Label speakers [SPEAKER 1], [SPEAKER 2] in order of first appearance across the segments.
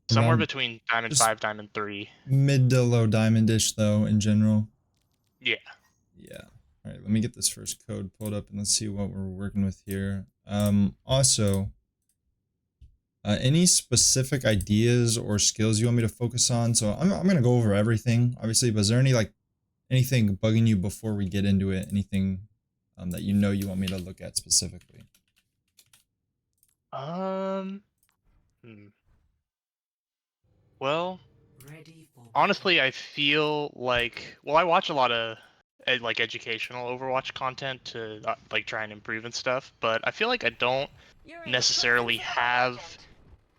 [SPEAKER 1] Somewhere
[SPEAKER 2] Around
[SPEAKER 1] between Diamond
[SPEAKER 2] just
[SPEAKER 1] 5, Diamond 3.
[SPEAKER 2] mid to low diamondish though in general.
[SPEAKER 1] Yeah.
[SPEAKER 2] Yeah. All right, let me get this first code pulled up and let's see what we're working with here. Also, any specific ideas or skills you want me to focus on? So I'm gonna go over everything, obviously, but is there any like anything bugging you before we get into it? Anything that you know you want me to look at specifically?
[SPEAKER 1] Um. hmm. Well, honestly, I feel like, well, I watch a lot of like educational Overwatch content to like try and improve and stuff, but I feel like I don't necessarily have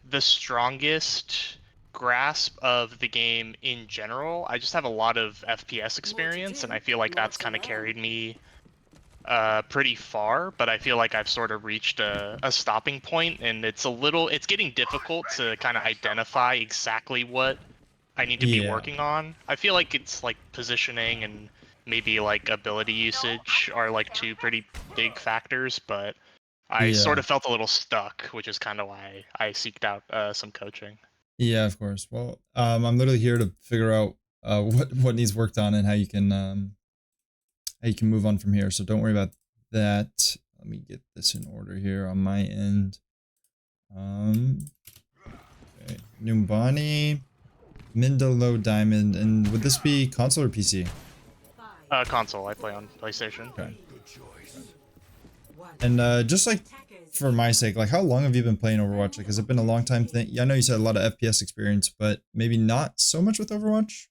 [SPEAKER 1] the strongest grasp of the game in general. I just have a lot of FPS experience, and I feel like that's kind of carried me pretty far, but I feel like I've sort of reached a stopping point, and it's getting difficult to kind of identify exactly what I need to be
[SPEAKER 2] Yeah.
[SPEAKER 1] working on. I feel like it's like positioning and maybe like ability usage are like two pretty big factors, but I sort
[SPEAKER 2] Yeah.
[SPEAKER 1] of felt a little stuck, which is kind of why I seeked out some coaching.
[SPEAKER 2] Yeah, of course. Well, I'm literally here to figure out what needs worked on and how you can move on from here. So don't worry about that. Let me get this in order here on my end. Um, okay. Numbani, mid to low diamond, and would this be console or PC?
[SPEAKER 1] Console, I play on PlayStation.
[SPEAKER 2] Okay. And just like for my sake, like how long have you been playing Overwatch? Like, has it been a long time thing? Yeah, I know you said a lot of FPS experience, but maybe not so much with Overwatch.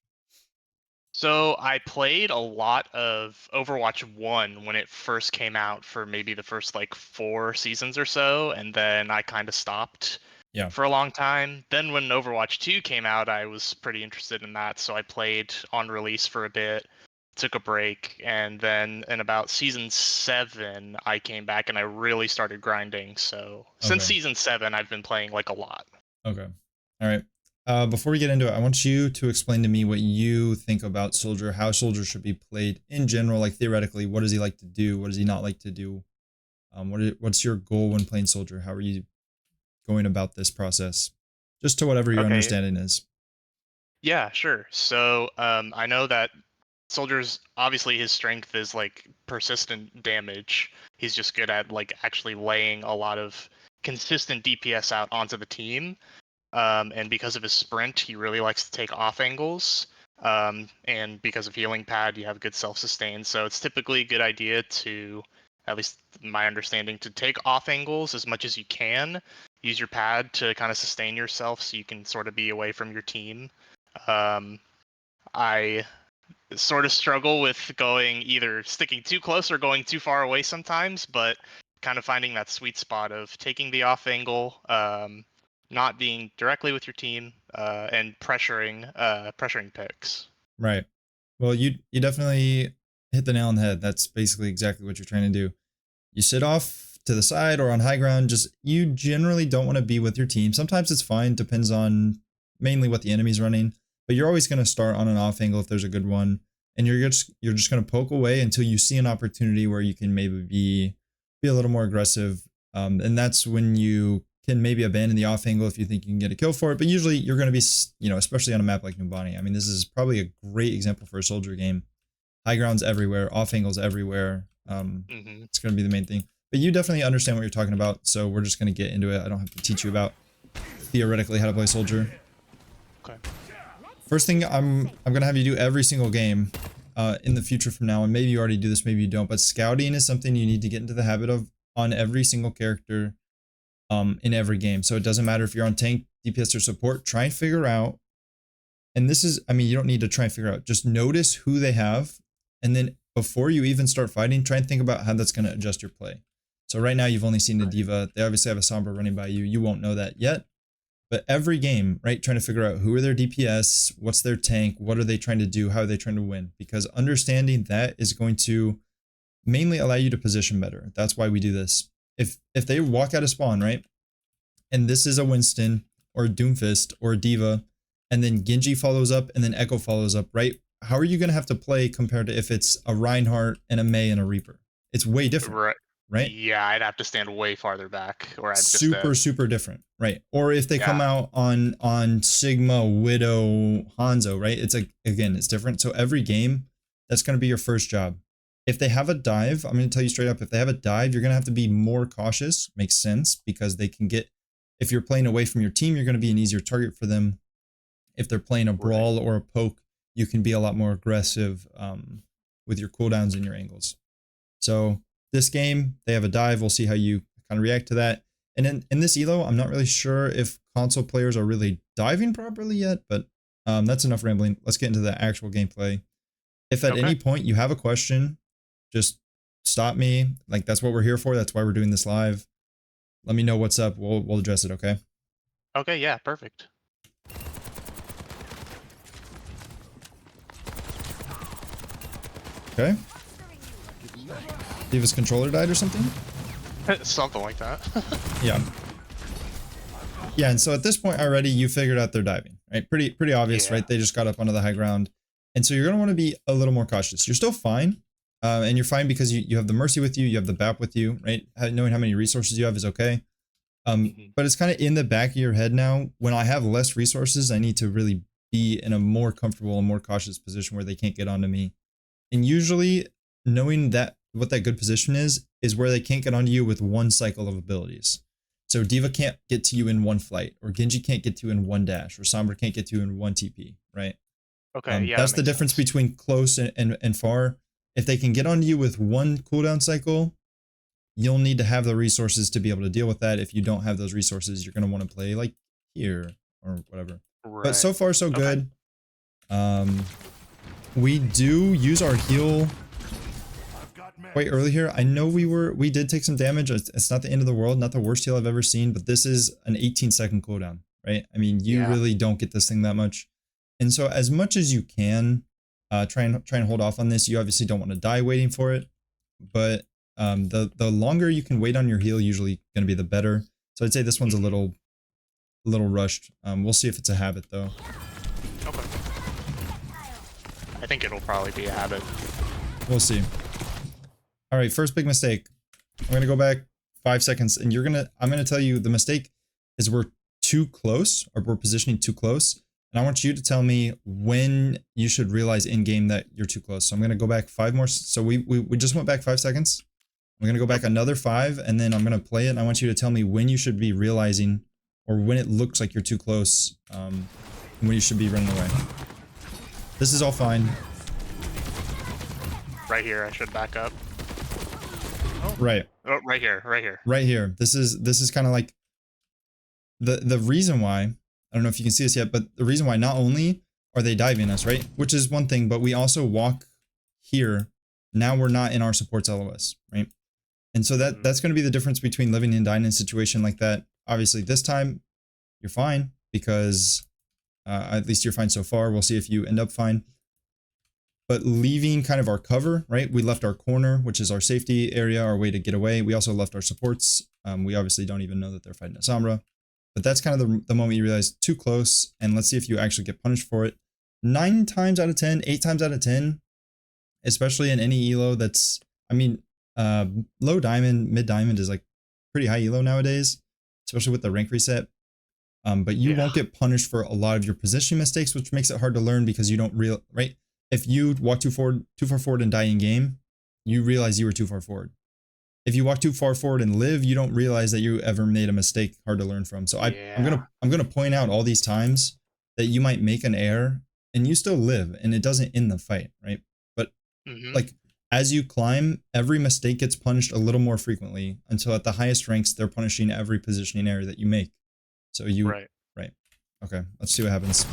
[SPEAKER 1] So I played a lot of Overwatch 1 when it first came out for maybe the first like 4 seasons or so, and then I kind of stopped
[SPEAKER 2] Yeah.
[SPEAKER 1] for a long time. Then when Overwatch 2 came out, I was pretty interested in that, so I played on release for a bit, took a break, and then in about season 7, I came back and I really started grinding. So since
[SPEAKER 2] Okay.
[SPEAKER 1] season 7, I've been playing like a lot.
[SPEAKER 2] Okay. All right. Before we get into it, I want you to explain to me what you think about Soldier, how Soldier should be played in general, like theoretically. What does he like to do? What does he not like to do? What's your goal when playing Soldier? How are you going about this process? Just to whatever your
[SPEAKER 1] Okay,
[SPEAKER 2] understanding is.
[SPEAKER 1] yeah, sure. So, I know that Soldier's obviously his strength is like persistent damage. He's just good at like actually laying a lot of consistent DPS out onto the team. And because of his sprint, he really likes to take off angles. And because of healing pad, you have good self-sustain. So it's typically a good idea to, at least my understanding, to take off angles as much as you can. Use your pad to kind of sustain yourself so you can sort of be away from your team. Um, I sort of struggle with going either sticking too close or going too far away sometimes, but kind of finding that sweet spot of taking the off angle, not being directly with your team, and pressuring picks.
[SPEAKER 2] Right. Well, you definitely hit the nail on the head. That's basically exactly what you're trying to do. You sit off to the side or on high ground. Just you generally don't want to be with your team. Sometimes it's fine, depends on mainly what the enemy's running. But you're always going to start on an off angle if there's a good one, and you're just going to poke away until you see an opportunity where you can maybe be a little more aggressive. And that's when you can maybe abandon the off angle if you think you can get a kill for it. But usually you're going to be, especially on a map like Numbani. I mean, this is probably a great example for a soldier game. High grounds everywhere, off angles everywhere.
[SPEAKER 1] Hmm.
[SPEAKER 2] It's going to be the main thing. But you definitely understand what you're talking about, so we're just going to get into it. I don't have to teach you about theoretically how to play soldier.
[SPEAKER 1] Okay.
[SPEAKER 2] First thing I'm going to have you do every single game in the future from now, and maybe you already do this, maybe you don't, but scouting is something you need to get into the habit of on every single character in every game. So it doesn't matter if you're on tank, DPS, or support, try and figure out, and this is, I mean, you don't need to try and figure out, just notice who they have, and then before you even start fighting, try and think about how that's going to adjust your play. So right now you've only seen the diva. They obviously have a Sombra running by you. You won't know that yet. But every game, right, trying to figure out who are their DPS, what's their tank, what are they trying to do, how are they trying to win? Because understanding that is going to mainly allow you to position better. That's why we do this. If they walk out of spawn, right, and this is a Winston or a Doomfist or a Diva, and then Genji follows up and then Echo follows up, right? How are you going to have to play compared to if it's a Reinhardt and a Mei and a Reaper? It's way different.
[SPEAKER 1] Right.
[SPEAKER 2] right?
[SPEAKER 1] Yeah, I'd have to stand way farther back, or I'm just
[SPEAKER 2] Super,
[SPEAKER 1] dead.
[SPEAKER 2] super different, right? Or if they come
[SPEAKER 1] Yeah.
[SPEAKER 2] out on Sigma, Widow, Hanzo, right? It's like, again, it's different. So every game, that's going to be your first job. If they have a dive, I'm going to tell you straight up, if they have a dive, you're going to have to be more cautious. Makes sense, because they can get, if you're playing away from your team, you're going to be an easier target for them. If they're playing a
[SPEAKER 1] Right.
[SPEAKER 2] brawl or a poke, you can be a lot more aggressive with your cooldowns and your angles. So this game, they have a dive. We'll see how you kind of react to that. And in this elo, I'm not really sure if console players are really diving properly yet, but that's enough rambling. Let's get into the actual gameplay. If at
[SPEAKER 1] Okay.
[SPEAKER 2] any point you have a question, just stop me. Like, that's what we're here for. That's why we're doing this live. Let me know what's up. We'll address it, okay?
[SPEAKER 1] Okay. Yeah. Perfect.
[SPEAKER 2] Okay. Diva's controller died or something?
[SPEAKER 1] Something like that.
[SPEAKER 2] Yeah. Yeah, and so at this point already, you figured out they're diving, right? Pretty obvious,
[SPEAKER 1] Yeah.
[SPEAKER 2] right? They just got up onto the high ground. And so you're going to want to be a little more cautious. You're still fine. And you're fine because you have the Mercy with you, you have the BAP with you, right? Knowing how many resources you have is okay.
[SPEAKER 1] Mhm.
[SPEAKER 2] But it's kind of in the back of your head now. When I have less resources, I need to really be in a more comfortable and more cautious position where they can't get onto me. And usually, knowing that what that good position is where they can't get onto you with one cycle of abilities. So Diva can't get to you in one flight, or Genji can't get to you in one dash, or Sombra can't get to you in one TP, right?
[SPEAKER 1] Okay. Yeah, that
[SPEAKER 2] That's the
[SPEAKER 1] makes
[SPEAKER 2] difference
[SPEAKER 1] sense.
[SPEAKER 2] between close and far. If they can get onto you with one cooldown cycle, you'll need to have the resources to be able to deal with that. If you don't have those resources, you're going to want to play like here or whatever. But
[SPEAKER 1] Right.
[SPEAKER 2] so far, so
[SPEAKER 1] Okay.
[SPEAKER 2] good. Um, we do use our heal quite early here. I know we did take some damage. It's not the end of the world, not the worst heal I've ever seen, but this is an 18-second cooldown, right? I mean, you
[SPEAKER 1] Yeah.
[SPEAKER 2] really don't get this thing that much. And so as much as you can, try and hold off on this. You obviously don't want to die waiting for it, but the longer you can wait on your heal, usually going to be the better. So I'd say this one's a
[SPEAKER 1] Mhm.
[SPEAKER 2] little rushed. We'll see if it's a habit though.
[SPEAKER 1] Okay. I think it'll probably be a habit.
[SPEAKER 2] We'll see. All right, first big mistake. I'm gonna go back 5 seconds, and I'm gonna tell you the mistake is we're too close, or we're positioning too close, and I want you to tell me when you should realize in game that you're too close. So I'm gonna go back 5 more. So we just went back 5 seconds. I'm gonna go
[SPEAKER 1] Yep.
[SPEAKER 2] back another 5, and then I'm gonna play it. And I want you to tell me when you should be realizing, or when it looks like you're too close, and when you should be running away. This is all fine.
[SPEAKER 1] Right here. I should back up. Oh.
[SPEAKER 2] Right,
[SPEAKER 1] Oh, right here. Right here.
[SPEAKER 2] right here. This is kind of like the reason why. I don't know if you can see this yet, but the reason why not only are they diving us, right, which is one thing, but we also walk here. Now we're not in our support's LOS, right? And so
[SPEAKER 1] Mhm.
[SPEAKER 2] that's going to be the difference between living and dying in a situation like that. Obviously, this time you're fine because at least you're fine so far. We'll see if you end up fine. But leaving kind of our cover, right? We left our corner, which is our safety area, our way to get away. We also left our supports. We obviously don't even know that they're fighting a Sombra. But that's kind of the moment you realize too close, and let's see if you actually get punished for it. 9 times out of 10, 8 times out of 10, especially in any elo that's, I mean, low diamond, mid diamond is like pretty high elo nowadays, especially with the rank reset. But you
[SPEAKER 1] Yeah.
[SPEAKER 2] won't get punished for a lot of your positioning mistakes, which makes it hard to learn because you don't right? If you walk too far forward and die in game, you realize you were too far forward. If you walk too far forward and live, you don't realize that you ever made a mistake hard to learn from. So
[SPEAKER 1] Yeah.
[SPEAKER 2] I'm gonna point out all these times that you might make an error and you still live and it doesn't end the fight, right? But
[SPEAKER 1] Mhm.
[SPEAKER 2] like as you climb, every mistake gets punished a little more frequently until at the highest ranks they're punishing every positioning error that you make. So you
[SPEAKER 1] Right.
[SPEAKER 2] right. Okay, let's see what happens.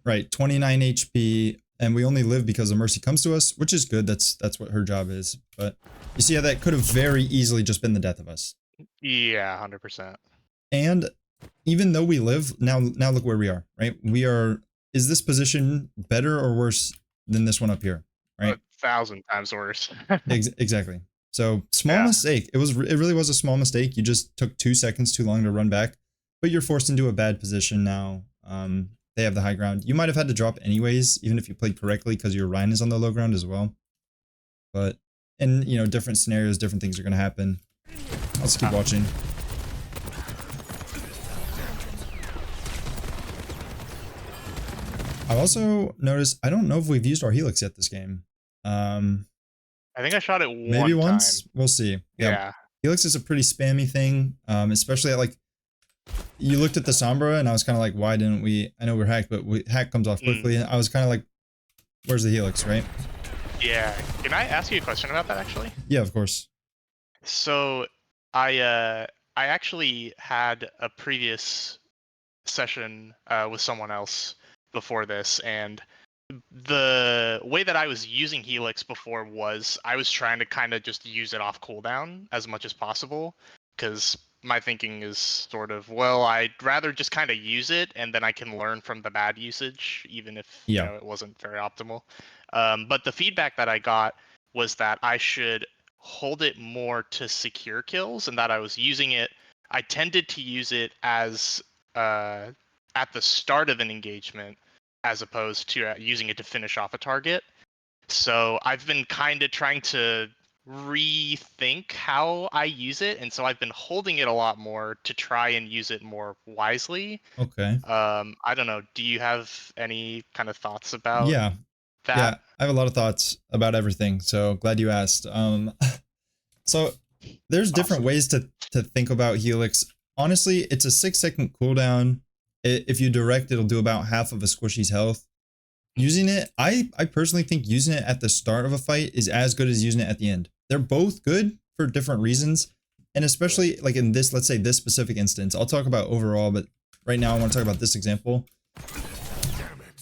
[SPEAKER 2] Right, 29 HP, and we only live because the Mercy comes to us, which is good. That's what her job is. But you see how that could have very easily just been the death of us.
[SPEAKER 1] Yeah. 100%.
[SPEAKER 2] And even though we live, now look where we are, right? We are, is this position better or worse than this one up here,
[SPEAKER 1] A
[SPEAKER 2] right?
[SPEAKER 1] thousand times worse.
[SPEAKER 2] Exactly. So small
[SPEAKER 1] Yeah.
[SPEAKER 2] mistake. It really was a small mistake. You just took 2 seconds too long to run back, but you're forced into a bad position now. They have the high ground. You might have had to drop anyways, even if you played correctly, because your Rhine is on the low ground as well. but in, you know, different scenarios, different things are going to happen. Let's keep watching. I've also noticed, I don't know if we've used our Helix yet this game.
[SPEAKER 1] I think I shot it
[SPEAKER 2] Maybe
[SPEAKER 1] one time.
[SPEAKER 2] once. We'll see. Yeah.
[SPEAKER 1] Yeah.
[SPEAKER 2] Helix is a pretty spammy thing, especially at like, you looked at the Sombra and I was kind of like, why didn't we, I know we're hacked, but hack comes off quickly. And I was kind of like, where's the Helix, right?
[SPEAKER 1] Yeah. Can I ask you a question about that actually?
[SPEAKER 2] Yeah, of course.
[SPEAKER 1] So I actually had a previous session with someone else before this, and the way that I was using Helix before was I was trying to kind of just use it off cooldown as much as possible, because my thinking is sort of, well, I'd rather just kind of use it and then I can learn from the bad usage, even if
[SPEAKER 2] Yeah.
[SPEAKER 1] it wasn't very optimal. But the feedback that I got was that I should hold it more to secure kills, and that I was using it. I tended to use it as uh, at the start of an engagement as opposed to using it to finish off a target. So I've been kind of trying to rethink how I use it, and so I've been holding it a lot more to try and use it more wisely.
[SPEAKER 2] Okay.
[SPEAKER 1] I don't know. Do you have any kind of thoughts about
[SPEAKER 2] Yeah.
[SPEAKER 1] that?
[SPEAKER 2] Yeah. I have a lot of thoughts about everything. So glad you asked. So there's different
[SPEAKER 1] Awesome.
[SPEAKER 2] ways to think about Helix. Honestly, it's a 6-second cooldown. If you direct, it'll do about half of a squishy's health. Using it, I personally think using it at the start of a fight is as good as using it at the end. They're both good for different reasons. And especially like in this, let's say this specific instance, I'll talk about overall, but right now I want to talk about this example.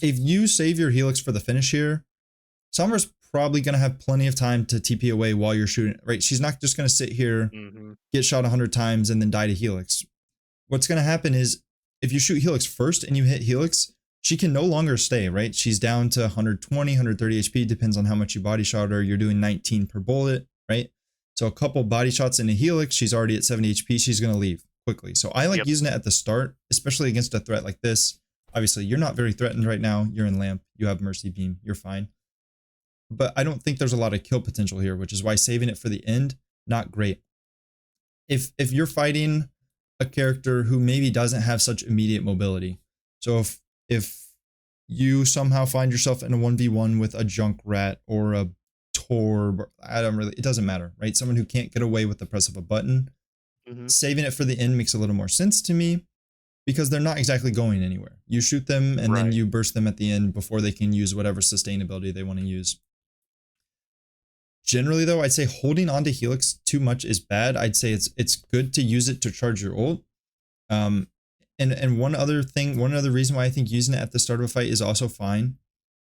[SPEAKER 2] If you save your Helix for the finish here, Sombra's probably going to have plenty of time to TP away while you're shooting, right? She's not just going to sit here, get shot 100 times and then die to Helix. What's going to happen is if you shoot Helix first and you hit Helix, she can no longer stay, right? She's down to 120, 130 HP, depends on how much you body shot her. You're doing 19 per bullet, right? So a couple body shots into Helix, she's already at 70 HP. She's going to leave quickly. So I like using it at the start, especially against a threat like this. Obviously, you're not very threatened right now. You're in Lamp. You have Mercy Beam. You're fine. But I don't think there's a lot of kill potential here, which is why saving it for the end, not great. If you're fighting a character who maybe doesn't have such immediate mobility, so if you somehow find yourself in a 1v1 with a Junkrat or a Torb, it doesn't matter, right? Someone who can't get away with the press of a button, saving it for the end makes a little more sense to me because they're not exactly going anywhere. You shoot them and then you burst them at the end before they can use whatever sustainability they want to use. Generally, though, I'd say holding on to Helix too much is bad. I'd say it's good to use it to charge your ult. And one other reason why I think using it at the start of a fight is also fine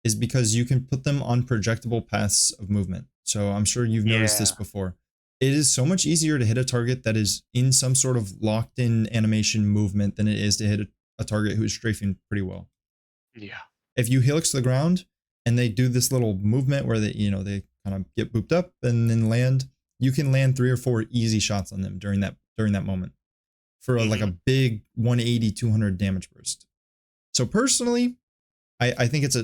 [SPEAKER 2] is because you can put them on projectable paths of movement. So I'm sure you've noticed this before. It is so much easier to hit a target that is in some sort of locked in animation movement than it is to hit a target who is strafing pretty well.
[SPEAKER 1] Yeah.
[SPEAKER 2] If you Helix to the ground and they do this little movement where they kind of get booped up and then land, you can land 3 or 4 easy shots on them during that moment for like a big 180, 200 damage burst. So personally, I think it's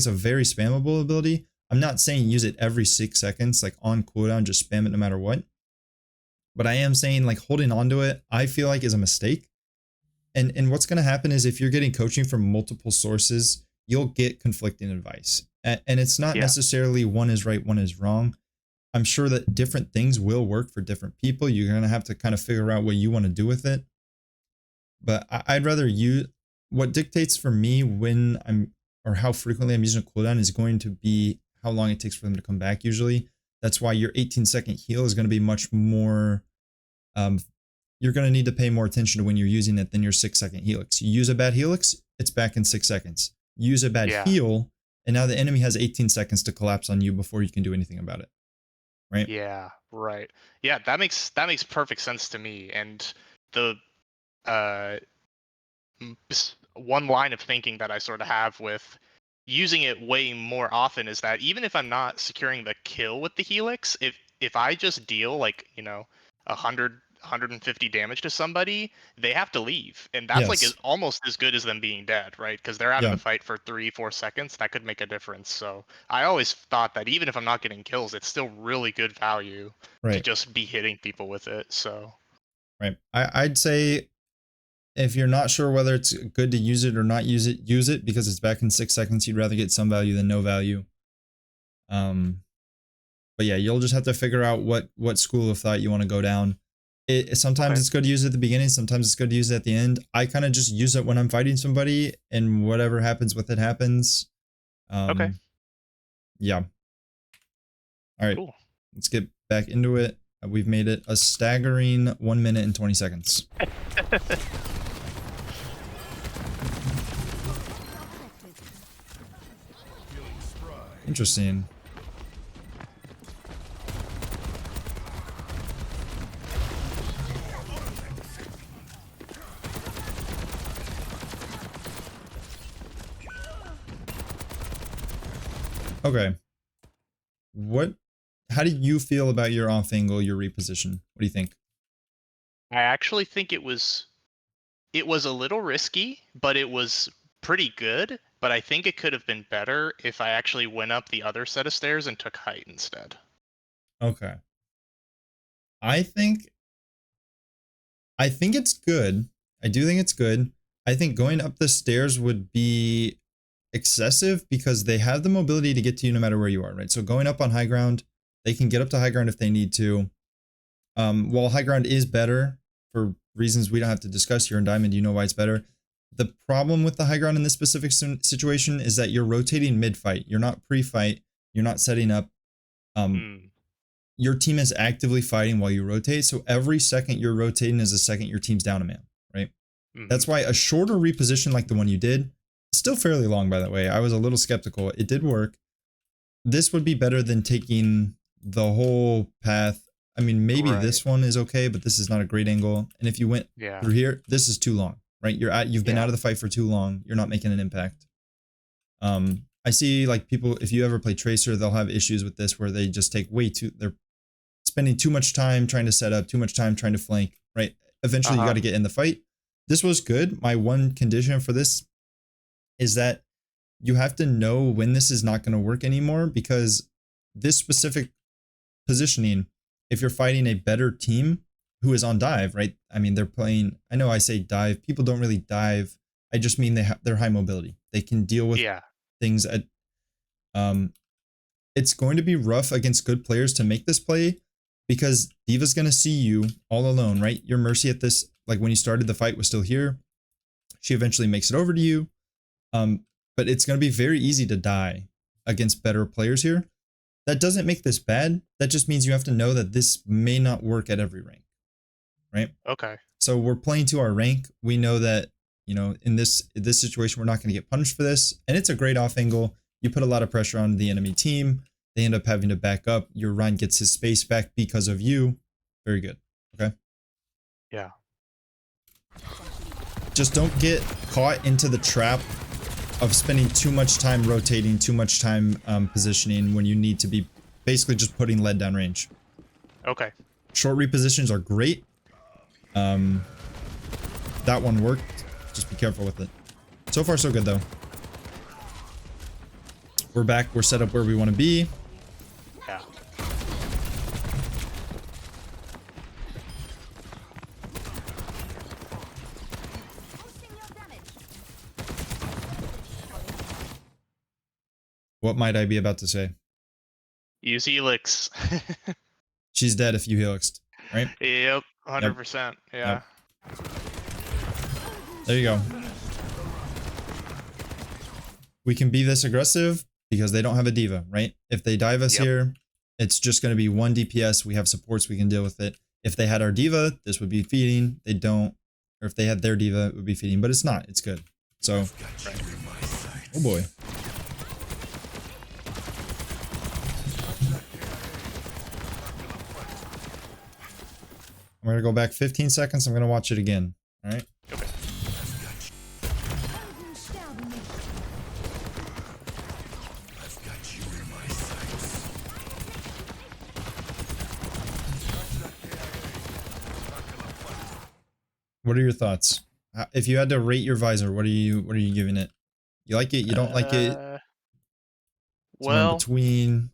[SPEAKER 2] a very spammable ability. I'm not saying use it every 6 seconds, like on cooldown, just spam it no matter what. But I am saying like holding onto it, I feel like is a mistake. And what's going to happen is if you're getting coaching from multiple sources, you'll get conflicting advice. And it's not necessarily one is right, one is wrong. I'm sure that different things will work for different people. You're going to have to kind of figure out what you want to do with it. But I'd rather what dictates for me when or how frequently I'm using a cooldown is going to be how long it takes for them to come back usually. That's why your 18-second heal is going to be much more, you're going to need to pay more attention to when you're using it than your 6-second helix. You use a bad helix, it's back in 6 seconds. You use a bad heal, and now the enemy has 18 seconds to collapse on you before you can do anything about it. Right?
[SPEAKER 1] Yeah, right. Yeah, that makes perfect sense to me. And the one line of thinking that I sort of have with using it way more often is that even if I'm not securing the kill with the helix, if I just deal like 100 150 damage to somebody, they have to leave, and that's like
[SPEAKER 2] Yes.
[SPEAKER 1] almost as good as them being dead, right? Because they're out of
[SPEAKER 2] Yeah.
[SPEAKER 1] the fight for 3-4 seconds. That could make a difference. So I always thought that even if I'm not getting kills, it's still really good value to
[SPEAKER 2] Right.
[SPEAKER 1] just be hitting people with it. So
[SPEAKER 2] Right. I'd say if you're not sure whether it's good to use it or not use it because it's back in 6 seconds. You'd rather get some value than no value. But yeah, you'll just have to figure out what school of thought you want to go down. Sometimes
[SPEAKER 1] okay,
[SPEAKER 2] it's good to use it at the beginning. Sometimes it's good to use it at the end. I kind of just use it when I'm fighting somebody, and whatever happens with it happens.
[SPEAKER 1] okay,
[SPEAKER 2] Yeah. All right.
[SPEAKER 1] cool.
[SPEAKER 2] Let's get back into it. We've made it a staggering 1 minute and 20 seconds. Interesting. Okay. How do you feel about your off angle, your reposition? What do you think?
[SPEAKER 1] I actually think it was a little risky, but it was pretty good. But I think it could have been better if I actually went up the other set of stairs and took height instead.
[SPEAKER 2] Okay. I think it's good. I do think it's good. I think going up the stairs would be excessive because they have the mobility to get to you no matter where you are, right? So going up on high ground, they can get up to high ground if they need to. While high ground is better for reasons we don't have to discuss here in Diamond, you know why it's better. The problem with the high ground in this specific situation is that you're rotating mid-fight. You're not pre-fight. You're not setting up. Your team is actively fighting while you rotate. So every second you're rotating is a second your team's down a man, right? That's why a shorter reposition like the one you did, still fairly long, by the way. I was a little skeptical. It did work. This would be better than taking the whole path. I mean, maybe this one is okay, but this is not a great angle. And if you went through here, this is too long, right? You've been out of the fight for too long. You're not making an impact. I see like people, if you ever play Tracer, they'll have issues with this where they just take they're spending too much time trying to set up, too much time trying to flank, right? Eventually you got to get in the fight. This was good. My one condition for this is that you have to know when this is not going to work anymore, because this specific positioning, if you're fighting a better team who is on dive, right? I mean, they're playing, I know I say dive, people don't really dive. I just mean they're high mobility. They can deal with things at, it's going to be rough against good players to make this play because D.Va's going to see you all alone, right? Your Mercy at this, like when you started the fight was still here. She eventually makes it over to you. But it's going to be very easy to die against better players here. That doesn't make this bad. That just means you have to know that this may not work at every rank, right?
[SPEAKER 1] Okay.
[SPEAKER 2] So we're playing to our rank. We know that, you know, in this situation, we're not going to get punished for this. And it's a great off angle. You put a lot of pressure on the enemy team. They end up having to back up. Your Ryan gets his space back because of you. Very good. Okay.
[SPEAKER 1] Yeah.
[SPEAKER 2] Just don't get caught into the trap of spending too much time rotating, too much time positioning when you need to be basically just putting lead down range.
[SPEAKER 1] Okay.
[SPEAKER 2] Short repositions are great. That one worked. Just be careful with it. So far, so good, though. We're back. We're set up where we want to be.
[SPEAKER 1] Yeah.
[SPEAKER 2] What might I be about to say?
[SPEAKER 1] Use Helix.
[SPEAKER 2] She's dead if you helixed, right?
[SPEAKER 1] Yep. 100%. Yeah.
[SPEAKER 2] Yep. There you go. We can be this aggressive because they don't have a D.Va, right? If they dive us here, it's just going to be 1 DPS. We have supports. We can deal with it. If they had our D.Va, this would be feeding. They don't. Or if they had their D.Va, it would be feeding. But it's not. It's good. So, oh boy. I'm going to go back 15 seconds. I'm going to watch it again. All right.
[SPEAKER 1] Okay.
[SPEAKER 2] What are your thoughts? If you had to rate your visor, what are you giving it? You like it? You don't like it?
[SPEAKER 1] Uh,
[SPEAKER 2] Somewhere in
[SPEAKER 1] well,
[SPEAKER 2] between?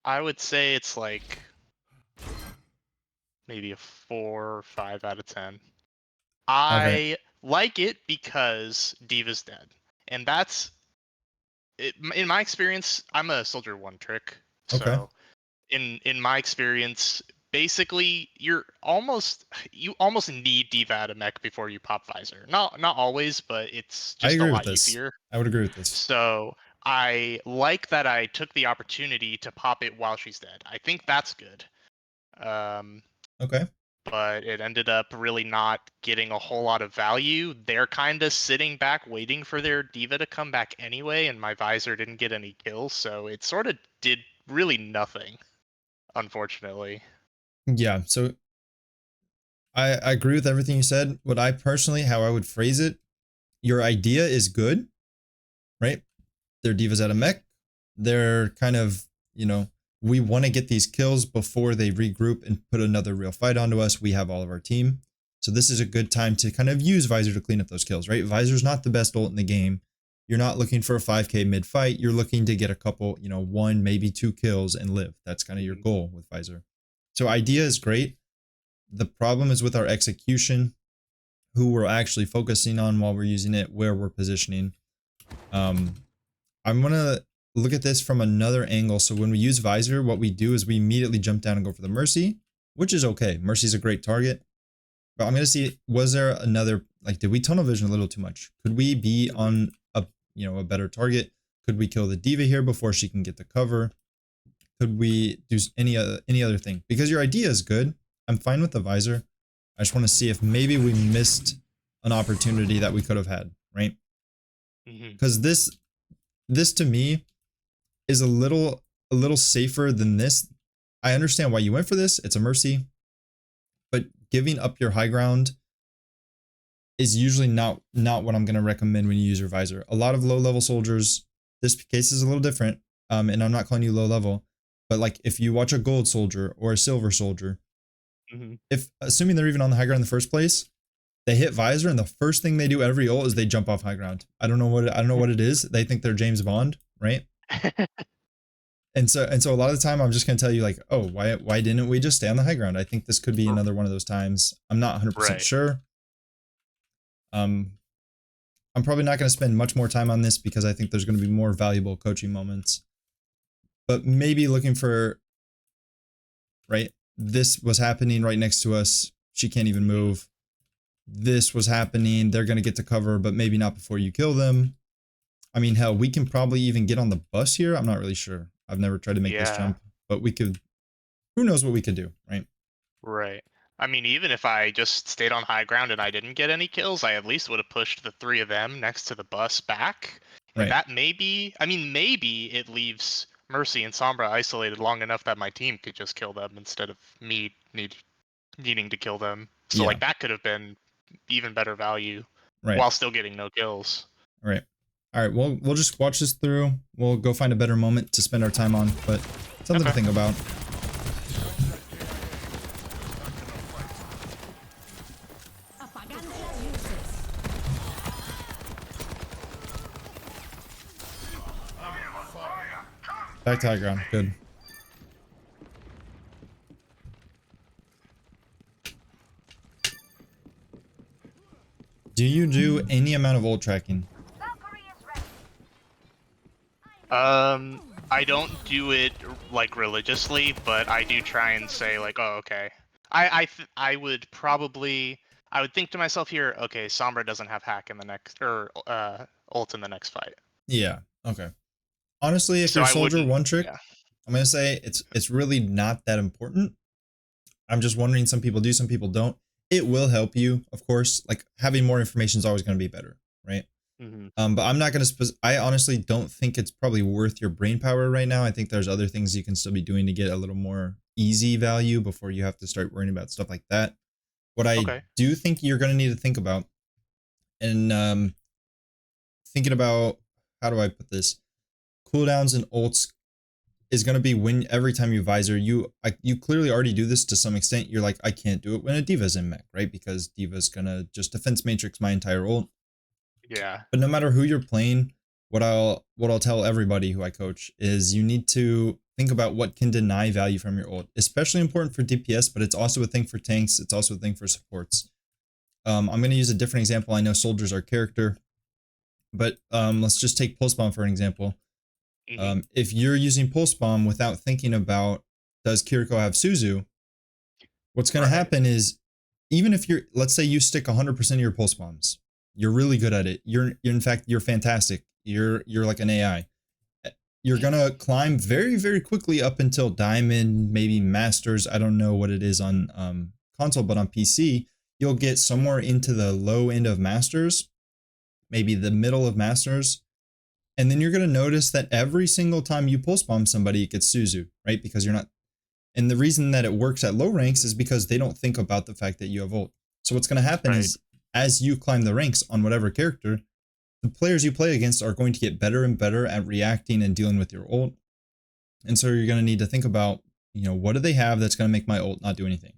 [SPEAKER 1] I would say it's like maybe a 4 or 5 out of 10.
[SPEAKER 2] Okay.
[SPEAKER 1] I like it because Diva's dead, and that's it, in my experience. I'm a soldier one trick,
[SPEAKER 2] Okay.
[SPEAKER 1] so in my experience, basically you almost need Diva at a mech before you pop visor. Not always, but it's
[SPEAKER 2] I
[SPEAKER 1] just a
[SPEAKER 2] agree with
[SPEAKER 1] lot
[SPEAKER 2] this.
[SPEAKER 1] easier.
[SPEAKER 2] I would agree with this.
[SPEAKER 1] So I like that I took the opportunity to pop it while she's dead. I think that's good. Um,
[SPEAKER 2] Okay.
[SPEAKER 1] but it ended up really not getting a whole lot of value. They're kind of sitting back waiting for their diva to come back anyway, and my visor didn't get any kills, so it sort of did really nothing, unfortunately.
[SPEAKER 2] Yeah. So I agree with everything you said. What I personally, how I would phrase it, your idea is good, right? They're divas at a mech. They're kind of, we want to get these kills before they regroup and put another real fight onto us. We have all of our team. So this is a good time to kind of use Visor to clean up those kills, right? Visor's not the best ult in the game. You're not looking for a 5k mid fight. You're looking to get a couple, one, maybe 2 kills and live. That's kind of your
[SPEAKER 1] Mhm.
[SPEAKER 2] goal with Visor. So idea is great. The problem is with our execution, who we're actually focusing on while we're using it, where we're positioning. Um, I'm gonna look at this from another angle. So when we use Visor, what we do is we immediately jump down and go for the Mercy, which is okay. Mercy's a great target. But I'm gonna see, was there another, like, did we tunnel vision a little too much? Could we be
[SPEAKER 1] Mhm.
[SPEAKER 2] on a better target? Could we kill the diva here before she can get the cover? Could we do any other thing? Because your idea is good. I'm fine with the Visor. I just want to see if maybe we missed an opportunity that we could have had, right?
[SPEAKER 1] Mhm.
[SPEAKER 2] Because this to me is a little safer than this. I understand why you went for this. It's a Mercy, but giving up your high ground is usually not what I'm going to recommend when you use your visor. A lot of low level soldiers, this case is a little different, and I'm not calling you low level, but like if you watch a gold soldier or a silver soldier,
[SPEAKER 1] Mhm.
[SPEAKER 2] if assuming they're even on the high ground in the first place, they hit visor and the first thing they do every ult is they jump off high ground. I don't know what it is. They think they're James Bond, right? And so a lot of the time I'm just going to tell you like, oh, why didn't we just stay on the high ground? I think this could be another one of those times. I'm not 100%
[SPEAKER 1] Right.
[SPEAKER 2] sure. Um, I'm probably not going to spend much more time on this because I think there's going to be more valuable coaching moments. But maybe looking for, right, this was happening right next to us. She can't even
[SPEAKER 1] Mhm.
[SPEAKER 2] move. This was happening. They're going to get to cover, but maybe not before you kill them. I mean, hell, we can probably even get on the bus here. I'm not really sure. I've never tried to make this
[SPEAKER 1] Yeah.
[SPEAKER 2] jump, but we could, who knows what we could do, right?
[SPEAKER 1] Right. I mean, even if I just stayed on high ground and I didn't get any kills, I at least would have pushed the three of them next to the bus back. And
[SPEAKER 2] Right.
[SPEAKER 1] that maybe it leaves Mercy and Sombra isolated long enough that my team could just kill them instead of me needing to kill them. So,
[SPEAKER 2] Yeah.
[SPEAKER 1] like, that could have been even better value
[SPEAKER 2] Right.
[SPEAKER 1] while still getting no kills.
[SPEAKER 2] Right. All right. We'll just watch this through. We'll go find a better moment to spend our time on, but something to
[SPEAKER 1] Okay.
[SPEAKER 2] think about. Back to high ground. Good. Do you do any amount of ult tracking?
[SPEAKER 1] I don't do it like religiously, but I do try and say like, oh, okay. I would probably I would think to myself here, okay, Sombra doesn't have hack in the next or ult in the next fight,
[SPEAKER 2] Yeah. Okay. Honestly, if
[SPEAKER 1] so
[SPEAKER 2] you're
[SPEAKER 1] I
[SPEAKER 2] soldier
[SPEAKER 1] wouldn't.
[SPEAKER 2] one trick,
[SPEAKER 1] Yeah.
[SPEAKER 2] I'm gonna say it's really not that important. I'm just wondering, some people do, some people don't. It will help you, of course. Like having more information is always gonna be better, right?
[SPEAKER 1] Hmm.
[SPEAKER 2] But I'm not gonna. I honestly don't think it's probably worth your brain power right now. I think there's other things you can still be doing to get a little more easy value before you have to start worrying about stuff like that. What I
[SPEAKER 1] Okay.
[SPEAKER 2] do think you're gonna need to think about, and thinking about, how do I put this? Cooldowns and ults is going to be when every time you visor, you clearly already do this to some extent. You're like, I can't do it when a diva's in mech, right? Because diva's going to just defense matrix my entire ult.
[SPEAKER 1] Yeah.
[SPEAKER 2] But no matter who you're playing, what I'll tell everybody who I coach is you need to think about what can deny value from your ult. Especially important for DPS, but it's also a thing for tanks. It's also a thing for supports. I'm going to use a different example. I know soldiers are character, but let's just take Pulse Bomb for an example. If you're using Pulse Bomb without thinking about, does Kiriko have Suzu, what's going to happen is, even if you're, let's say you stick 100% of your Pulse Bombs, you're really good at it. In fact, you're fantastic. You're like an AI. You're going to climb very, very quickly up until Diamond, maybe Masters. I don't know what it is on console, but on PC, you'll get somewhere into the low end of Masters, maybe the middle of Masters. And then you're going to notice that every single time you pulse bomb somebody, it gets Suzu, right? Because you're not. And the reason that it works at low ranks is because they don't think about the fact that you have ult. So what's going to happen is, as you climb the ranks on whatever character, the players you play against are going to get better and better at reacting and dealing with your ult. And so you're going to need to think about, what do they have that's going to make my ult not do anything?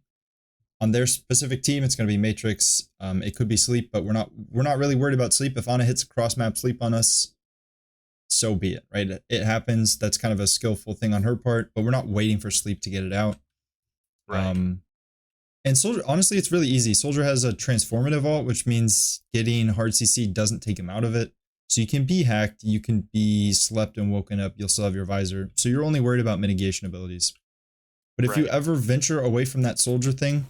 [SPEAKER 2] On their specific team, it's going to be Matrix. It could be Sleep, but we're not really worried about Sleep. If Ana hits a cross map Sleep on us, so be it, right? It happens. That's kind of a skillful thing on her part, but we're not waiting for Sleep to get it out.
[SPEAKER 1] Right.
[SPEAKER 2] And Soldier, honestly, it's really easy. Soldier has a transformative ult, which means getting hard CC doesn't take him out of it. So you can be hacked, you can be slept and woken up, you'll still have your visor. So you're only worried about mitigation abilities. But if you ever venture away from that Soldier thing,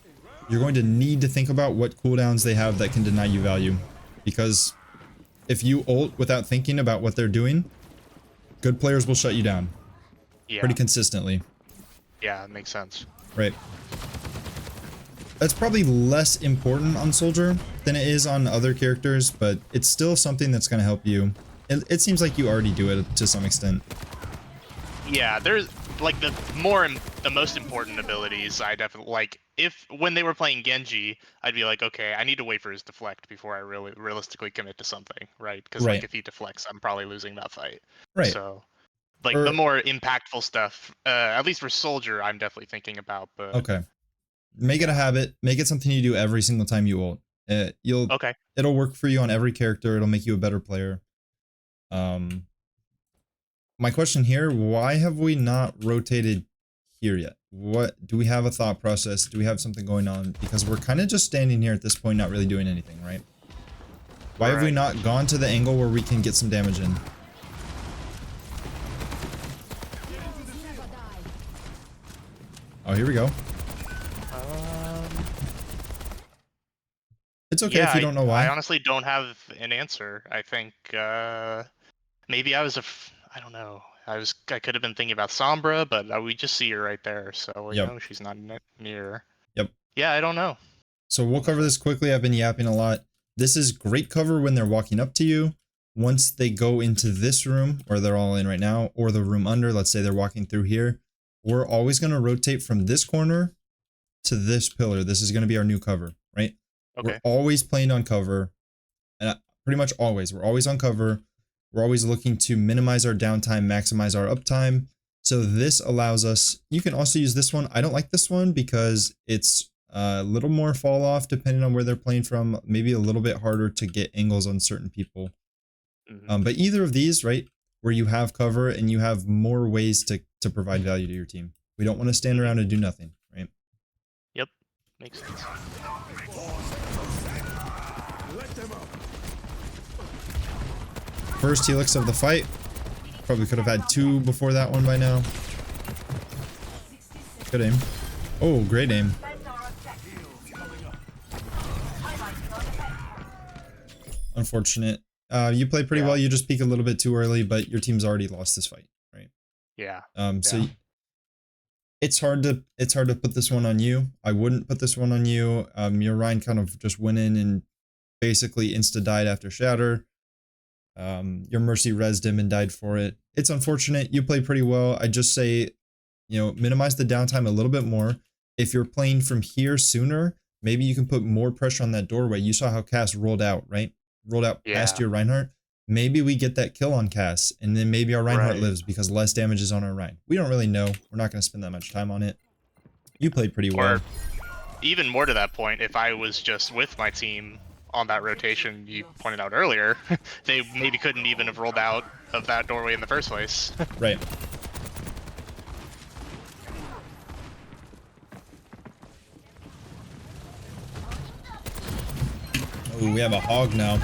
[SPEAKER 2] you're going to need to think about what cooldowns they have that can deny you value. Because if you ult without thinking about what they're doing, good players will shut you down.
[SPEAKER 1] Yeah.
[SPEAKER 2] Pretty consistently.
[SPEAKER 1] Yeah, it makes sense.
[SPEAKER 2] Right. That's probably less important on Soldier than it is on other characters, but it's still something that's going to help you. It seems like you already do it to some extent.
[SPEAKER 1] Yeah, there's like the most important abilities. I definitely like. When they were playing Genji, I'd be like, okay, I need to wait for his deflect before I really realistically commit to something, right? Because like if he deflects, I'm probably losing that fight.
[SPEAKER 2] Right.
[SPEAKER 1] So, like the more impactful stuff, at least for Soldier, I'm definitely thinking about. But
[SPEAKER 2] okay. Make it a habit. Make it something you do every single time you ult. It'll work for you on every character. It'll make you a better player. My question here, why have we not rotated here yet? What do we have a thought process? Do we have something going on? Because we're kind of just standing here at this point, not really doing anything, right? Why have we not gone to the angle where we can get some damage in? Oh, here we go. It's okay if you don't know why.
[SPEAKER 1] I honestly don't have an answer. I think maybe I don't know. I could have been thinking about Sombra, but we just see her right there, so you know she's not near.
[SPEAKER 2] Yep.
[SPEAKER 1] Yeah, I don't know.
[SPEAKER 2] So we'll cover this quickly. I've been yapping a lot. This is great cover when they're walking up to you. Once they go into this room, or they're all in right now, or the room under, let's say they're walking through here, we're always going to rotate from this corner to this pillar. This is going to be our new cover, right? Okay. We're always playing on cover, and pretty much always. We're always on cover. We're always looking to minimize our downtime, maximize our uptime. So this allows us, you can also use this one. I don't like this one because it's a little more fall off depending on where they're playing from. Maybe a little bit harder to get angles on certain people. But either of these, right, where you have cover and you have more ways to provide value to your team. We don't want to stand around and do nothing, right?
[SPEAKER 1] Yep, makes sense.
[SPEAKER 2] First helix of the fight. Probably could have had two before that one by now. Good aim. Oh, great aim. Unfortunate. You played pretty well. You just peaked a little bit too early, but your team's already lost this fight, right?
[SPEAKER 1] Yeah.
[SPEAKER 2] So it's hard to put this one on you. I wouldn't put this one on you. Your Ryan kind of just went in and basically insta-died after Shatter. Your Mercy rezzed him and died for it. It's unfortunate. You played pretty well. I just say, minimize the downtime a little bit more. If you're playing from here sooner, maybe you can put more pressure on that doorway. You saw how Cass rolled out, right? Rolled out past your Reinhardt. maybe we get that kill on Cass, and then maybe our Reinhardt
[SPEAKER 1] Right.
[SPEAKER 2] lives because less damage is on our Rein. We don't really know. We're not going to spend that much time on it. You played pretty well.
[SPEAKER 1] Or even more to that point, if I was just with my team on that rotation you pointed out earlier, they maybe couldn't even have rolled out of that doorway in the first place.
[SPEAKER 2] Right. Oh, we have a Hog now.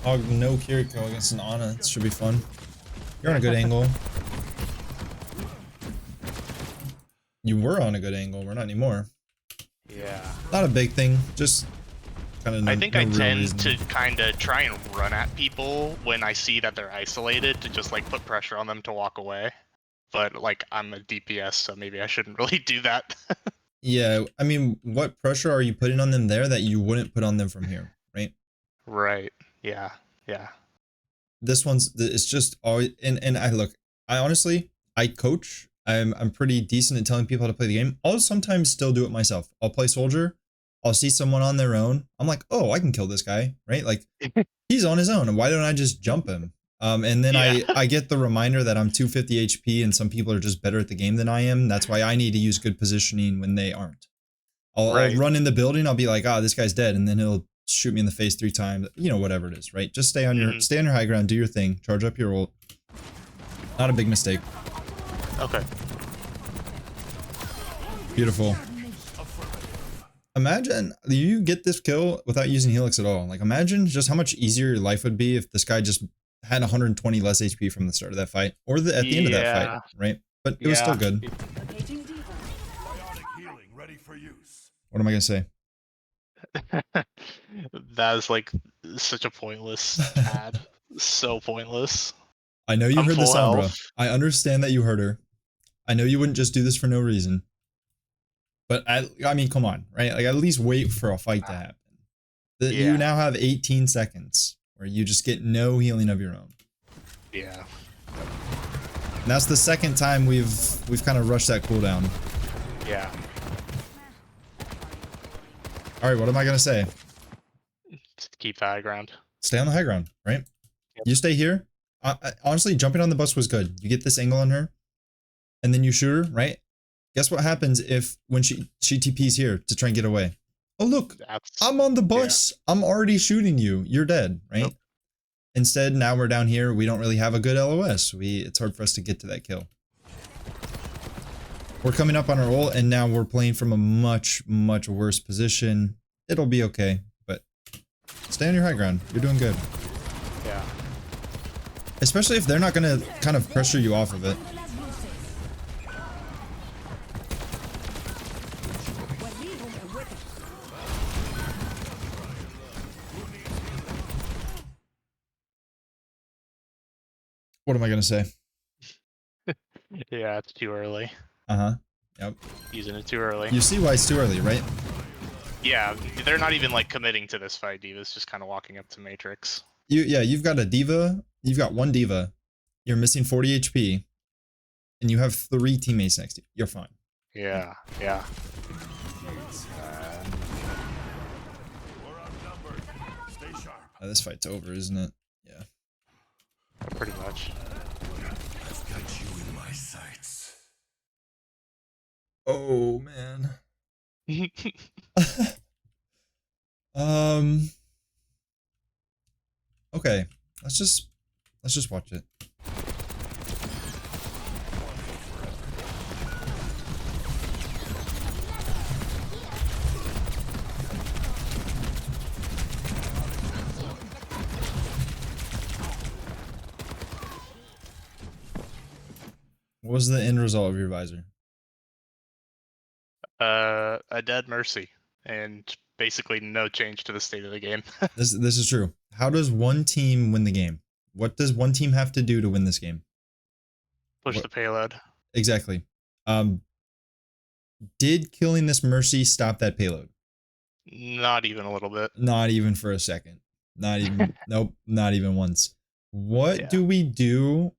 [SPEAKER 2] Hog no Kiriko against an Ana. This should be fun. You're on a good angle. You were on a good angle. We're not anymore.
[SPEAKER 1] Yeah.
[SPEAKER 2] Not a big thing. Just kind of.
[SPEAKER 1] I think I tend to kind of try and run at people when I see that they're isolated to just like put pressure on them to walk away. But like I'm a DPS, so maybe I shouldn't really do that.
[SPEAKER 2] Yeah, I mean, what pressure are you putting on them there that you wouldn't put on them from here, right?
[SPEAKER 1] Right. Yeah. Yeah.
[SPEAKER 2] This one's it's just always and I look, I honestly I coach. I'm pretty decent at telling people how to play the game. I'll sometimes still do it myself. I'll play soldier. I'll see someone on their own. I'm like, oh, I can kill this guy, right? Like he's on his own, and why don't I just jump him? And then
[SPEAKER 1] Yeah.
[SPEAKER 2] I get the reminder that I'm 250 HP and some people are just better at the game than I am. That's why I need to use good positioning when they aren't. I'll
[SPEAKER 1] Right.
[SPEAKER 2] run in the building. I'll be like, ah, this guy's dead, and then he'll shoot me in the face 3 times. You know, whatever it is, right? Just stay on your high ground, do your thing, charge up your ult. Not a big mistake.
[SPEAKER 1] Okay.
[SPEAKER 2] Beautiful. Imagine you get this kill without using Helix at all. Like, imagine just how much easier your life would be if this guy just had 120 less HP from the start of that fight, or at the end of that fight, right? But it was still good. What am I gonna say?
[SPEAKER 1] That is like such a pointless ad. So pointless.
[SPEAKER 2] I know you
[SPEAKER 1] I'm
[SPEAKER 2] heard the
[SPEAKER 1] full
[SPEAKER 2] Sombra.
[SPEAKER 1] health.
[SPEAKER 2] I understand that you heard her. I know you wouldn't just do this for no reason. But I mean, come on, right? Like, at least wait for a fight to happen. You now have 18 seconds where you just get no healing of your own.
[SPEAKER 1] Yeah.
[SPEAKER 2] And that's the second time we've kind of rushed that cooldown.
[SPEAKER 1] Yeah.
[SPEAKER 2] All right, what am I gonna say?
[SPEAKER 1] Just keep the high ground.
[SPEAKER 2] Stay on the high ground, right? Yep. You stay here. Honestly, jumping on the bus was good. You get this angle on her, and then you shoot her, right? Guess what happens if when she TPs here to try and get away? Oh look, I'm on the bus. Yeah. I'm already shooting you. You're dead, right? Nope. Instead, now we're down here. We don't really have a good LOS. It's hard for us to get to that kill. We're coming up on our ult, and now we're playing from a much, much worse position. It'll be okay, but stay on your high ground. You're doing good.
[SPEAKER 1] Yeah.
[SPEAKER 2] Especially if they're not gonna kind of pressure you off of it. What am I gonna say?
[SPEAKER 1] Yeah, it's too early.
[SPEAKER 2] Uh-huh. Yep.
[SPEAKER 1] Using it too early.
[SPEAKER 2] You see why it's too early, right?
[SPEAKER 1] Yeah, they're not even like committing to this fight. Diva's just kind of walking up to Matrix.
[SPEAKER 2] You've got a diva. You've got one diva. You're missing 40 HP, and you have 3 teammates next to you. You're fine.
[SPEAKER 1] Yeah. Yeah.
[SPEAKER 2] This fight's over, isn't it? Yeah.
[SPEAKER 1] Pretty much.
[SPEAKER 3] I've got you in my sights.
[SPEAKER 2] Oh man. Okay. Let's just watch it. What was the end result of your visor?
[SPEAKER 1] A dead Mercy, and basically no change to the state of the game.
[SPEAKER 2] This is true. How does one team win the game? What does one team have to do to win this game?
[SPEAKER 1] Push the payload.
[SPEAKER 2] Exactly. Did killing this Mercy stop that payload?
[SPEAKER 1] Not even a little bit.
[SPEAKER 2] Not even for a second. Not even. Nope. Not even once. What do we do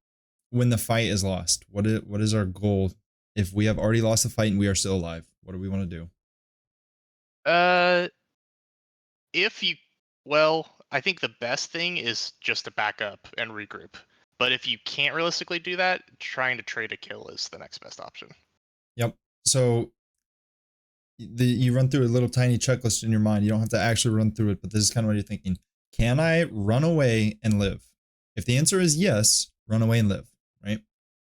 [SPEAKER 2] when the fight is lost? What is our goal if we have already lost the fight and we are still alive? What do we want to do?
[SPEAKER 1] Well, I think the best thing is just to back up and regroup. But if you can't realistically do that, trying to trade a kill is the next best option.
[SPEAKER 2] Yep. So you run through a little tiny checklist in your mind. You don't have to actually run through it, but this is kind of what you're thinking. Can I run away and live? If the answer is yes, run away and live, right?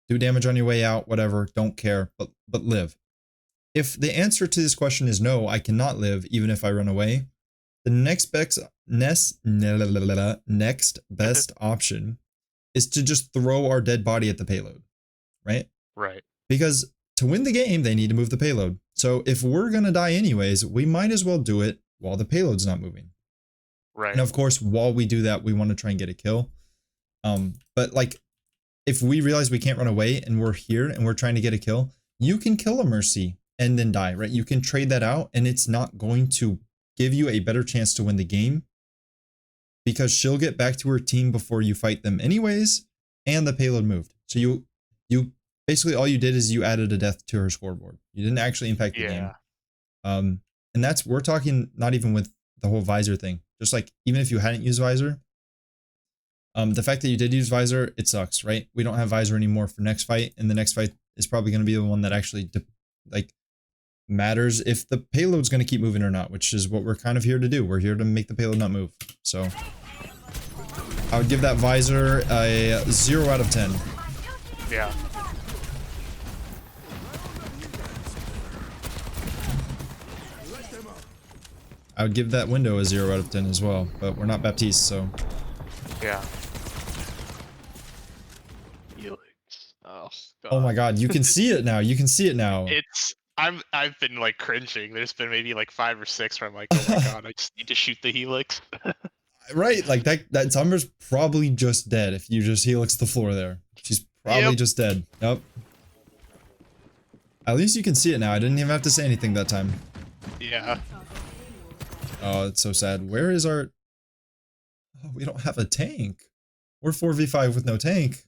[SPEAKER 2] Do damage on your way out, whatever, don't care, but live. If the answer to this question is no, I cannot live even if I run away, the next best option is to just throw our dead body at the payload, right?
[SPEAKER 1] Right.
[SPEAKER 2] Because to win the game, they need to move the payload. So if we're going to die anyways, we might as well do it while the payload's not moving.
[SPEAKER 1] Right.
[SPEAKER 2] And of course, while we do that, we want to try and get a kill. But like, if we realize we can't run away and we're here and we're trying to get a kill, you can kill a Mercy and then die, right? You can trade that out and it's not going to give you a better chance to win the game because she'll get back to her team before you fight them anyways, and the payload moved. So you basically all you did is you added a death to her scoreboard. You didn't actually impact the game. And that's, we're talking not even with the whole visor thing. Just like, even if you hadn't used visor, the fact that you did use visor, it sucks, right? We don't have visor anymore for next fight, and the next fight is probably going to be the one that actually matters if the payload's going to keep moving or not, which is what we're kind of here to do. We're here to make the payload not move. So I would give that visor a 0 out of 10.
[SPEAKER 1] Yeah.
[SPEAKER 2] I would give that window a 0 out of 10 as well, but we're not Baptiste, so.
[SPEAKER 1] Yeah. Helix. Oh, God.
[SPEAKER 2] Oh my god, you can see it now. You can see it now.
[SPEAKER 1] I've been like cringing. There's been maybe like 5 or 6 where I'm like, oh my god, I just need to shoot the Helix.
[SPEAKER 2] Right, like that Summer's probably just dead if you just Helix the floor there. She's probably just dead. Yep. At least you can see it now. I didn't even have to say anything that time.
[SPEAKER 1] Yeah.
[SPEAKER 2] Oh, it's so sad. Where is our... Oh, we don't have a tank. We're 4v5 with no tank.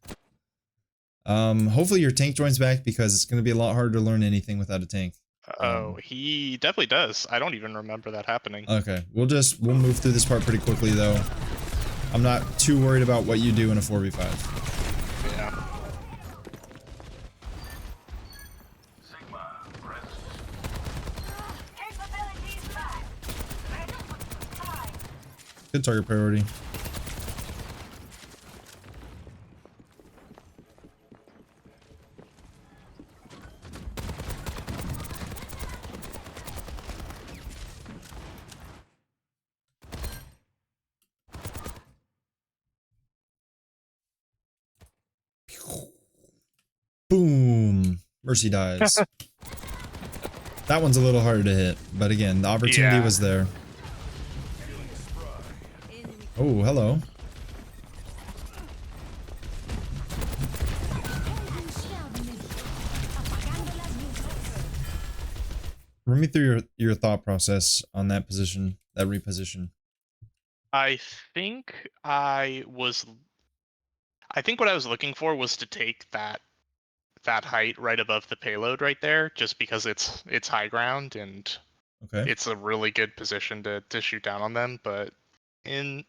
[SPEAKER 2] Hopefully your tank joins back because it's going to be a lot harder to learn anything without a tank.
[SPEAKER 1] Oh, he definitely does. I don't even remember that happening.
[SPEAKER 2] Okay, we'll move through this part pretty quickly though. I'm not too worried about what you do in a 4v5.
[SPEAKER 1] Yeah.
[SPEAKER 2] Good target priority. Boom. Mercy dies. That one's a little harder to hit, but again, the opportunity was there. Oh, hello. Run me through your thought process on that position, that reposition.
[SPEAKER 1] I think what I was looking for was to take that height right above the payload right there, just because it's high ground and it's a really good position to shoot down on them. But in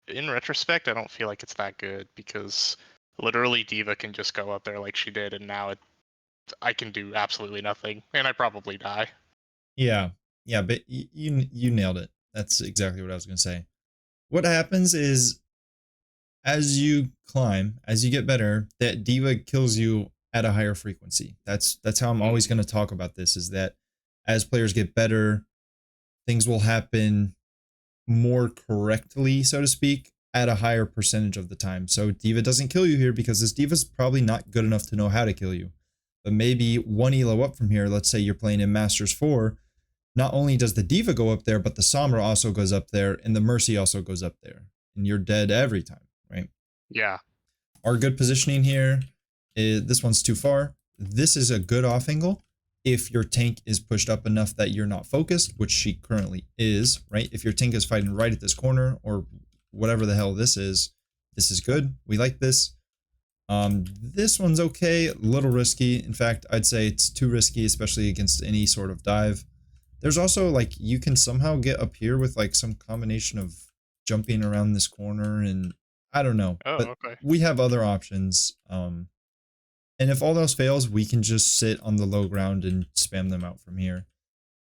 [SPEAKER 1] retrospect, I don't feel like it's that good because literally D.Va can just go up there like she did, and now I can do absolutely nothing, and I probably die.
[SPEAKER 2] Yeah, but you nailed it. That's exactly what I was gonna say. What happens is, as you climb, as you get better, that D.Va kills you at a higher frequency. That's how I'm always gonna talk about this. Is that as players get better, things will happen more correctly, so to speak, at a higher percentage of the time. So D.Va doesn't kill you here because this D.Va's probably not good enough to know how to kill you. But maybe one elo up from here, let's say you're playing in Masters 4, not only does the D.Va go up there, but the Sombra also goes up there, and the Mercy also goes up there. And you're dead every time, right?
[SPEAKER 1] Yeah.
[SPEAKER 2] Our good positioning here is, this one's too far. This is a good off angle if your tank is pushed up enough that you're not focused, which she currently is, right? If your tank is fighting right at this corner or whatever the hell this is good. We like this. This one's okay, a little risky. In fact, I'd say it's too risky, especially against any sort of dive. There's also like, you can somehow get up here with like some combination of jumping around this corner, and I don't know.
[SPEAKER 1] Oh,
[SPEAKER 2] But
[SPEAKER 1] okay.
[SPEAKER 2] we have other options. And if all else fails, we can just sit on the low ground and spam them out from here.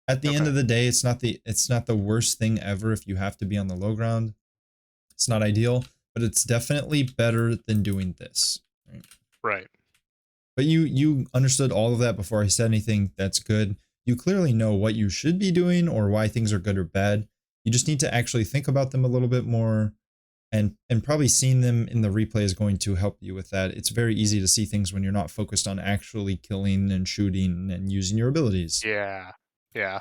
[SPEAKER 2] At the end
[SPEAKER 1] Okay.
[SPEAKER 2] of the day, it's not the worst thing ever if you have to be on the low ground. It's not ideal, but it's definitely better than doing this. Right.
[SPEAKER 1] Right.
[SPEAKER 2] But you understood all of that before I said anything. That's good. You clearly know what you should be doing or why things are good or bad. You just need to actually think about them a little bit more, and probably seeing them in the replay is going to help you with that. It's very easy to see things when you're not focused on actually killing and shooting and using your abilities.
[SPEAKER 1] Yeah. Yeah.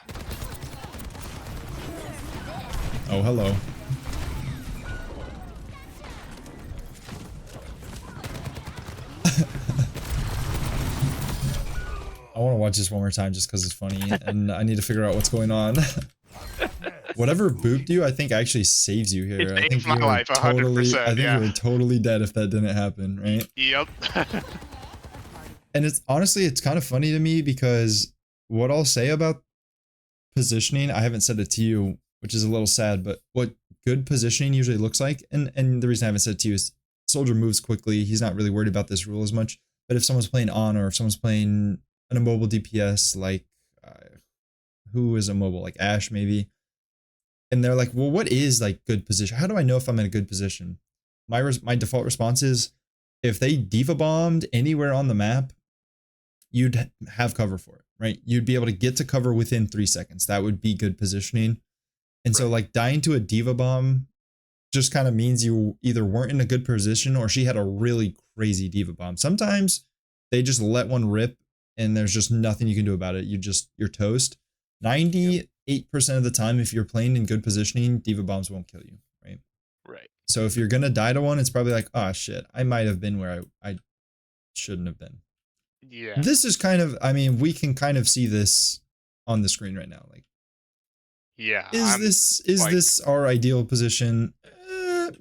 [SPEAKER 2] Oh, hello. I want to watch this one more time just because it's funny, and I need to figure out what's going on. Whatever booped you, I think actually saves you here.
[SPEAKER 1] It
[SPEAKER 2] I think
[SPEAKER 1] saved my
[SPEAKER 2] you were
[SPEAKER 1] life, 100%,
[SPEAKER 2] totally, I think
[SPEAKER 1] yeah.
[SPEAKER 2] you were totally dead if that didn't happen, right?
[SPEAKER 1] Yep.
[SPEAKER 2] And it's honestly, it's kind of funny to me because what I'll say about positioning, I haven't said it to you, which is a little sad, but what good positioning usually looks like, and the reason I haven't said it to you is soldier moves quickly. He's not really worried about this rule as much. But if someone's playing on, or if someone's playing an immobile DPS, like who is immobile, like Ash maybe, and they're like, well, what is like good position? How do I know if I'm in a good position? My default response is, if they diva bombed anywhere on the map, you'd have cover for it, right? You'd be able to get to cover within 3 seconds. That would be good positioning. And so like dying to a diva bomb just kind of means you either weren't in a good position or she had a really crazy diva bomb. Sometimes they just let one rip and there's just nothing you can do about it. You're toast. 98% of the time, if you're playing in good positioning, diva bombs won't kill you, right?
[SPEAKER 1] Right.
[SPEAKER 2] So if you're gonna die to one, it's probably like, oh shit, I might have been where I shouldn't have been.
[SPEAKER 1] Yeah.
[SPEAKER 2] This is kind of, I mean, we can kind of see this on the screen right now. Like,
[SPEAKER 1] Yeah.
[SPEAKER 2] is
[SPEAKER 1] like,
[SPEAKER 2] this our ideal position?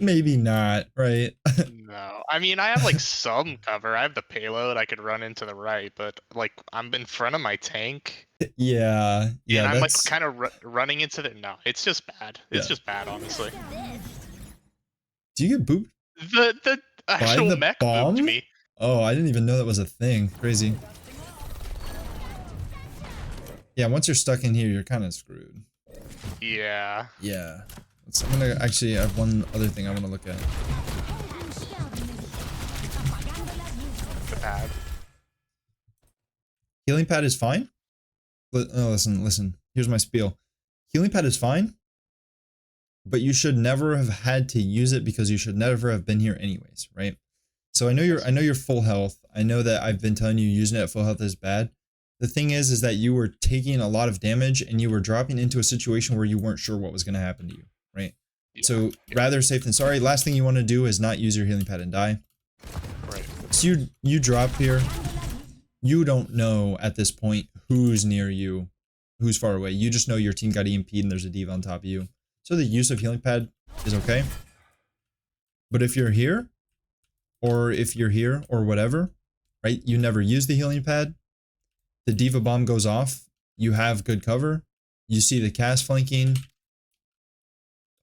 [SPEAKER 2] Maybe not, right?
[SPEAKER 1] No. I mean, I have like some cover. I have the payload. I could run into the right, but like I'm in front of my tank.
[SPEAKER 2] Yeah,
[SPEAKER 1] And I'm like
[SPEAKER 2] that's
[SPEAKER 1] kind of running into the. No, it's just bad. It's
[SPEAKER 2] Yeah.
[SPEAKER 1] just bad, honestly.
[SPEAKER 2] Do you get booped
[SPEAKER 1] The
[SPEAKER 2] by
[SPEAKER 1] actual
[SPEAKER 2] the
[SPEAKER 1] mech
[SPEAKER 2] bomb?
[SPEAKER 1] moved me.
[SPEAKER 2] Oh, I didn't even know that was a thing. Crazy. Yeah, once you're stuck in here, you're kind of screwed.
[SPEAKER 1] Yeah.
[SPEAKER 2] Yeah. I'm gonna actually, I have one other thing I want to look at.
[SPEAKER 1] Bad.
[SPEAKER 2] Healing pad is fine. Listen. Here's my spiel. Healing pad is fine, but you should never have had to use it because you should never have been here anyways, right? So I know you're full health. I know that I've been telling you using it at full health is bad. The thing is that you were taking a lot of damage and you were dropping into a situation where you weren't sure what was going to happen to you, right?
[SPEAKER 1] Yeah.
[SPEAKER 2] So rather safe than sorry. Last thing you want to do is not use your healing pad and die.
[SPEAKER 1] Right.
[SPEAKER 2] So you drop here. You don't know at this point who's near you, who's far away. You just know your team got EMP'd and there's a diva on top of you. So the use of healing pad is okay. But if you're here, or whatever, right? You never use the healing pad. The diva bomb goes off. You have good cover. You see the cast flanking.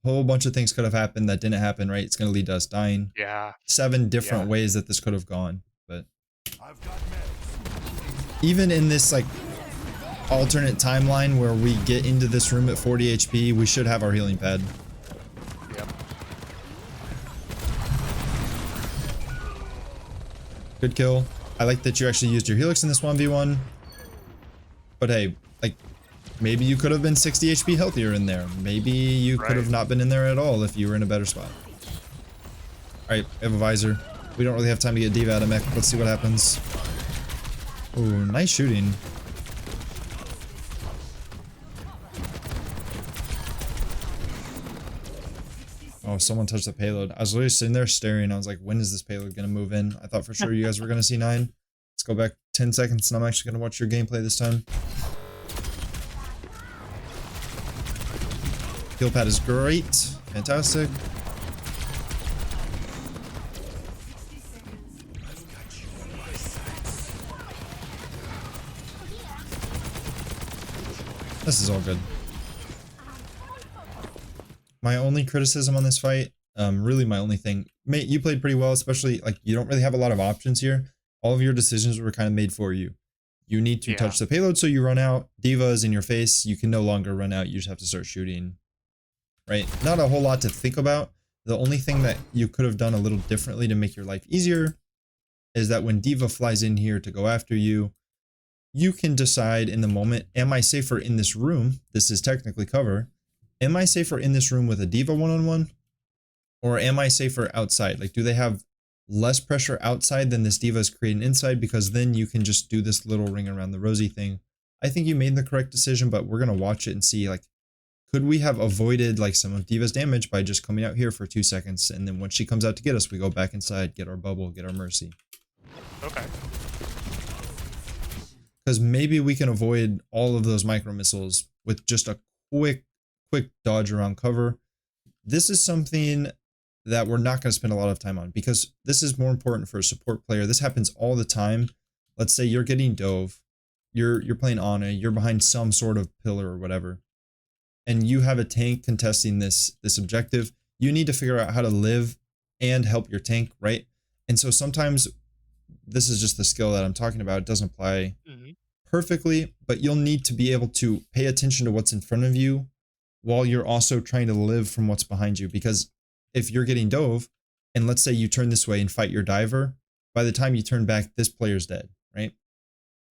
[SPEAKER 2] A whole bunch of things could have happened that didn't happen, right? It's going to lead to us dying.
[SPEAKER 1] Yeah.
[SPEAKER 2] 7 different ways that this could have gone. But even in this like alternate timeline where we get into this room at 40 HP, we should have our healing pad.
[SPEAKER 1] Yep.
[SPEAKER 2] Good kill. I like that you actually used your helix in this 1v1. But hey, like, maybe you could have been 60 HP healthier in there. Maybe you could have not been in there at all if you were in a better spot. Alright, I have a visor. We don't really have time to get diva out of mech. Let's see what happens. Ooh, nice shooting. Oh, someone touched the payload. I was literally sitting there staring. I was like, when is this payload going to move in? I thought for sure you guys were going to see 9. Let's go back 10 seconds and I'm actually going to watch your gameplay this time. Heal pad is great. Fantastic. This is all good. My only criticism on this fight, really my only thing, mate, you played pretty well, especially like you don't really have a lot of options here. All of your decisions were kind of made for you. You need to
[SPEAKER 1] Yeah.
[SPEAKER 2] touch the payload so you run out. Diva is in your face. You can no longer run out. You just have to start shooting, right? Not a whole lot to think about. The only thing that you could have done a little differently to make your life easier is that when Diva flies in here to go after you, you can decide in the moment, am I safer in this room? This is technically cover. Am I safer in this room with a Diva one-on-one? Or am I safer outside? Like, do they have less pressure outside than this Diva is creating inside? Because then you can just do this little ring around the rosy thing. I think you made the correct decision, but we're going to watch it and see, like, could we have avoided, like, some of Diva's damage by just coming out here for 2 seconds? And then when she comes out to get us, we go back inside, get our bubble, get our mercy.
[SPEAKER 1] Okay.
[SPEAKER 2] Because maybe we can avoid all of those micro missiles with just a quick dodge around cover. This is something that we're not going to spend a lot of time on because this is more important for a support player. This happens all the time. Let's say you're getting dove, you're playing Ana, you're behind some sort of pillar or whatever, and you have a tank contesting this objective. You need to figure out how to live and help your tank, right? And so sometimes this is just the skill that I'm talking about. It doesn't apply perfectly, but you'll need to be able to pay attention to what's in front of you while you're also trying to live from what's behind you. Because if you're getting dove, and let's say you turn this way and fight your diver, by the time you turn back, this player's dead, right?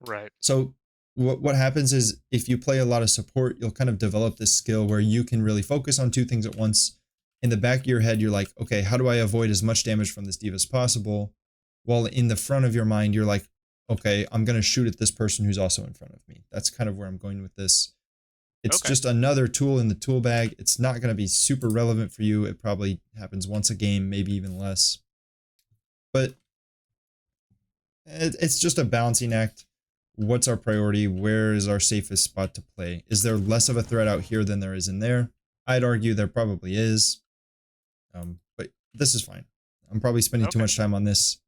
[SPEAKER 1] Right.
[SPEAKER 2] So what happens is if you play a lot of support, you'll kind of develop this skill where you can really focus on 2 things at once. In the back of your head, you're like, okay, how do I avoid as much damage from this diva as possible? While in the front of your mind, you're like, okay, I'm going to shoot at this person who's also in front of me. That's kind of where I'm going with this. It's just another tool in the tool bag. It's not going to be super relevant for you. It probably happens once a game, maybe even less. But it's just a balancing act. What's our priority? Where is our safest spot to play? Is there less of a threat out here than there is in there? I'd argue there probably is. But this is fine. I'm probably spending too much time on this.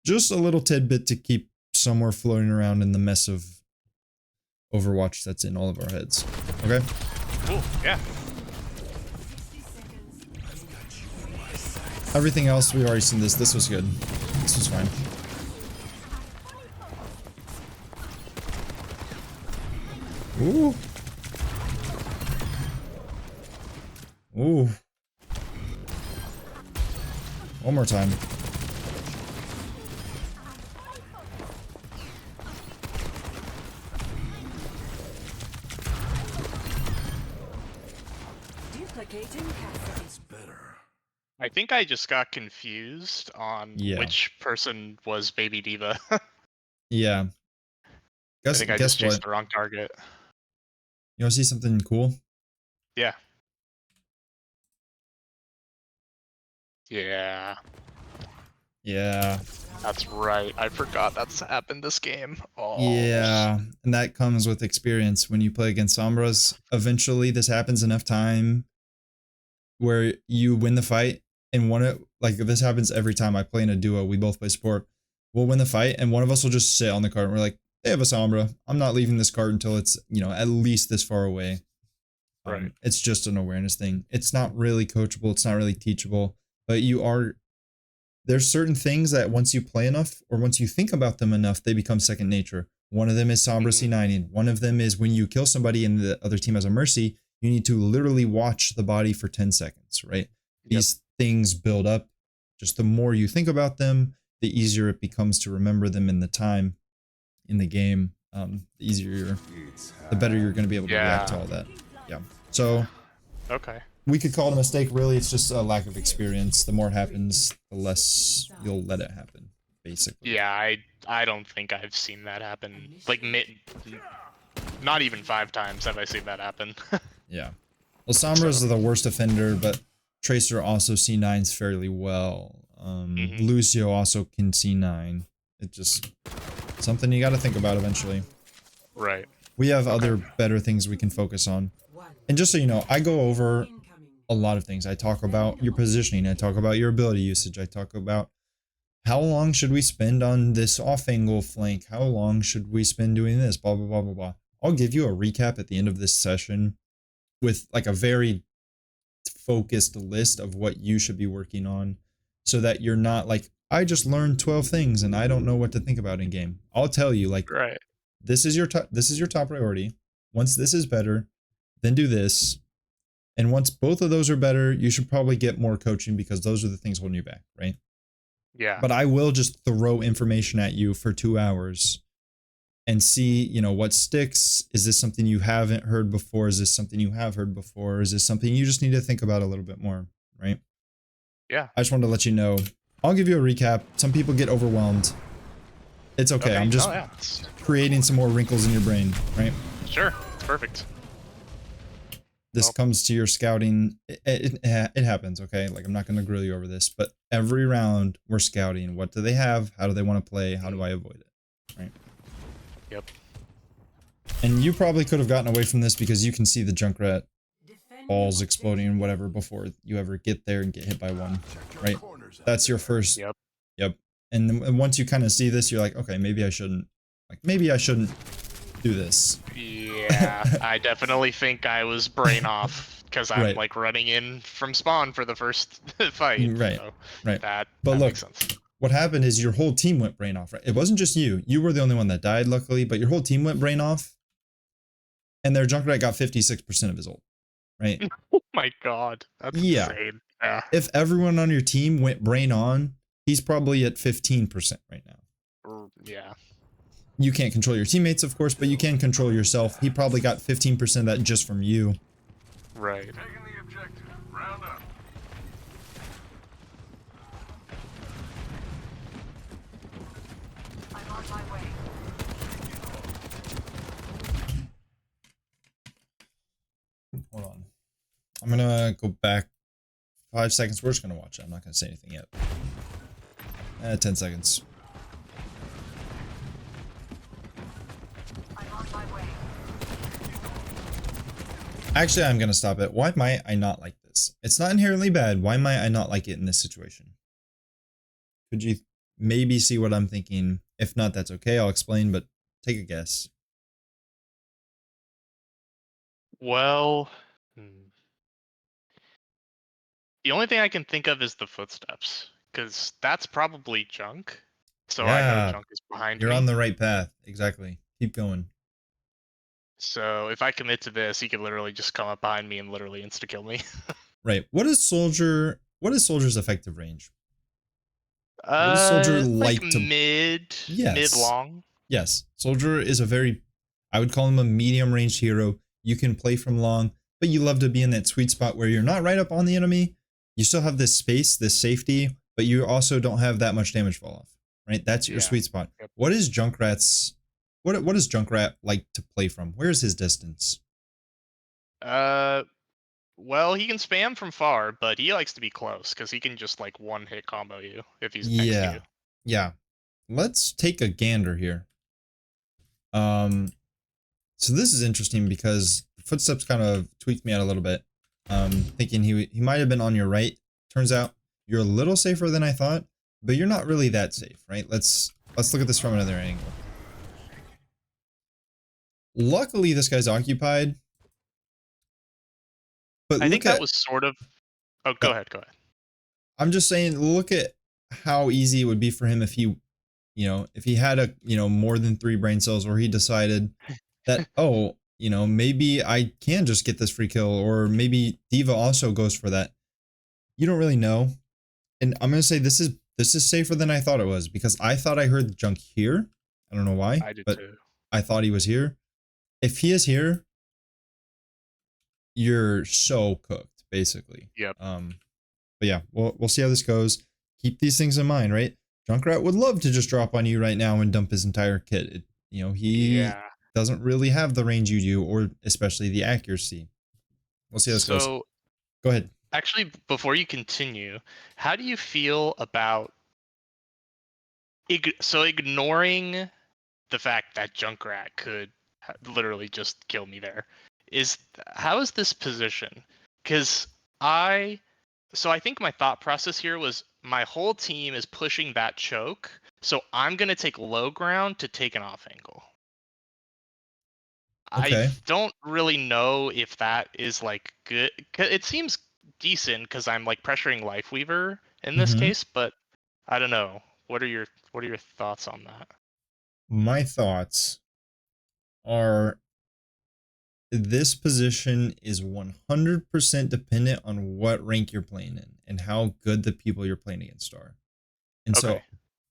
[SPEAKER 2] Just a little tidbit to keep somewhere floating around in the mess of Overwatch that's in all of our heads. Okay?
[SPEAKER 1] Cool, yeah.
[SPEAKER 2] Everything else, we've already seen this. This was good. This was fine. Ooh. Ooh. One more time.
[SPEAKER 3] It's better.
[SPEAKER 1] I think I just got confused on which person was Baby Diva.
[SPEAKER 2] Yeah.
[SPEAKER 1] I think I just chased the wrong target.
[SPEAKER 2] You want to see something cool?
[SPEAKER 1] Yeah. Yeah.
[SPEAKER 2] Yeah.
[SPEAKER 1] That's right. I forgot that's happened this game. Oh.
[SPEAKER 2] Yeah. And that comes with experience. When you play against Sombras, eventually this happens enough time where you win the fight and like this happens every time I play in a duo. We both play support. We'll win the fight and one of us will just sit on the cart and we're like, they have a Sombra. I'm not leaving this cart until it's, at least this far away.
[SPEAKER 1] Right.
[SPEAKER 2] It's just an awareness thing. It's not really coachable. It's not really teachable, but there's certain things that once you play enough or once you think about them enough, they become second nature. One of them is Sombra C9ing. One of them is when you kill somebody and the other team has a mercy, you need to literally watch the body for 10 seconds, right? These things build up. Just the more you think about them, the easier it becomes to remember them in the time in the game. The easier, the better you're going to be able to react to all that. Yeah. So we could call it a mistake. Really, it's just a lack of experience. The more it happens, the less you'll let it happen, basically.
[SPEAKER 1] Yeah, I don't think I've seen that happen. Like, not even 5 times have I seen that happen.
[SPEAKER 2] Yeah. Well, Sombra is the worst offender, but Tracer also C9s fairly well. Lucio also can C9. It's just something you got to think about eventually.
[SPEAKER 1] Right.
[SPEAKER 2] We have other better things we can focus on. And just so you know, I go over a lot of things. I talk about your positioning. I talk about your ability usage. I talk about how long should we spend on this off-angle flank? How long should we spend doing this? Blah, blah, blah, blah, blah. I'll give you a recap at the end of this session with like a very focused list of what you should be working on, so that you're not like, I just learned 12 things and I don't know what to think about in game. I'll tell you, like,
[SPEAKER 1] Right.
[SPEAKER 2] this is your top priority. Once this is better, then do this. And once both of those are better, you should probably get more coaching, because those are the things holding you back, right?
[SPEAKER 1] Yeah.
[SPEAKER 2] But I will just throw information at you for 2 hours and see, what sticks. Is this something you haven't heard before? Is this something you have heard before? Is this something you just need to think about a little bit more, right?
[SPEAKER 1] Yeah.
[SPEAKER 2] I just wanted to let you know. I'll give you a recap. Some people get overwhelmed. It's okay. I'm just creating some more wrinkles in your brain, right?
[SPEAKER 1] Sure. It's perfect.
[SPEAKER 2] This comes to your scouting. It happens, okay? Like, I'm not going to grill you over this, but every round we're scouting. What do they have? How do they want to play? How do I avoid it? Right?
[SPEAKER 1] Yep.
[SPEAKER 2] And you probably could have gotten away from this because you can see the Junkrat balls exploding and whatever before you ever get there and get hit by one, right? That's your first.
[SPEAKER 1] Yep.
[SPEAKER 2] Yep. And once you kind of see this, you're like, okay, maybe I shouldn't do this.
[SPEAKER 1] Yeah, I definitely think I was brain off because I'm like running in from spawn for the first fight.
[SPEAKER 2] Right.
[SPEAKER 1] So
[SPEAKER 2] right.
[SPEAKER 1] That
[SPEAKER 2] look,
[SPEAKER 1] makes sense.
[SPEAKER 2] What happened is your whole team went brain off, right? It wasn't just you. You were the only one that died, luckily, but your whole team went brain off. And their Junkrat got 56% of his ult, right?
[SPEAKER 1] Oh my god. That's insane. Yeah.
[SPEAKER 2] If everyone on your team went brain on, he's probably at 15% right now.
[SPEAKER 1] Yeah.
[SPEAKER 2] You can't control your teammates, of course, but you can control yourself. He probably got 15% of that just from you.
[SPEAKER 1] Right.
[SPEAKER 3] Taking the objective. Round up.
[SPEAKER 4] I'm on my way.
[SPEAKER 2] Hold on. I'm gonna go back 5 seconds. We're just gonna watch it. I'm not gonna say anything yet. 10 seconds.
[SPEAKER 4] I'm on my way.
[SPEAKER 2] Actually, I'm gonna stop it. Why might I not like this? It's not inherently bad. Why might I not like it in this situation? Could you maybe see what I'm thinking? If not, that's okay. I'll explain, but take a guess.
[SPEAKER 1] Well, the only thing I can think of is the footsteps, because that's probably junk. So I know junk is behind me.
[SPEAKER 2] You're on the right path. Exactly. Keep going.
[SPEAKER 1] So if I commit to this, he could literally just come up behind me and literally insta-kill me.
[SPEAKER 2] Right. What is Soldier's effective range? What does Soldier like to
[SPEAKER 1] mid long?
[SPEAKER 2] Yes. Soldier is I would call him a medium ranged hero. You can play from long, but you love to be in that sweet spot where you're not right up on the enemy. You still have this space, this safety, but you also don't have that much damage fall off. Right? That's your sweet spot.
[SPEAKER 1] Yep.
[SPEAKER 2] What is Junkrat's what does Junkrat like to play from? Where's his distance?
[SPEAKER 1] Well, he can spam from far, but he likes to be close because he can just like one hit combo you if he's next to you.
[SPEAKER 2] Yeah. Let's take a gander here. So this is interesting because the footsteps kind of tweaked me out a little bit. Thinking he might have been on your right. Turns out you're a little safer than I thought, but you're not really that safe, right? Let's look at this from another angle. Luckily, this guy's occupied. But
[SPEAKER 1] I think that was sort of. Oh, go ahead.
[SPEAKER 2] I'm just saying, look at how easy it would be for him if he, if he had more than 3 brain cells, or he decided that, oh, maybe I can just get this free kill, or maybe D.Va also goes for that. You don't really know. And I'm gonna say this is safer than I thought it was, because I thought I heard the junk here. I don't know why,
[SPEAKER 1] I did
[SPEAKER 2] but
[SPEAKER 1] too.
[SPEAKER 2] I thought he was here. If he is here, you're so cooked, basically.
[SPEAKER 1] Yep.
[SPEAKER 2] But yeah, we'll see how this goes. Keep these things in mind, right? Junkrat would love to just drop on you right now and dump his entire kit. He doesn't really have the range you do, or especially the accuracy. We'll see how this goes. Go ahead.
[SPEAKER 1] Actually, before you continue, how do you feel about ignoring the fact that Junkrat could literally just kill me there? How is this position? Because I think my thought process here was my whole team is pushing that choke, so I'm gonna take low ground to take an off angle.
[SPEAKER 2] Okay.
[SPEAKER 1] I don't really know if that is like good. It seems decent because I'm like pressuring Lifeweaver in this
[SPEAKER 2] Mhm.
[SPEAKER 1] case, but I don't know. What are your thoughts on that?
[SPEAKER 2] My thoughts are this position is 100% dependent on what rank you're playing in and how good the people you're playing against are. And
[SPEAKER 1] Okay.
[SPEAKER 2] so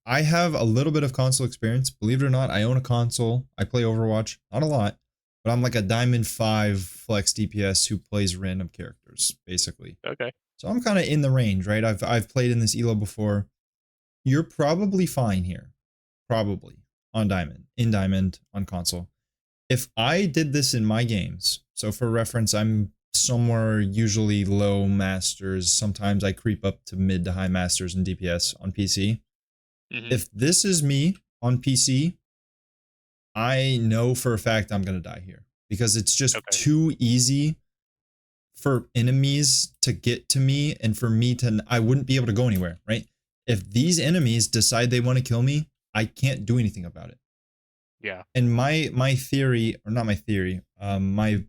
[SPEAKER 2] I have a little bit of console experience. Believe it or not, I own a console. I play Overwatch, not a lot, but I'm like a Diamond 5 flex DPS who plays random characters, basically.
[SPEAKER 1] Okay.
[SPEAKER 2] So I'm kind of in the range, right? I've played in this elo before. You're probably fine here. Probably on Diamond, in Diamond, on console. If I did this in my games, so for reference, I'm somewhere usually low masters. Sometimes I creep up to mid to high masters in DPS on PC.
[SPEAKER 1] Hmm.
[SPEAKER 2] If this is me on PC, I know for a fact I'm going to die here because it's just
[SPEAKER 1] Okay.
[SPEAKER 2] too easy for enemies to get to me and for me to, I wouldn't be able to go anywhere, right? If these enemies decide they want to kill me, I can't do anything about it.
[SPEAKER 1] Yeah.
[SPEAKER 2] And my theory, or not my theory, my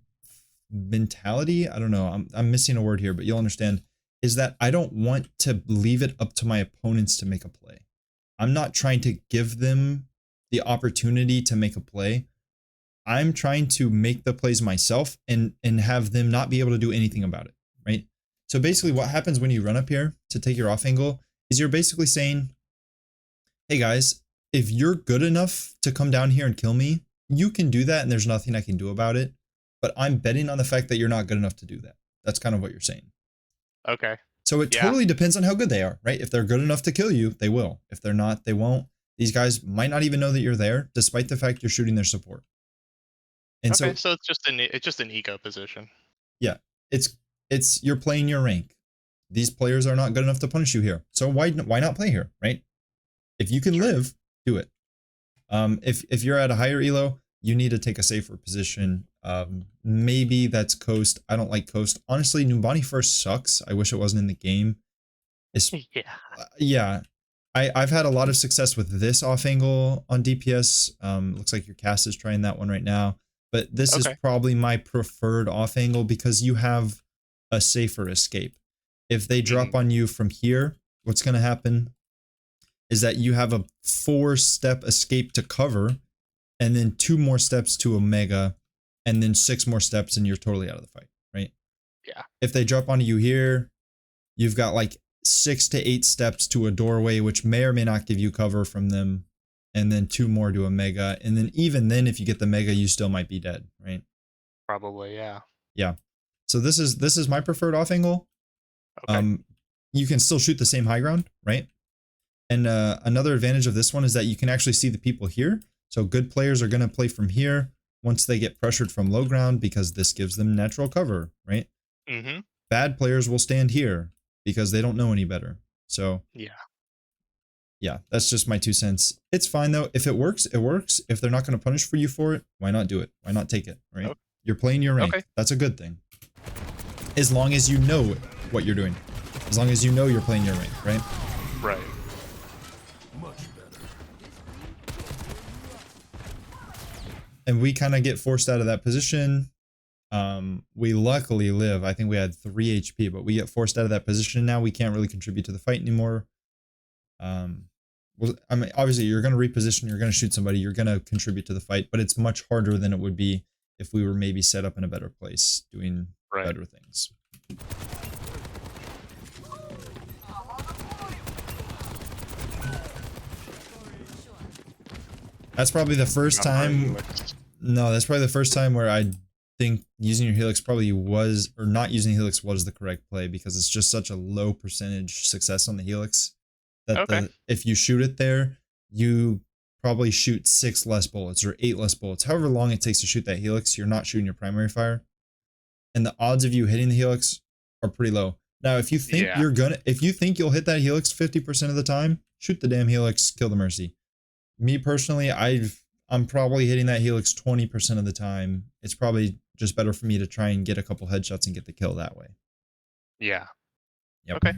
[SPEAKER 2] mentality, I don't know, I'm missing a word here, but you'll understand, is that I don't want to leave it up to my opponents to make a play. I'm not trying to give them the opportunity to make a play. I'm trying to make the plays myself and have them not be able to do anything about it, right? So basically what happens when you run up here to take your off angle is you're basically saying, hey guys, if you're good enough to come down here and kill me, you can do that and there's nothing I can do about it. But I'm betting on the fact that you're not good enough to do that. That's kind of what you're saying.
[SPEAKER 1] Okay.
[SPEAKER 2] So it
[SPEAKER 1] Yeah.
[SPEAKER 2] totally depends on how good they are, right? If they're good enough to kill you, they will. If they're not, they won't. These guys might not even know that you're there, despite the fact you're shooting their support. And
[SPEAKER 1] Okay.
[SPEAKER 2] so,
[SPEAKER 1] So it's just an ego position.
[SPEAKER 2] yeah, it's you're playing your rank. These players are not good enough to punish you here. So why not play here, right? If you can
[SPEAKER 1] Sure.
[SPEAKER 2] live, do it. If you're at a higher elo, you need to take a safer position. Maybe that's coast. I don't like coast. Honestly, Numbani first sucks. I wish it wasn't in the game. It's
[SPEAKER 1] Yeah.
[SPEAKER 2] yeah. I've had a lot of success with this off angle on DPS. Looks like your cast is trying that one right now. But this is
[SPEAKER 1] Okay.
[SPEAKER 2] probably my preferred off angle because you have a safer escape. If they drop
[SPEAKER 1] Mhm.
[SPEAKER 2] on you from here, what's going to happen is that you have a 4-step escape to cover, and then 2 more steps to Omega, and then 6 more steps, and you're totally out of the fight, right?
[SPEAKER 1] Yeah.
[SPEAKER 2] If they drop onto you here, you've got like 6 to 8 steps to a doorway, which may or may not give you cover from them, and then 2 more to Omega, and then even then, if you get the Mega, you still might be dead, right?
[SPEAKER 1] Probably. Yeah.
[SPEAKER 2] Yeah. So this is my preferred off angle.
[SPEAKER 1] Okay.
[SPEAKER 2] You can still shoot the same high ground, right? And another advantage of this one is that you can actually see the people here. So good players are going to play from here once they get pressured from low ground because this gives them natural cover, right?
[SPEAKER 1] Mm-hmm.
[SPEAKER 2] Bad players will stand here because they don't know any better. So
[SPEAKER 1] Yeah.
[SPEAKER 2] yeah, that's just my 2 cents. It's fine though. If it works, it works. If they're not going to punish for you for it, why not do it? Why not take it, right?
[SPEAKER 1] Oh,
[SPEAKER 2] You're playing your rank.
[SPEAKER 1] okay.
[SPEAKER 2] That's a good thing. As long as you know what you're doing. As long as you know you're playing your rank, right?
[SPEAKER 1] Right.
[SPEAKER 3] Much better.
[SPEAKER 2] And we kind of get forced out of that position. We luckily live. I think we had 3 HP, but we get forced out of that position now. We can't really contribute to the fight anymore. Well, I mean, obviously, you're going to reposition. You're going to shoot somebody. You're going to contribute to the fight, but it's much harder than it would be if we were maybe set up in a better place, doing
[SPEAKER 1] Right.
[SPEAKER 2] better things. That's probably the first
[SPEAKER 1] Not our
[SPEAKER 2] time.
[SPEAKER 1] Helix.
[SPEAKER 2] No, that's probably the first time where I think using your Helix probably was, or not using Helix was the correct play because it's just such a low percentage success on the Helix that
[SPEAKER 1] Okay.
[SPEAKER 2] if you shoot it there, you probably shoot 6 less bullets or 8 less bullets. However long it takes to shoot that Helix, you're not shooting your primary fire. And the odds of you hitting the Helix are pretty low. Now, if you think
[SPEAKER 1] Yeah.
[SPEAKER 2] if you think you'll hit that Helix 50% of the time, shoot the damn Helix, kill the Mercy. Me personally, I'm probably hitting that Helix 20% of the time. It's probably just better for me to try and get a couple headshots and get the kill that way.
[SPEAKER 1] Yeah.
[SPEAKER 2] Yep.
[SPEAKER 1] Okay.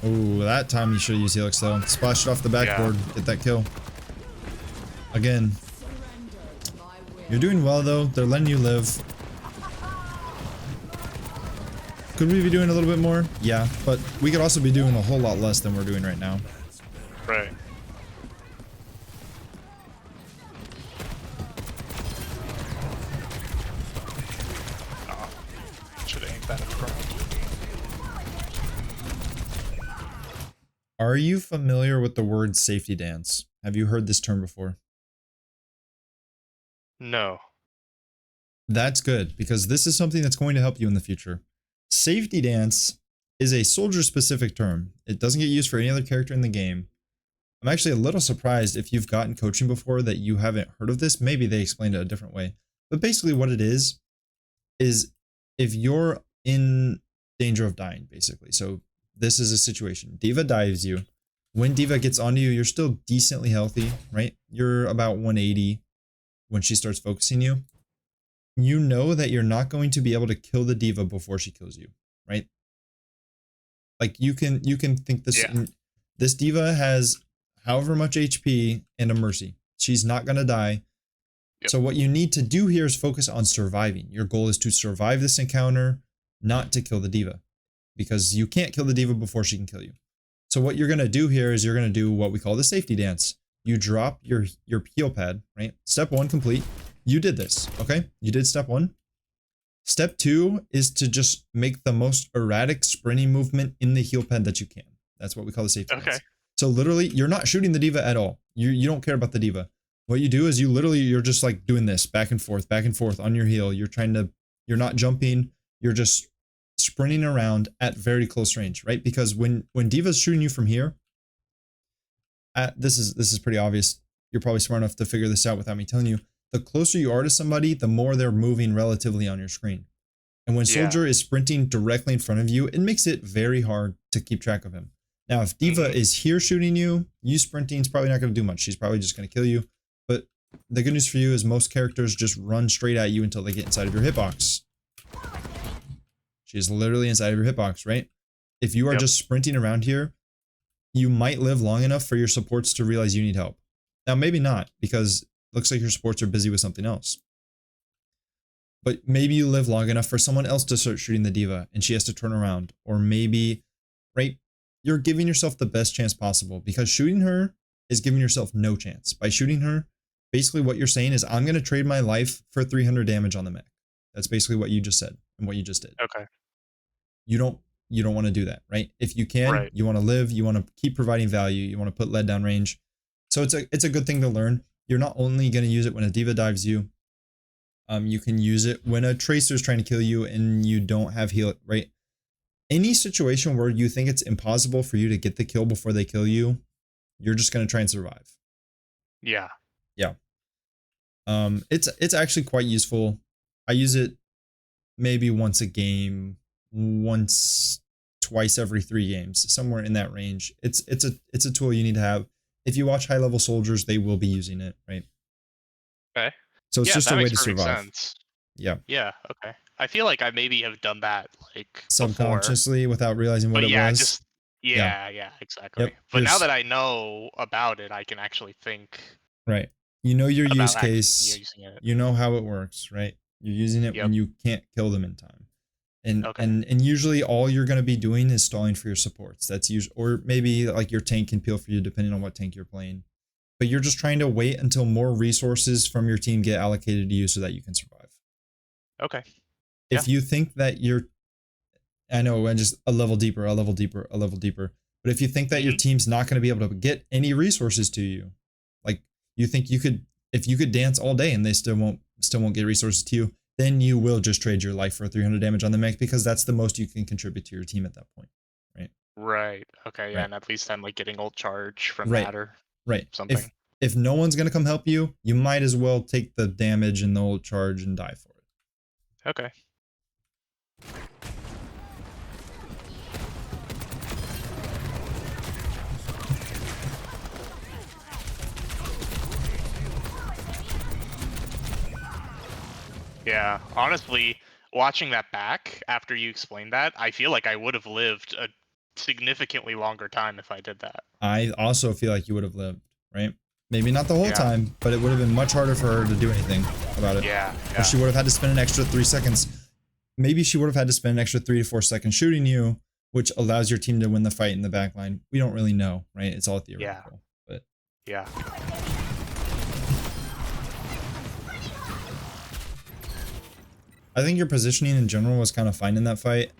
[SPEAKER 2] Oh, that time you should have used Helix though. Splash it off the backboard. Get that kill. Again. You're doing well though. They're letting you live. Could we be doing a little bit more? Yeah, but we could also be doing a whole lot less than we're doing right now.
[SPEAKER 1] Right. Oh, should have aimed that at the front.
[SPEAKER 2] Are you familiar with the word safety dance? Have you heard this term before?
[SPEAKER 1] No.
[SPEAKER 2] That's good, because this is something that's going to help you in the future. Safety dance is a soldier-specific term. It doesn't get used for any other character in the game. I'm actually a little surprised if you've gotten coaching before that you haven't heard of this. Maybe they explained it a different way. But basically what it is if you're in danger of dying, basically. So this is a situation. D.Va dives you. When D.Va gets onto you, you're still decently healthy, right? You're about 180 when she starts focusing you. You know that you're not going to be able to kill the D.Va before she kills you, right? Like you can think this this D.Va has however much HP and a mercy. She's not going to die.
[SPEAKER 1] Yep.
[SPEAKER 2] So what you need to do here is focus on surviving. Your goal is to survive this encounter, not to kill the D.Va, because you can't kill the D.Va before she can kill you. So what you're going to do here is you're going to do what we call the safety dance. You drop your heal pad, right? Step 1 complete. You did this, okay? You did step 1. Step 2 is to just make the most erratic sprinting movement in the heal pad that you can. That's what we call the safety dance. So literally, you're not shooting the D.Va at all. You don't care about the D.Va. What you do is you're just like doing this back and forth on your heel. You're not jumping. You're just sprinting around at very close range, right? Because when D.Va's shooting you from here, this is pretty obvious. You're probably smart enough to figure this out without me telling you. The closer you are to somebody, the more they're moving relatively on your screen. And when Soldier is sprinting directly in front of you, it makes it very hard to keep track of him. Now, if D.Va is here shooting you, you sprinting is probably not going to do much. She's probably just going to kill you. But the good news for you is most characters just run straight at you until they get inside of your hitbox. She's literally inside of your hitbox, right? If you are just sprinting around here, you might live long enough for your supports to realize you need help. Now, maybe not, because it looks like your supports are busy with something else. But maybe you live long enough for someone else to start shooting the D.Va and she has to turn around. Or maybe, right, you're giving yourself the best chance possible, because shooting her is giving yourself no chance. By shooting her, basically what you're saying is, I'm going to trade my life for 300 damage on the mech. That's basically what you just said and what you just did.
[SPEAKER 1] Okay.
[SPEAKER 2] You don't want to do that, right? If you can, you want to live, you want to keep providing value, you want to put lead down range. So it's a good thing to learn. You're not only going to use it when a D.Va dives you. You can use it when a Tracer is trying to kill you and you don't have heal, right? Any situation where you think it's impossible for you to get the kill before they kill you, you're just going to try and survive.
[SPEAKER 1] Yeah.
[SPEAKER 2] Yeah. It's actually quite useful. I use it maybe once a game, twice every 3 games, somewhere in that range. It's a tool you need to have. If you watch high level soldiers, they will be using it, right?
[SPEAKER 1] Okay.
[SPEAKER 2] So it's just a way to survive.
[SPEAKER 1] Sense.
[SPEAKER 2] Yeah.
[SPEAKER 1] Yeah. Okay. I feel like I maybe have done that like
[SPEAKER 2] subconsciously without realizing what it was.
[SPEAKER 1] Yeah, exactly.
[SPEAKER 2] Yep.
[SPEAKER 1] But now that I know about it, I can actually think.
[SPEAKER 2] Right. You know your use
[SPEAKER 1] actually
[SPEAKER 2] case.
[SPEAKER 1] using it.
[SPEAKER 2] You know how it works, right? You're using it when you can't kill them in time. And and usually all you're going to be doing is stalling for your supports. That's usually, or maybe like your tank can peel for you depending on what tank you're playing. But you're just trying to wait until more resources from your team get allocated to you so that you can survive.
[SPEAKER 1] Okay.
[SPEAKER 2] If you think that I know, and just a level deeper. But if you think that your team's not going to be able to get any resources to you, like you think if you could dance all day and they still won't get resources to you, then you will just trade your life for 300 damage on the mech, because that's the most you can contribute to your team at that point, right?
[SPEAKER 1] Right. Okay. Yeah, and at least I'm like getting ult charge from
[SPEAKER 2] right.
[SPEAKER 1] that or
[SPEAKER 2] something. If no one's going to come help you, you might as well take the damage and the ult charge and die for it.
[SPEAKER 1] Okay. Yeah, honestly, watching that back after you explained that, I feel like I would have lived a significantly longer time if I did that.
[SPEAKER 2] I also feel like you would have lived, right? Maybe not the whole
[SPEAKER 1] Yeah.
[SPEAKER 2] time, but it would have been much harder for her to do anything about it.
[SPEAKER 1] Yeah.
[SPEAKER 2] Or she would have had to spend an extra 3 seconds. Maybe she would have had to spend an extra 3 to 4 seconds shooting you, which allows your team to win the fight in the back line. We don't really know, right? It's all theoretical. But
[SPEAKER 1] Yeah.
[SPEAKER 2] I think your positioning in general was kind of fine in that fight.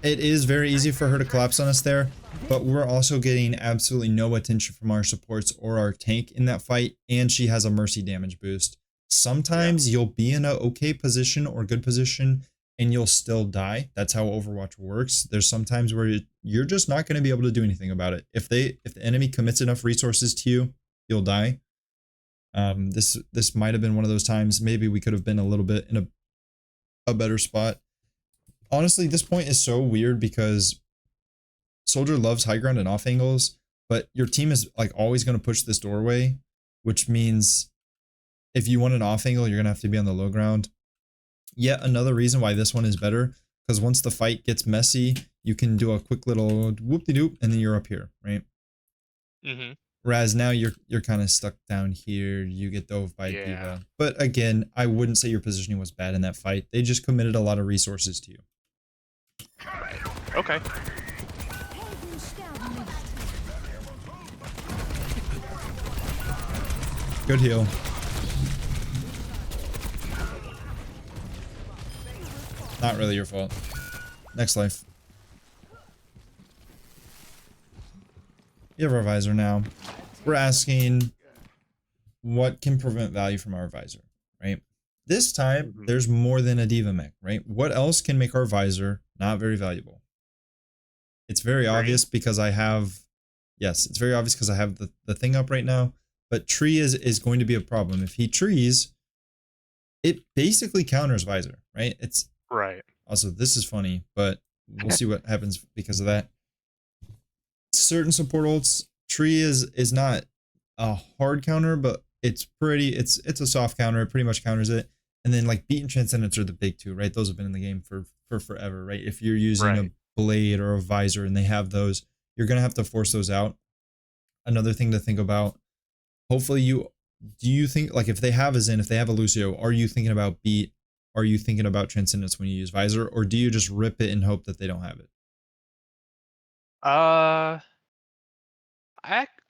[SPEAKER 2] It is very easy for her to collapse on us there, but we're also getting absolutely no attention from our supports or our tank in that fight, and she has a mercy damage boost. Sometimes you'll be in a okay position or good position and you'll still die. That's how Overwatch works. There's sometimes where you're just not going to be able to do anything about it. If the enemy commits enough resources to you, you'll die. This might have been one of those times. Maybe we could have been a little bit in a better spot. Honestly, this point is so weird because Soldier loves high ground and off angles, but your team is like always going to push this doorway, which means if you want an off angle, you're going to have to be on the low ground. Yet another reason why this one is better, because once the fight gets messy, you can do a quick little whoop-de-doop and then you're up here, right?
[SPEAKER 1] Mm-hmm.
[SPEAKER 2] Whereas now you're kind of stuck down here. You get dove by
[SPEAKER 1] Yeah.
[SPEAKER 2] D.Va. But again, I wouldn't say your positioning was bad in that fight. They just committed a lot of resources to you.
[SPEAKER 1] Okay.
[SPEAKER 2] Good heal. Not really your fault. Next life. You have our visor now. We're asking what can prevent value from our visor, right? This time, there's more than a D.Va mech, right? What else can make our visor not very valuable? It's very obvious because I have... Yes, it's very obvious because I have the thing up right now. But tree is going to be a problem. If he trees, it basically counters visor, right? It's...
[SPEAKER 1] Right.
[SPEAKER 2] Also, this is funny, but we'll see what happens because of that. Certain support ults, tree is not a hard counter, but it's a soft counter. It pretty much counters it. And then like beat and transcendence are the big two, right? Those have been in the game for forever, right? If you're using a blade or a visor and they have those, you're gonna have to force those out. Another thing to think about. Hopefully do you think like if they have a Zen, if they have a Lucio, are you thinking about beat? Are you thinking about transcendence when you use visor, or do you just rip it and hope that they don't have it?
[SPEAKER 1] I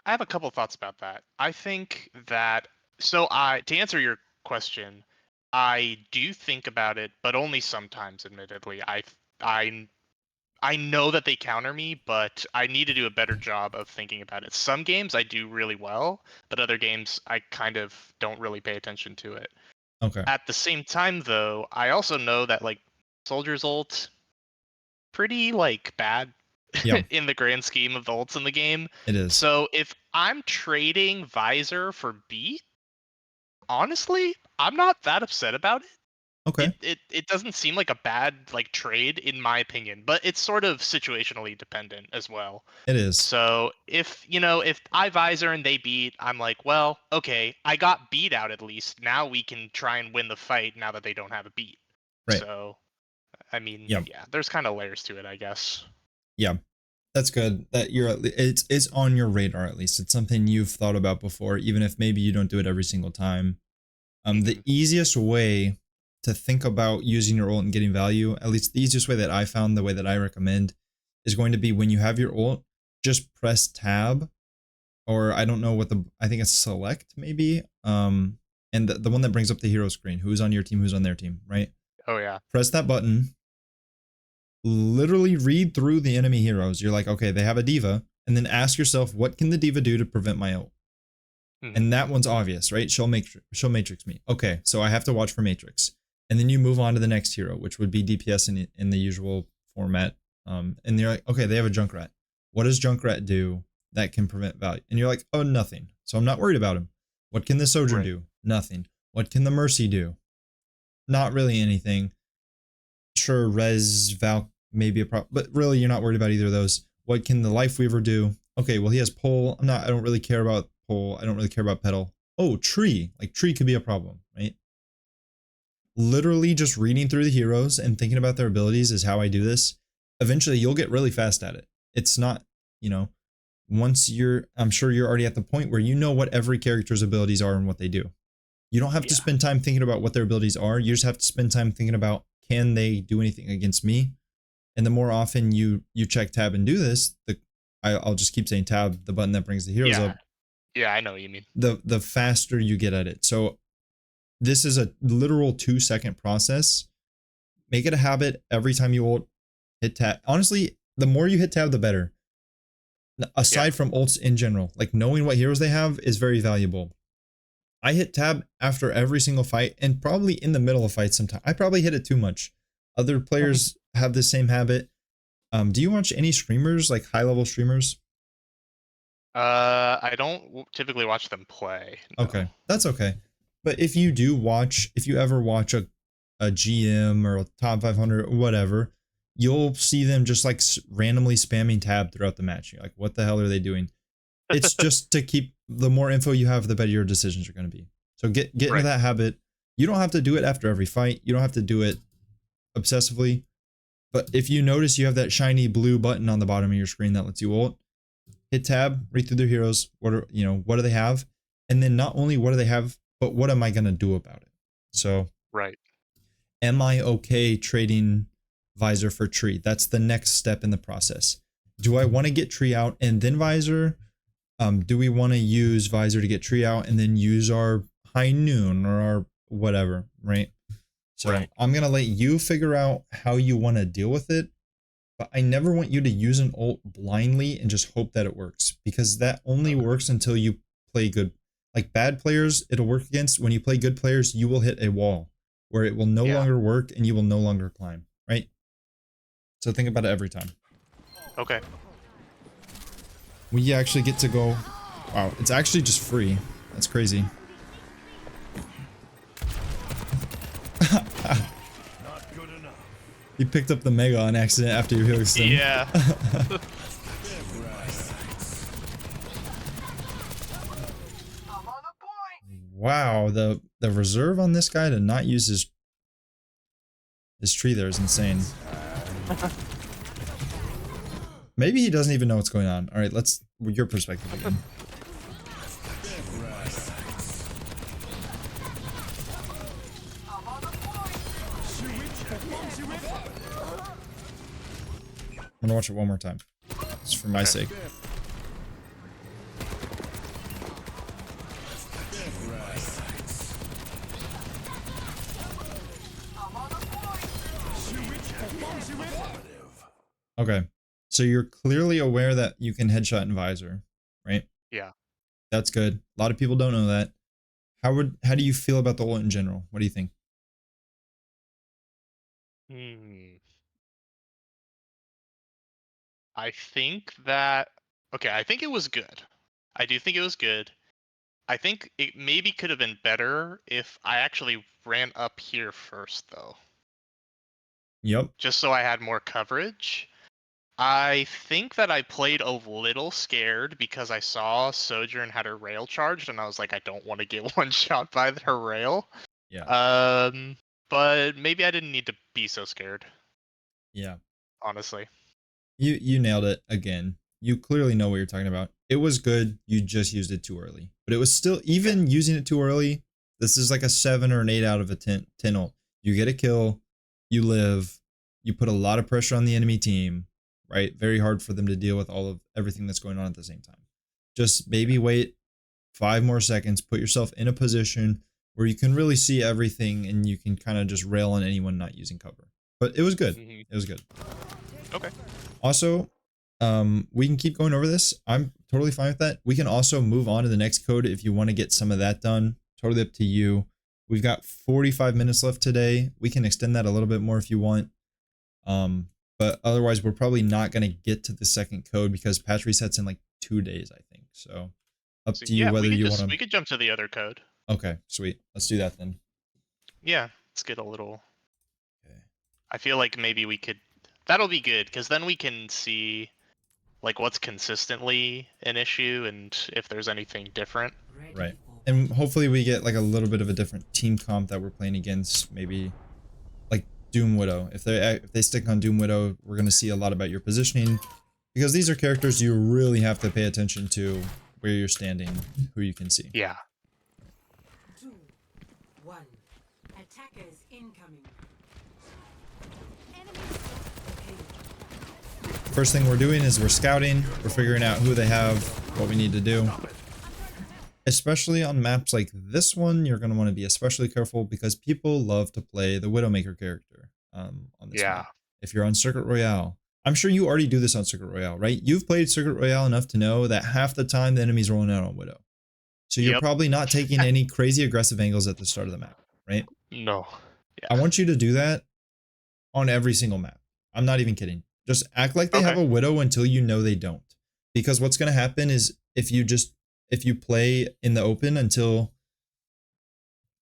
[SPEAKER 1] have a couple thoughts about that. I think that to answer your question, I do think about it, but only sometimes. Admittedly, I know that they counter me, but I need to do a better job of thinking about it. Some games I do really well, but other games I kind of don't really pay attention to it.
[SPEAKER 2] Okay.
[SPEAKER 1] At the same time, though, I also know that like Soldier's ult, pretty like bad
[SPEAKER 2] Yeah.
[SPEAKER 1] in the grand scheme of the ults in the game.
[SPEAKER 2] It is.
[SPEAKER 1] So if I'm trading Visor for Beat, honestly, I'm not that upset about it.
[SPEAKER 2] Okay.
[SPEAKER 1] It doesn't seem like a bad like trade in my opinion, but it's sort of situationally dependent as well.
[SPEAKER 2] It is.
[SPEAKER 1] So if I visor and they beat, I'm like, well, okay, I got beat out at least. Now we can try and win the fight now that they don't have a beat.
[SPEAKER 2] Right.
[SPEAKER 1] So I mean,
[SPEAKER 2] Yeah,
[SPEAKER 1] there's kind of layers to it, I guess.
[SPEAKER 2] Yeah. That's good that it's on your radar at least. It's something you've thought about before, even if maybe you don't do it every single time. The easiest way to think about using your ult and getting value, at least the easiest way that I found, the way that I recommend, is going to be when you have your ult, just press tab, or I don't know what I think it's select maybe, and the one that brings up the hero screen, who's on your team, who's on their team, right?
[SPEAKER 1] Oh yeah.
[SPEAKER 2] Press that button. Literally read through the enemy heroes. You're like, okay, they have a D.Va, and then ask yourself, what can the D.Va do to prevent my ult? And that one's obvious, right? She'll matrix me. Okay, so I have to watch for matrix. And then you move on to the next hero, which would be DPS in the usual format. And you're like, okay, they have a Junkrat. What does Junkrat do that can prevent value? And you're like, oh, nothing. So I'm not worried about him. What can the Sojourn do? Nothing. What can the Mercy do? Not really anything. Sure, Res, Val may be a problem, but really you're not worried about either of those. What can the Lifeweaver do? Okay, well he has Pole. I don't really care about Pole. I don't really care about Petal. Oh, Tree. Like Tree could be a problem, right? Literally just reading through the heroes and thinking about their abilities is how I do this. eventually you'll get really fast at it. It's not, you know, once I'm sure you're already at the point where you know what every character's abilities are and what they do. You don't have to spend time thinking about what their abilities are. You just have to spend time thinking about, can they do anything against me? And the more often you check tab and do this, I'll just keep saying tab, the button that brings the heroes up.
[SPEAKER 1] Yeah, I know what you mean.
[SPEAKER 2] The faster you get at it. So this is a literal 2-second process. Make it a habit every time you ult, hit tab. Honestly, the more you hit tab, the better. Aside from ults in general, like knowing what heroes they have is very valuable. I hit tab after every single fight and probably in the middle of fights sometimes. I probably hit it too much. Other players have the same habit. Do you watch any streamers, like high-level streamers?
[SPEAKER 1] I don't typically watch them play. No.
[SPEAKER 2] Okay, that's okay. But if you do watch, if you ever watch a GM or a top 500 or whatever, you'll see them just like randomly spamming tab throughout the match. You're like, what the hell are they doing? It's just to keep, the more info you have, the better your decisions are going to be. So get into that habit. You don't have to do it after every fight. You don't have to do it obsessively. But if you notice you have that shiny blue button on the bottom of your screen that lets you ult, hit tab, read through their heroes. What do they have? And then not only what do they have, but what am I going to do about it? So, am I okay trading Visor for tree? That's the next step in the process. Do I want to get tree out and then Visor? Do we want to use Visor to get tree out and then use our high noon or our whatever, right? So I'm going to let you figure out how you want to deal with it. But I never want you to use an ult blindly and just hope that it works, because that only works until you play good. Like bad players, it'll work against. When you play good players, you will hit a wall where it will no longer work and you will no longer climb, right? So think about it every time.
[SPEAKER 1] Okay.
[SPEAKER 2] We actually get to go. Wow, it's actually just free. That's crazy.
[SPEAKER 3] Not good enough.
[SPEAKER 2] You picked up the mega on accident after you healed him.
[SPEAKER 1] Yeah.
[SPEAKER 2] Wow, the reserve on this guy to not use his tree there is insane. Maybe he doesn't even know what's going on. All right, let's your perspective again. I'm gonna watch it one more time, just for my sake. Okay, so you're clearly aware that you can headshot in Visor, right?
[SPEAKER 1] Yeah.
[SPEAKER 2] That's good. A lot of people don't know that. How do you feel about the ult in general? What do you think?
[SPEAKER 1] I think that, okay, I think it was good. I do think it was good. I think it maybe could have been better if I actually ran up here first, though.
[SPEAKER 2] Yep.
[SPEAKER 1] Just so I had more coverage. I think that I played a little scared because I saw Sojourn had her rail charged, and I was like, I don't want to get one shot by her rail.
[SPEAKER 2] Yeah.
[SPEAKER 1] But maybe I didn't need to be so scared.
[SPEAKER 2] Yeah.
[SPEAKER 1] Honestly.
[SPEAKER 2] You nailed it again. You clearly know what you're talking about. It was good. You just used it too early. But it was still, even using it too early, this is like a 7 or an 8 out of a 10 ult. You get a kill, you live, you put a lot of pressure on the enemy team, right? Very hard for them to deal with all of everything that's going on at the same time. Just maybe wait 5 more seconds, put yourself in a position where you can really see everything and you can kind of just rail on anyone not using cover. But it was good. It was good.
[SPEAKER 1] Okay.
[SPEAKER 2] Also, we can keep going over this. I'm totally fine with that. We can also move on to the next code if you want to get some of that done. Totally up to you. We've got 45 minutes left today. We can extend that a little bit more if you want. But otherwise, we're probably not going to get to the second code because patch resets in like 2 days, I think. So up to you whether you want to.
[SPEAKER 1] We could jump to the other code.
[SPEAKER 2] Okay, sweet. Let's do that then.
[SPEAKER 1] Yeah, let's get a little.
[SPEAKER 2] Okay.
[SPEAKER 1] I feel like maybe we could. That'll be good because then we can see like what's consistently an issue and if there's anything different.
[SPEAKER 2] Right. And hopefully we get like a little bit of a different team comp that we're playing against. Maybe like Doom Widow. If they stick on Doom Widow, we're gonna see a lot about your positioning, because these are characters you really have to pay attention to where you're standing, who you can see.
[SPEAKER 1] Yeah.
[SPEAKER 4] 2, 1. Attackers incoming.
[SPEAKER 2] First thing we're doing is we're scouting, we're figuring out who they have, what we need to do. Especially on maps like this one, you're going to want to be especially careful because people love to play the Widowmaker character on this
[SPEAKER 1] Yeah.
[SPEAKER 2] map. If you're on Circuit Royale, I'm sure you already do this on Circuit Royale, right? You've played Circuit Royale enough to know that half the time the enemy's rolling out on Widow. So you're
[SPEAKER 1] Yep.
[SPEAKER 2] probably not taking any crazy aggressive angles at the start of the map, right?
[SPEAKER 1] No.
[SPEAKER 2] I
[SPEAKER 1] Yeah.
[SPEAKER 2] want you to do that on every single map. I'm not even kidding. Just act like they have
[SPEAKER 1] Okay.
[SPEAKER 2] a Widow until you know they don't. Because what's going to happen is if you play in the open until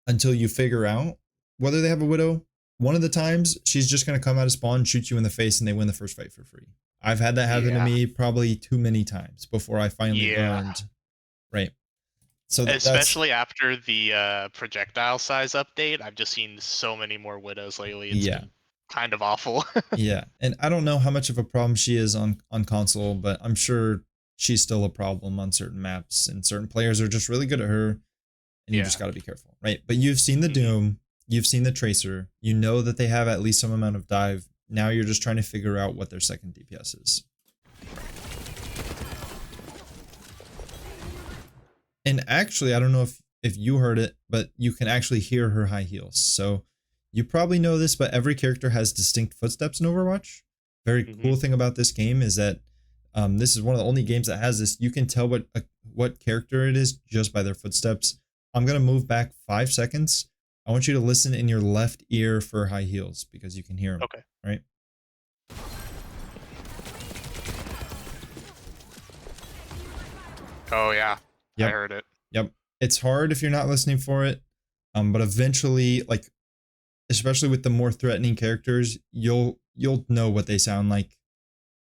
[SPEAKER 2] you figure out whether they have a Widow, one of the times she's just going to come out of spawn, shoot you in the face, and they win the first fight for free. I've had that happen to
[SPEAKER 1] Yeah.
[SPEAKER 2] me probably too many times before I finally
[SPEAKER 1] Yeah.
[SPEAKER 2] learned. Right. So that's
[SPEAKER 1] Especially after the projectile size update, I've just seen so many more Widows lately. It's
[SPEAKER 2] yeah.
[SPEAKER 1] been kind of awful.
[SPEAKER 2] Yeah, and I don't know how much of a problem she is on console, but I'm sure she's still a problem on certain maps, and certain players are just really good at her, and you
[SPEAKER 1] Yeah.
[SPEAKER 2] just got to be careful, right? But you've seen the
[SPEAKER 1] Mhm.
[SPEAKER 2] Doom, you've seen the Tracer, you know that they have at least some amount of dive. Now you're just trying to figure out what their second DPS is. And actually, I don't know if you heard it, but you can actually hear her high heels. So you probably know this, but every character has distinct footsteps in Overwatch. Very cool thing about this game is that this is one of the only games that has this. You can tell what character it is just by their footsteps. I'm going to move back 5 seconds. I want you to listen in your left ear for high heels because you can hear them.
[SPEAKER 1] Okay.
[SPEAKER 2] Right?
[SPEAKER 1] Oh yeah.
[SPEAKER 2] Yep.
[SPEAKER 1] I heard it.
[SPEAKER 2] Yep. It's hard if you're not listening for it. But eventually, like, especially with the more threatening characters, you'll know what they sound like,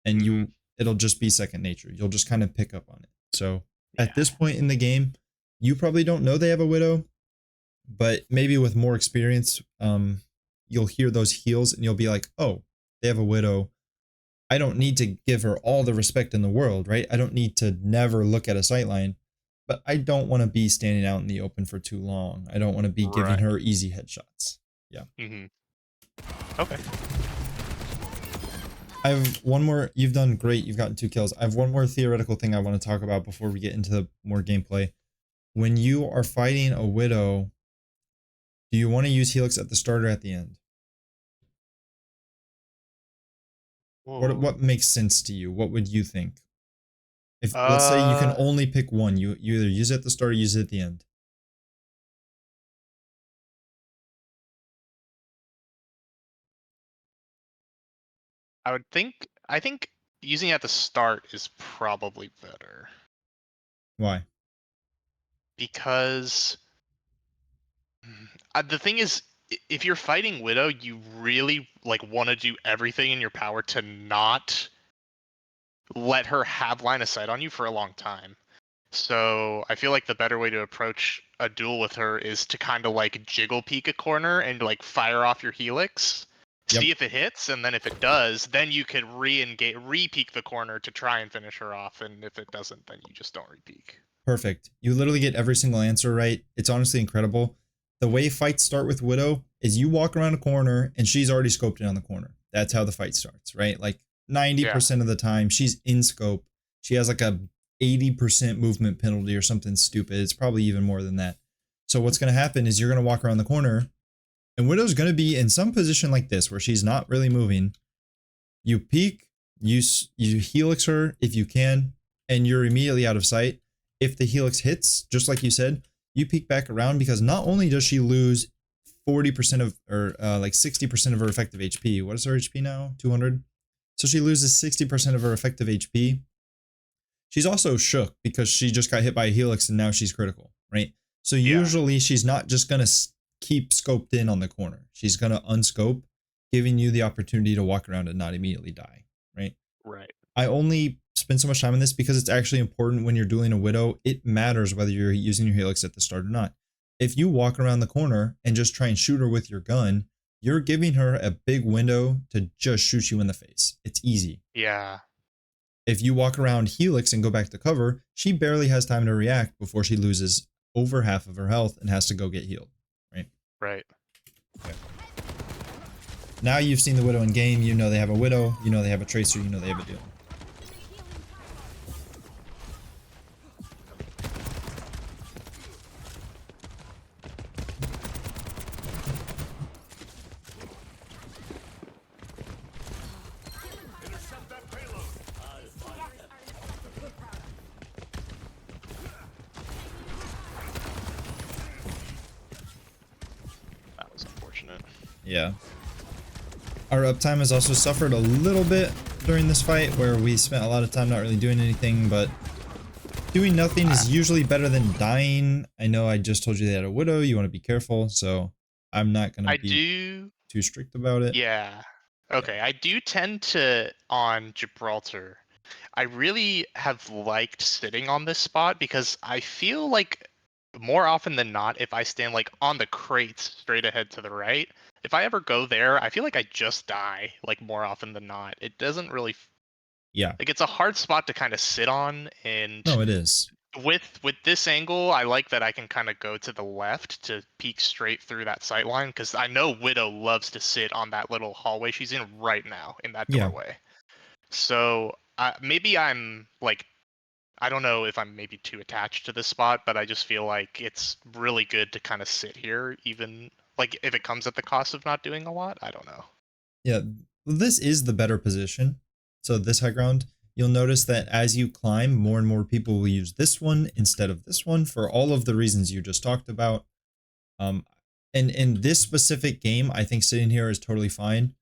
[SPEAKER 2] and it'll just be second nature. You'll just kind of pick up on it. So at this point in the game, you probably don't know they have a Widow, but maybe with more experience, you'll hear those heels and you'll be like, oh, they have a Widow. I don't need to give her all the respect in the world, right? I don't need to never look at a sightline, but I don't want to be standing out in the open for too long. I don't want to be giving
[SPEAKER 1] Right.
[SPEAKER 2] her easy headshots. Yeah.
[SPEAKER 1] Okay.
[SPEAKER 2] I have one more. You've done great. You've gotten 2 kills. I have one more theoretical thing I want to talk about before we get into more gameplay. When you are fighting a Widow, do you want to use Helix at the start or at the end?
[SPEAKER 1] Whoa.
[SPEAKER 2] What makes sense to you? What would you think? If let's say you can only pick one, you either use it at the start or use it at the end.
[SPEAKER 1] I think using it at the start is probably better
[SPEAKER 2] Why?
[SPEAKER 1] because the thing is, if you're fighting Widow, you really like want to do everything in your power to not let her have line of sight on you for a long time. So I feel like the better way to approach a duel with her is to kind of like jiggle peek a corner and like fire off your helix,
[SPEAKER 2] Yep.
[SPEAKER 1] see if it hits, and then if it does, then you could re-peek the corner to try and finish her off. And if it doesn't, then you just don't re-peek.
[SPEAKER 2] Perfect. You literally get every single answer right. It's honestly incredible. The way fights start with Widow is you walk around a corner and she's already scoped in on the corner. That's how the fight starts, right? Like 90% of the time she's in scope. She has like a 80% movement penalty or something stupid. It's probably even more than that. So what's going to happen is you're going to walk around the corner and Widow's going to be in some position like this where she's not really moving. You peek, you helix her if you can, and you're immediately out of sight. If the helix hits, just like you said, you peek back around because not only does she lose 40% of, or like 60% of her effective HP. What is her HP now? 200? So she loses 60% of her effective HP. She's also shook because she just got hit by a helix and now she's critical, right? So usually she's not just going to keep scoped in on the corner. She's going to unscope, giving you the opportunity to walk around and not immediately die, right?
[SPEAKER 1] Right.
[SPEAKER 2] I only spend so much time on this because it's actually important when you're dueling a Widow. It matters whether you're using your helix at the start or not. If you walk around the corner and just try and shoot her with your gun, you're giving her a big window to just shoot you in the face. It's easy.
[SPEAKER 1] Yeah.
[SPEAKER 2] If you walk around Helix and go back to cover, she barely has time to react before she loses over half of her health and has to go get healed, right?
[SPEAKER 1] Right.
[SPEAKER 2] Okay. Now you've seen the Widow in game, you know they have a Widow, you know they have a Tracer, you know they have a Doom.
[SPEAKER 1] That was unfortunate.
[SPEAKER 2] Yeah. Our uptime has also suffered a little bit during this fight, where we spent a lot of time not really doing anything, but doing nothing is usually better than dying. I know I just told you they had a Widow, you want to be careful, so I'm not going to be too strict about it.
[SPEAKER 1] Yeah. Okay, I do tend to, on Gibraltar, I really have liked sitting on this spot because I feel like more often than not, if I stand like on the crates straight ahead to the right, if I ever go there, I feel like I just die like more often than not. It doesn't really
[SPEAKER 2] Yeah.
[SPEAKER 1] like it's a hard spot to kind of sit on, and
[SPEAKER 2] No, it is.
[SPEAKER 1] with this angle, I like that I can kind of go to the left to peek straight through that sight line because I know Widow loves to sit on that little hallway she's in right now in that
[SPEAKER 2] Yeah.
[SPEAKER 1] doorway. So maybe I'm like, I don't know if I'm maybe too attached to this spot, but I just feel like it's really good to kind of sit here, even like if it comes at the cost of not doing a lot. I don't know.
[SPEAKER 2] Yeah, this is the better position. So this high ground, you'll notice that as you climb, more and more people will use this one instead of this one for all of the reasons you just talked about. And in this specific game, I think sitting here is totally fine.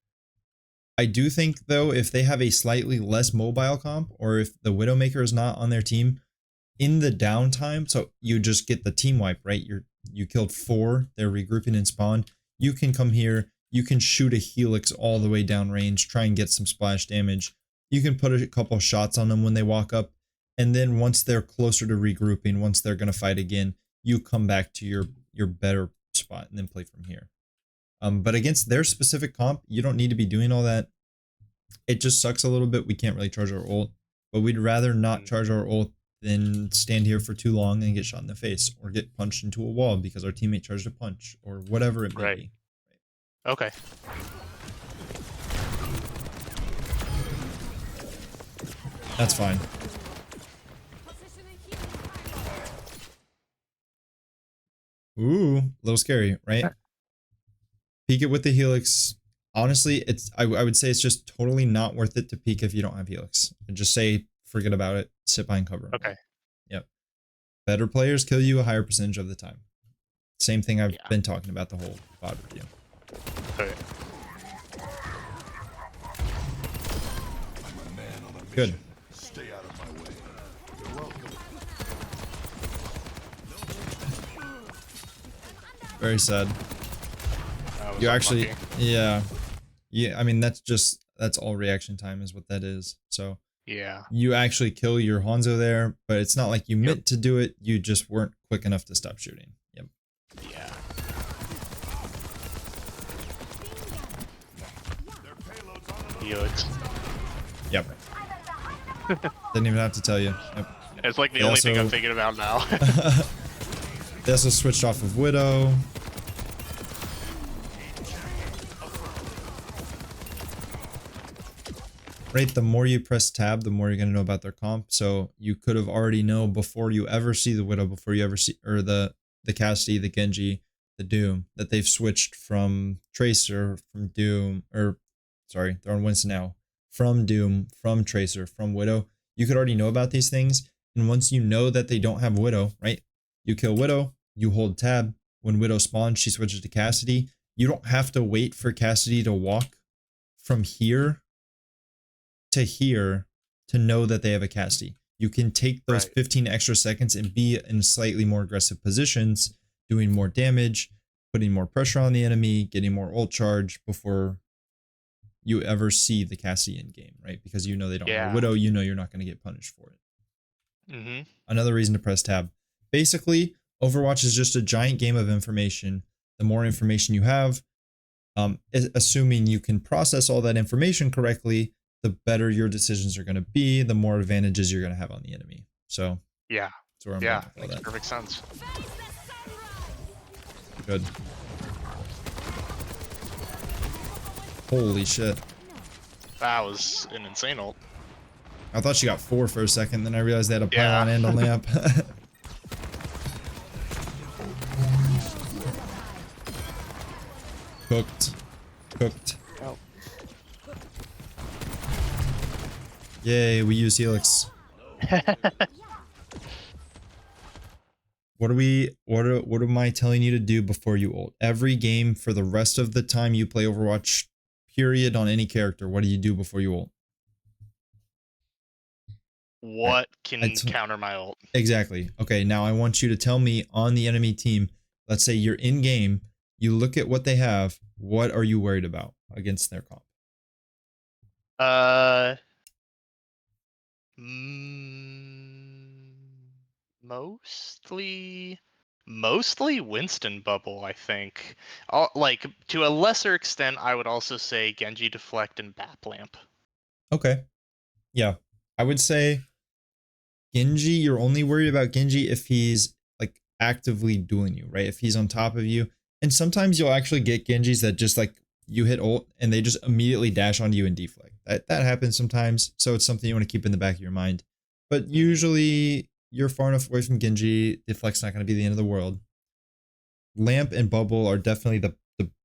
[SPEAKER 2] I do think, though, if they have a slightly less mobile comp, or if the Widowmaker is not on their team, in the downtime, so you just get the team wipe, right? You killed 4, they're regrouping and spawn. You can come here, you can shoot a Helix all the way down range, try and get some splash damage. You can put a couple shots on them when they walk up, and then once they're closer to regrouping, once they're going to fight again, you come back to your better spot and then play from here. But against their specific comp, you don't need to be doing all that. It just sucks a little bit. We can't really charge our ult, but we'd rather not charge our ult than stand here for too long and get shot in the face or get punched into a wall because our teammate charged a punch or whatever it may be.
[SPEAKER 1] Okay.
[SPEAKER 2] That's fine. Ooh, a little scary, right? Peek it with the Helix. Honestly, I would say it's just totally not worth it to peek if you don't have Helix. I'd just say forget about it. Sit behind cover.
[SPEAKER 1] Okay.
[SPEAKER 2] Yep. Better players kill you a higher percentage of the time. Same thing I've been talking about the whole VOD review.
[SPEAKER 1] Okay.
[SPEAKER 2] Good.
[SPEAKER 3] Stay out of my way. You're welcome.
[SPEAKER 2] Very sad. You actually, yeah. I mean, that's all reaction time is what that is. So
[SPEAKER 1] yeah,
[SPEAKER 2] you actually kill your Hanzo there, but it's not like you meant to do it. You just weren't quick enough to stop shooting. Yep.
[SPEAKER 1] Yeah. Helix.
[SPEAKER 2] Yep. Didn't even have to tell you. Yep.
[SPEAKER 1] It's like the only thing I'm thinking about now.
[SPEAKER 2] They also switched off of Widow. Right, the more you press tab, the more you're going to know about their comp. So you could have already know before you ever see the Widow, before you ever see, or the Cassidy, the Genji, the Doom, that they've switched from Tracer, from Doom, or sorry, they're on Winston now, from Doom, from Tracer, from Widow. You could already know about these things. And once you know that they don't have Widow, right, you kill Widow, you hold tab. When Widow spawns, she switches to Cassidy. You don't have to wait for Cassidy to walk from here to here to know that they have a Cassidy. You can take those 15 extra seconds and be in slightly more aggressive positions, doing more damage, putting more pressure on the enemy, getting more ult charge before you ever see the Cassidy in game, right? Because you know they don't have a Widow, you know you're not going to get punished for it. Another reason to press tab. Basically, Overwatch is just a giant game of information. The more information you have, Assuming you can process all that information correctly, the better your decisions are going to be, the more advantages you're going to have on the enemy. So
[SPEAKER 1] Yeah.
[SPEAKER 2] that's where I'm
[SPEAKER 1] Yeah.
[SPEAKER 2] going with all
[SPEAKER 1] Makes
[SPEAKER 2] that.
[SPEAKER 1] perfect sense.
[SPEAKER 2] Good. Holy shit.
[SPEAKER 1] That was an insane ult.
[SPEAKER 2] I thought she got 4 for a second, then I realized they had a pylon
[SPEAKER 1] Yeah.
[SPEAKER 2] and a lamp. Cooked. Cooked.
[SPEAKER 1] Oh.
[SPEAKER 2] Yay, we use Helix. What am I telling you to do before you ult? Every game for the rest of the time you play Overwatch, period, on any character, what do you do before you ult?
[SPEAKER 1] What can counter my ult?
[SPEAKER 2] Exactly. Okay, now I want you to tell me on the enemy team, let's say you're in game, you look at what they have, what are you worried about against their comp?
[SPEAKER 1] Mostly Winston bubble, I think. Like to a lesser extent, I would also say Genji deflect and Bap lamp.
[SPEAKER 2] Okay. Yeah. I would say Genji, you're only worried about Genji if he's like actively dueling you, right? If he's on top of you. And sometimes you'll actually get Genjis that just like you hit ult and they just immediately dash onto you and deflect. That happens sometimes. So it's something you want to keep in the back of your mind. But usually you're far enough away from Genji, deflect's not going to be the end of the world. Lamp and Bubble are definitely the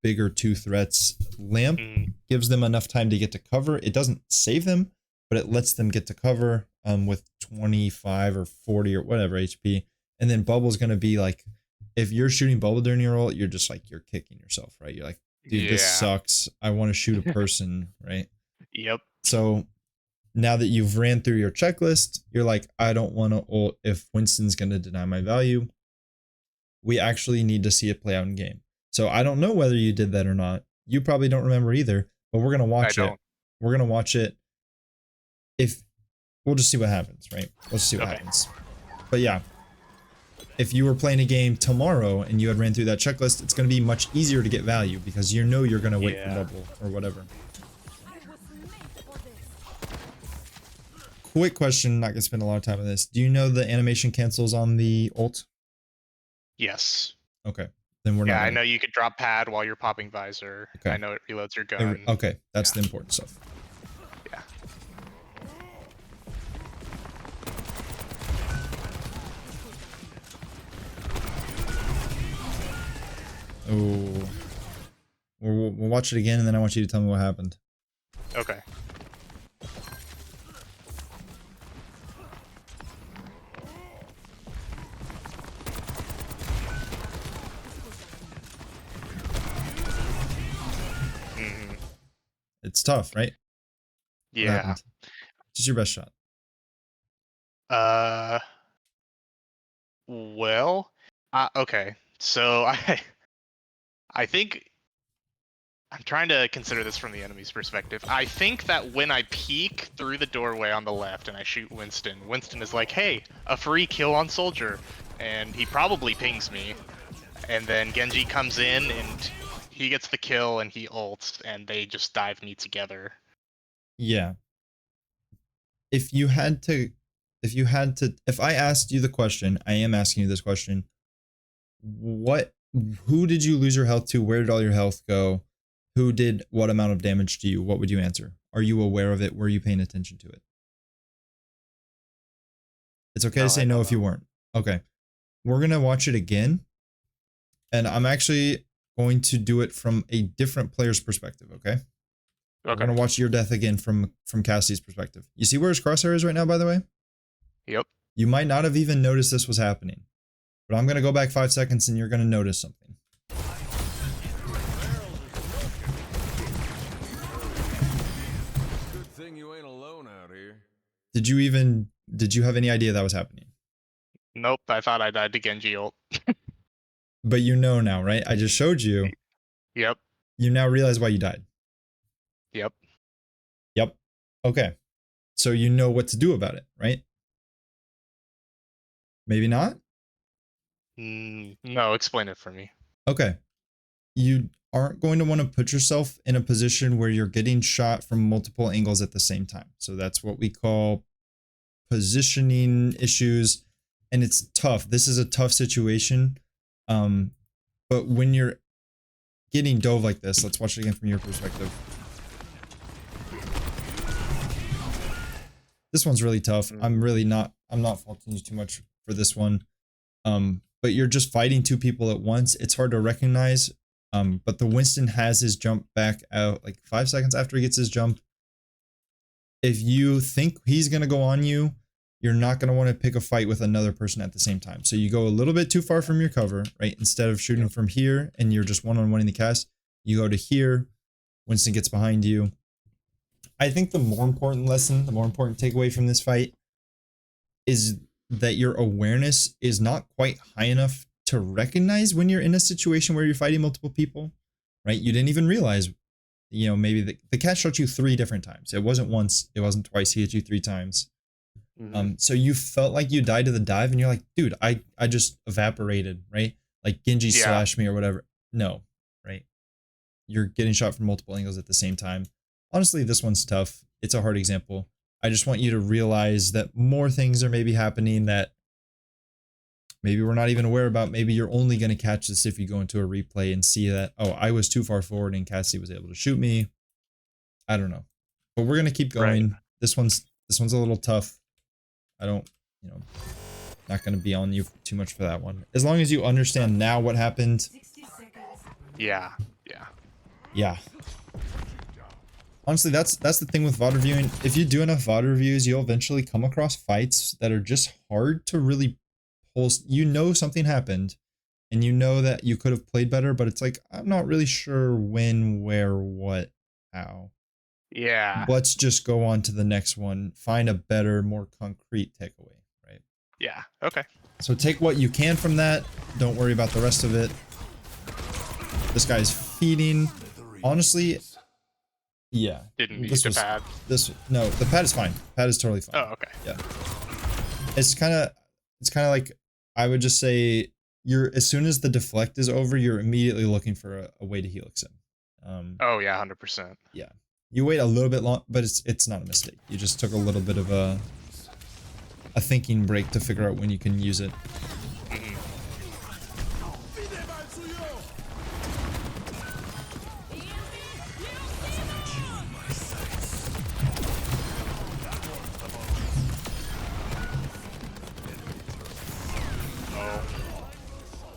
[SPEAKER 2] bigger two threats. Lamp gives them enough time to get to cover. It doesn't save them, but it lets them get to cover with 25 or 40 or whatever HP. And then Bubble's going to be like, if you're shooting Bubble during your ult, you're just like, you're kicking yourself, right? You're like, dude, this sucks. I want to shoot a person, right?
[SPEAKER 1] Yep.
[SPEAKER 2] So now that you've ran through your checklist, you're like, I don't want to ult if Winston's going to deny my value. We actually need to see it play out in game. So I don't know whether you did that or not. You probably don't remember either, but we're going to watch it. We're going to watch it. If we'll just see what happens, right? Let's see what happens. But yeah, if you were playing a game tomorrow and you had ran through that checklist, it's going to be much easier to get value because you know you're going to wait for bubble or whatever. Quick question, not going to spend a lot of time on this. Do you know the animation cancels on the ult?
[SPEAKER 1] Yes.
[SPEAKER 2] Okay. Then we're not.
[SPEAKER 1] Yeah, I know you could drop pad while you're popping visor.
[SPEAKER 2] Okay.
[SPEAKER 1] I know it reloads your gun.
[SPEAKER 2] Okay, that's the important stuff.
[SPEAKER 1] Yeah.
[SPEAKER 2] Oh. We'll watch it again and then I want you to tell me what happened.
[SPEAKER 1] Okay.
[SPEAKER 2] It's tough, right?
[SPEAKER 1] Yeah.
[SPEAKER 2] Just your best shot.
[SPEAKER 1] Well, okay. So I think I'm trying to consider this from the enemy's perspective. I think that when I peek through the doorway on the left and I shoot Winston, Winston is like, hey, a free kill on soldier. And he probably pings me. And then Genji comes in and he gets the kill and he ults and they just dive me together.
[SPEAKER 2] Yeah. If I asked you the question, I am asking you this question. Who did you lose your health to? Where did all your health go? Who did what amount of damage to you? What would you answer? Are you aware of it? Were you paying attention to it? It's okay to say no if you weren't. Okay. We're going to watch it again. And I'm actually going to do it from a different player's perspective, okay? We're going to watch your death again from Cassie's perspective. You see where his crosshair is right now, by the way?
[SPEAKER 1] Yep.
[SPEAKER 2] You might not have even noticed this was happening. But I'm going to go back 5 seconds and you're going to notice something.
[SPEAKER 3] Good thing you ain't alone out here.
[SPEAKER 2] Did you have any idea that was happening?
[SPEAKER 1] Nope, I thought I died to Genji ult.
[SPEAKER 2] But you know now, right? I just showed you.
[SPEAKER 1] Yep.
[SPEAKER 2] You now realize why you died.
[SPEAKER 1] Yep.
[SPEAKER 2] Yep. Okay. So you know what to do about it, right? Maybe not?
[SPEAKER 1] No, explain it for me.
[SPEAKER 2] Okay. aren't going to want to put yourself in a position where you're getting shot from multiple angles at the same time. So that's what we call positioning issues, and it's tough. This is a tough situation. But when you're getting dove like this, let's watch it again from your perspective. This one's really tough. I'm not faulting you too much for this one. But you're just fighting two people at once. It's hard to recognize. But the Winston has his jump back out like 5 seconds after he gets his jump. If you think he's going to go on you, you're not going to want to pick a fight with another person at the same time. So you go a little bit too far from your cover, right? Instead of shooting from here and you're just one-on-one in the cast, you go to here. Winston gets behind you. I think the more important lesson, the more important takeaway from this fight is that your awareness is not quite high enough to recognize when you're in a situation where you're fighting multiple people, right? You didn't even realize, you know, maybe the cat shot you 3 different times. It wasn't once, it wasn't twice, he hit you 3 times. So you felt like you died to the dive and you're like, dude, I just evaporated, right? Like Genji slashed me or whatever. No, right? You're getting shot from multiple angles at the same time. Honestly, this one's tough. It's a hard example. I just want you to realize that more things are maybe happening that maybe we're not even aware about. Maybe you're only going to catch this if you go into a replay and see that, oh, I was too far forward and Cassie was able to shoot me. I don't know. But we're going to keep going. Right. This one's a little tough. I don't, you know, not going to be on you too much for that one. As long as you understand now what happened.
[SPEAKER 1] Yeah.
[SPEAKER 2] Honestly, that's the thing with VOD reviewing. If you do enough VOD reviews, you'll eventually come across fights that are just hard to really pull. You know something happened, and you know that you could have played better, but it's like, I'm not really sure when, where, what, how.
[SPEAKER 1] Yeah.
[SPEAKER 2] Let's just go on to the next one. Find a better, more concrete takeaway, right?
[SPEAKER 1] Yeah, okay.
[SPEAKER 2] So take what you can from that. Don't worry about the rest of it. This guy's feeding. Honestly, yeah.
[SPEAKER 1] Didn't use the pad.
[SPEAKER 2] No, the pad is fine. Pad is totally fine.
[SPEAKER 1] Oh, okay.
[SPEAKER 2] Yeah. It's kind of like, I would just say, as soon as the deflect is over, you're immediately looking for a way to helix him.
[SPEAKER 1] Oh yeah, 100%.
[SPEAKER 2] Yeah. You wait a little bit long, but it's not a mistake. You just took a little bit of a thinking break to figure out when you can use it.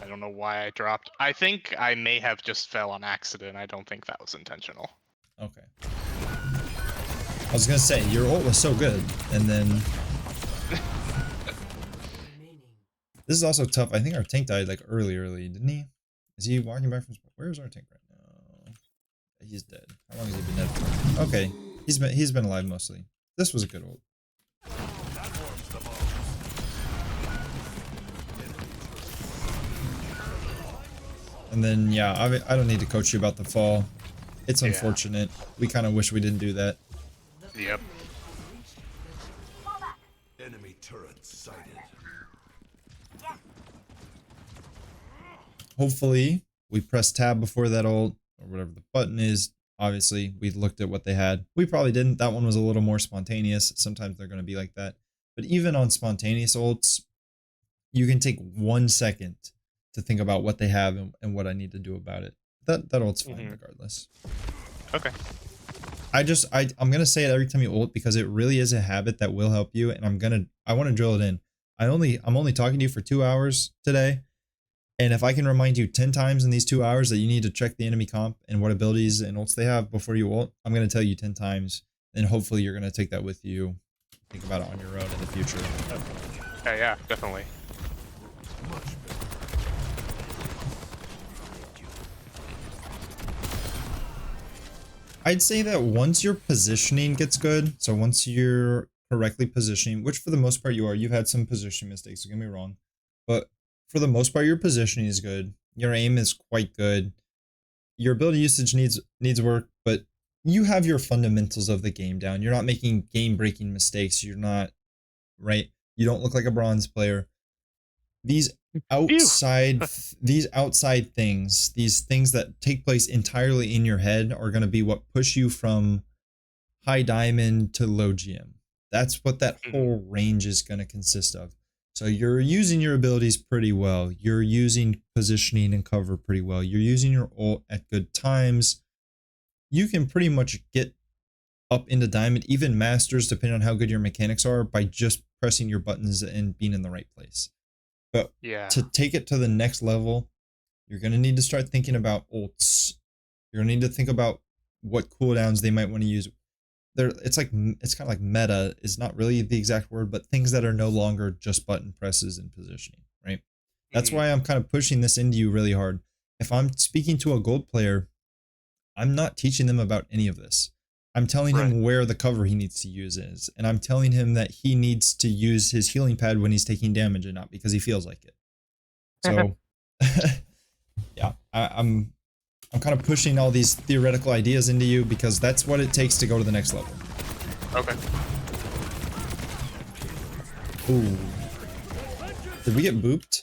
[SPEAKER 1] I don't know why I dropped. I think I may have just fell on accident. I don't think that was intentional.
[SPEAKER 2] Okay. I was gonna say, your ult was so good, and then... This is also tough. I think our tank died, like, early, didn't he? Is he walking back from... Where's our tank right now? He's dead. How long has he been dead for? Okay. He's been alive mostly. This was a good ult. And then, yeah, I don't need to coach you about the fall. It's unfortunate. We kind of wish we didn't do that.
[SPEAKER 1] Yep.
[SPEAKER 3] Enemy turret sighted.
[SPEAKER 2] Hopefully, we press tab before that ult, or whatever the button is. Obviously, we looked at what they had. We probably didn't. That one was a little more spontaneous. Sometimes they're going to be like that. But even on spontaneous ults, you can take 1 second to think about what they have and what I need to do about it. That ult's fine regardless.
[SPEAKER 1] Okay.
[SPEAKER 2] I'm gonna say it every time you ult because it really is a habit that will help you, and I want to drill it in. I'm only talking to you for 2 hours today, and if I can remind you 10 times in these 2 hours that you need to check the enemy comp and what abilities and ults they have before you ult, I'm gonna tell you 10 times, and hopefully you're gonna take that with you, think about it on your own in the future.
[SPEAKER 1] Yeah, definitely.
[SPEAKER 2] I'd say that once your positioning gets good, so once you're correctly positioning, which for the most part you are, you've had some positioning mistakes, don't get me wrong, but for the most part your positioning is good, your aim is quite good, your ability usage needs work, but you have your fundamentals of the game down. You're not making game-breaking mistakes. You're not, right? You don't look like a bronze player. these these outside things, these things that take place entirely in your head are going to be what push you from high diamond to low GM. That's what that whole range is going to consist of. So you're using your abilities pretty well. You're using positioning and cover pretty well. You're using your ult at good times. You can pretty much get up into diamond, even masters, depending on how good your mechanics are, by just pressing your buttons and being in the right place. But to take it to the next level, you're going to need to start thinking about ults. You're going to need to think about what cooldowns they might want to use. It's kind of like meta is not really the exact word, but things that are no longer just button presses and positioning, right? That's why I'm kind of pushing this into you really hard. If I'm speaking to a gold player, I'm not teaching them about any of this. I'm telling him where the cover he needs to use is, and I'm telling him that he needs to use his healing pad when he's taking damage and not because he feels like it. So, yeah, I'm kind of pushing all these theoretical ideas into you because that's what it takes to go to the next level.
[SPEAKER 1] Okay.
[SPEAKER 2] Ooh. Did we get booped?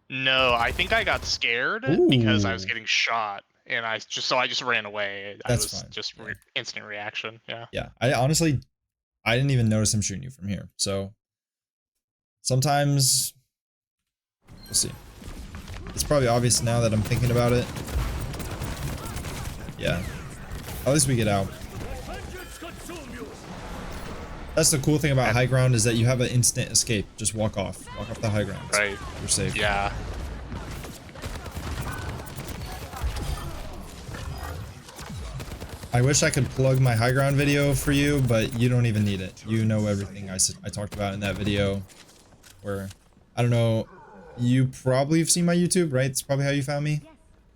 [SPEAKER 1] No, I think I got scared because I was getting shot, and I just ran away.
[SPEAKER 2] That's
[SPEAKER 1] fine. Just instant reaction. Yeah.
[SPEAKER 2] Yeah. I honestly didn't even notice him shooting you from here. So sometimes we'll see. It's probably obvious now that I'm thinking about it. Yeah. At least we get out. That's the cool thing about high ground, is that you have an instant escape. Just walk off. Walk off the high ground.
[SPEAKER 1] Right.
[SPEAKER 2] You're safe.
[SPEAKER 1] Yeah.
[SPEAKER 2] I wish I could plug my high ground video for you, but you don't even need it. You know everything I talked about in that video. Where, I don't know, you probably have seen my YouTube, right? It's probably how you found me.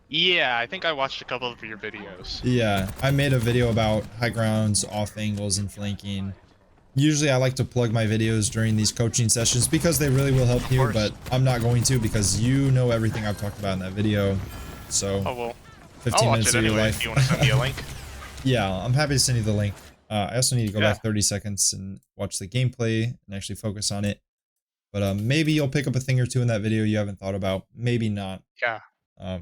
[SPEAKER 1] Yeah, I think I watched a couple of your videos.
[SPEAKER 2] Yeah, I made a video about high grounds, off angles, and flanking. Usually I like to plug my videos during these coaching sessions because they really will help you, but I'm not going to because you know everything I've talked about in that video. So,
[SPEAKER 1] oh, well,
[SPEAKER 2] 15 minutes of your life.
[SPEAKER 1] If you want to send me a link.
[SPEAKER 2] Yeah, I'm happy to send you the link. I also need to go back 30 seconds and watch the gameplay and actually focus on it. But maybe you'll pick up a thing or two in that video you haven't thought about. Maybe not.
[SPEAKER 1] Yeah.
[SPEAKER 2] Yeah,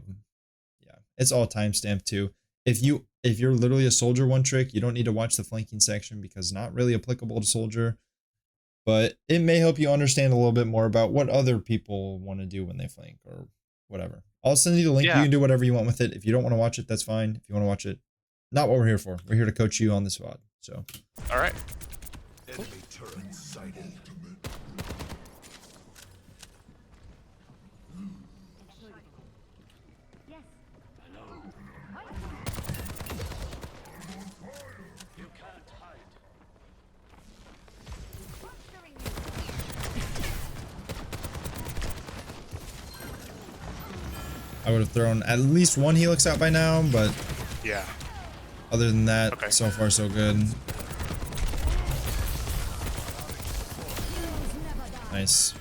[SPEAKER 2] it's all timestamped too. If you're literally a soldier one trick, you don't need to watch the flanking section because not really applicable to soldier. But it may help you understand a little bit more about what other people want to do when they flank or whatever. I'll send you the link. You can do whatever you want with it. If you don't want to watch it, that's fine. If you want to watch it, not what we're here for. We're here to coach you on this VOD. So.
[SPEAKER 1] All right.
[SPEAKER 3] Enemy turret sighted.
[SPEAKER 2] I would have thrown at least one helix out by now, but
[SPEAKER 1] yeah.
[SPEAKER 2] Other than that, so far so good. Nice.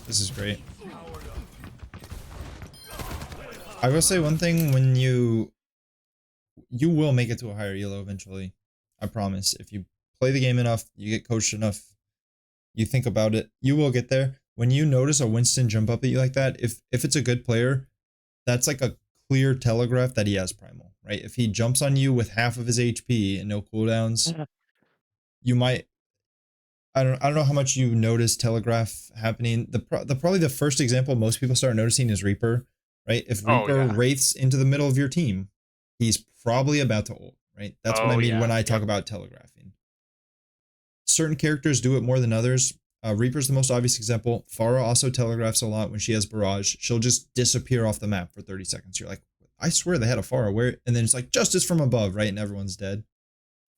[SPEAKER 2] This is great. I will say one thing: when you will make it to a higher elo eventually. I promise. If you play the game enough, you get coached enough, you think about it, you will get there. When you notice a Winston jump up at you like that, if it's a good player, that's like a clear telegraph that he has primal, right? If he jumps on you with half of his HP and no cooldowns, you might. I don't know how much you notice telegraph happening. Probably the first example most people start noticing is Reaper, right? If Reaper wraiths into the middle of your team, he's probably about to ult, right? That's what I mean when I talk about telegraphing. Certain characters do it more than others. Reaper's the most obvious example. Pharah also telegraphs a lot when she has Barrage. She'll just disappear off the map for 30 seconds. You're like, I swear they had a Pharah. Where? And then it's like, justice from above, right? And everyone's dead.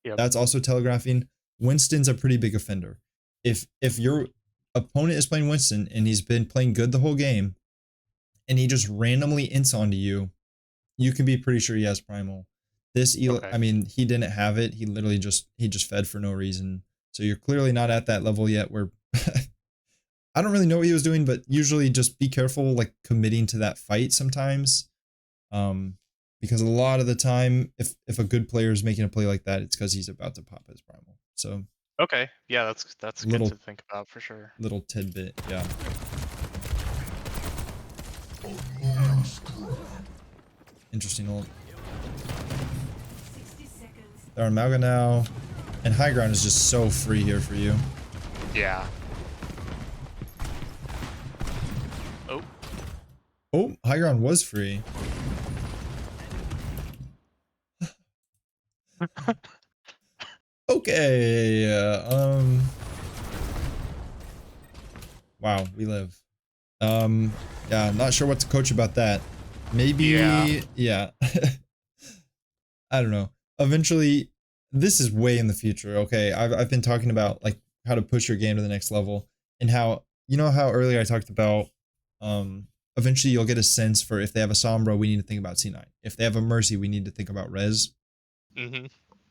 [SPEAKER 2] Yep. That's also telegraphing. Winston's a pretty big offender. If your opponent is playing Winston and he's been playing good the whole game, and he just randomly ints onto you, you can be pretty sure he has primal. This I mean, he didn't have it. He literally just fed for no reason. So you're clearly not at that level yet where I don't really know what he was doing, but usually just be careful like committing to that fight sometimes. because a lot of the time, if a good player is making a play like that, it's because he's about to pop his primal. So
[SPEAKER 1] Okay, yeah, that's good
[SPEAKER 2] little
[SPEAKER 1] to think about for sure.
[SPEAKER 2] little tidbit, yeah. Interesting ult.
[SPEAKER 4] 60 seconds.
[SPEAKER 2] They're on Malga now, and high ground is just so free here for you.
[SPEAKER 1] Yeah. Oh,
[SPEAKER 2] Oh, high ground was free. Okay. Wow, we live. Yeah, not sure what to coach about that.
[SPEAKER 1] yeah.
[SPEAKER 2] Maybe, yeah. I don't know. Eventually, this is way in the future. Okay, I've been talking about like how to push your game to the next level, and how, you know how earlier I talked about, eventually you'll get a sense for if they have a Sombra, we need to think about C9. If they have a Mercy, we need to think about Res.
[SPEAKER 1] Mhm.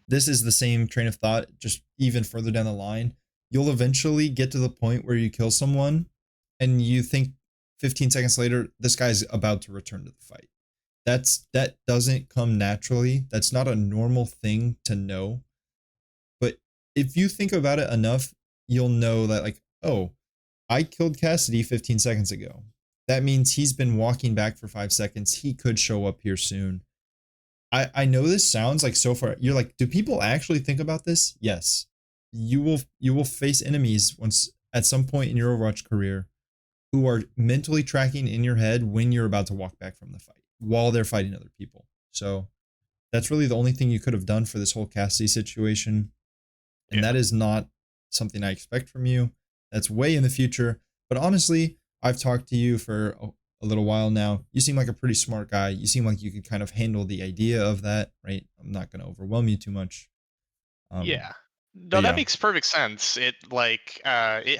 [SPEAKER 2] This is the same train of thought, just even further down the line. You'll eventually get to the point where you kill someone and you think 15 seconds later, this guy's about to return to the fight. That doesn't come naturally. That's not a normal thing to know. But if you think about it enough, you'll know that, like, oh, I killed Cassidy 15 seconds ago. That means he's been walking back for 5 seconds. He could show up here soon. I know this sounds like so far. You're like, do people actually think about this? Yes. You will face enemies once at some point in your Overwatch career who are mentally tracking in your head when you're about to walk back from the fight while they're fighting other people. So that's really the only thing you could have done for this whole Cassidy situation. And
[SPEAKER 1] Yeah.
[SPEAKER 2] that is not something I expect from you. That's way in the future. But honestly, I've talked to you for a little while now. You seem like a pretty smart guy. You seem like you could kind of handle the idea of that, right? I'm not going to overwhelm you too much.
[SPEAKER 1] Yeah.
[SPEAKER 2] But
[SPEAKER 1] No, that
[SPEAKER 2] yeah,
[SPEAKER 1] makes perfect sense. It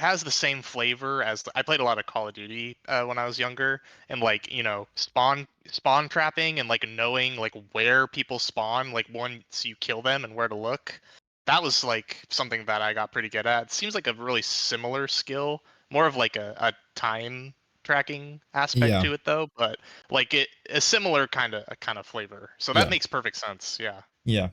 [SPEAKER 1] has the same flavor as I played a lot of Call of Duty when I was younger, and like, spawn trapping and like knowing like where people spawn, like once you kill them and where to look. That was like something that I got pretty good at. Seems like a really similar skill, more of like a time tracking aspect
[SPEAKER 2] yeah,
[SPEAKER 1] to it though, but like it a similar kind of flavor. So that
[SPEAKER 2] yeah,
[SPEAKER 1] makes perfect sense. Yeah.
[SPEAKER 2] yeah.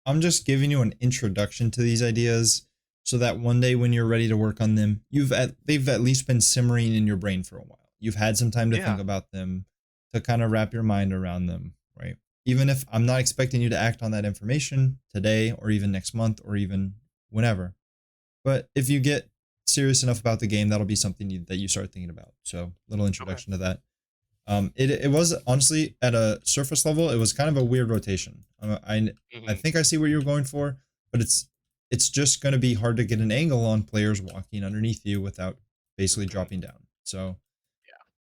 [SPEAKER 2] I'm just giving you an introduction to these ideas so that one day when you're ready to work on them, they've at least been simmering in your brain for a while. You've had some time to think
[SPEAKER 1] Yeah.
[SPEAKER 2] about them, to kind of wrap your mind around them, right? Even if I'm not expecting you to act on that information today or even next month or even whenever. But if you get serious enough about the game, that'll be something that you start thinking about. So, little
[SPEAKER 1] Okay.
[SPEAKER 2] introduction to that. It was honestly at a surface level, it was kind of a weird rotation. I
[SPEAKER 1] Hmm.
[SPEAKER 2] think I see what you're going for, but it's just going to be hard to get an angle on players walking underneath you without basically dropping down. So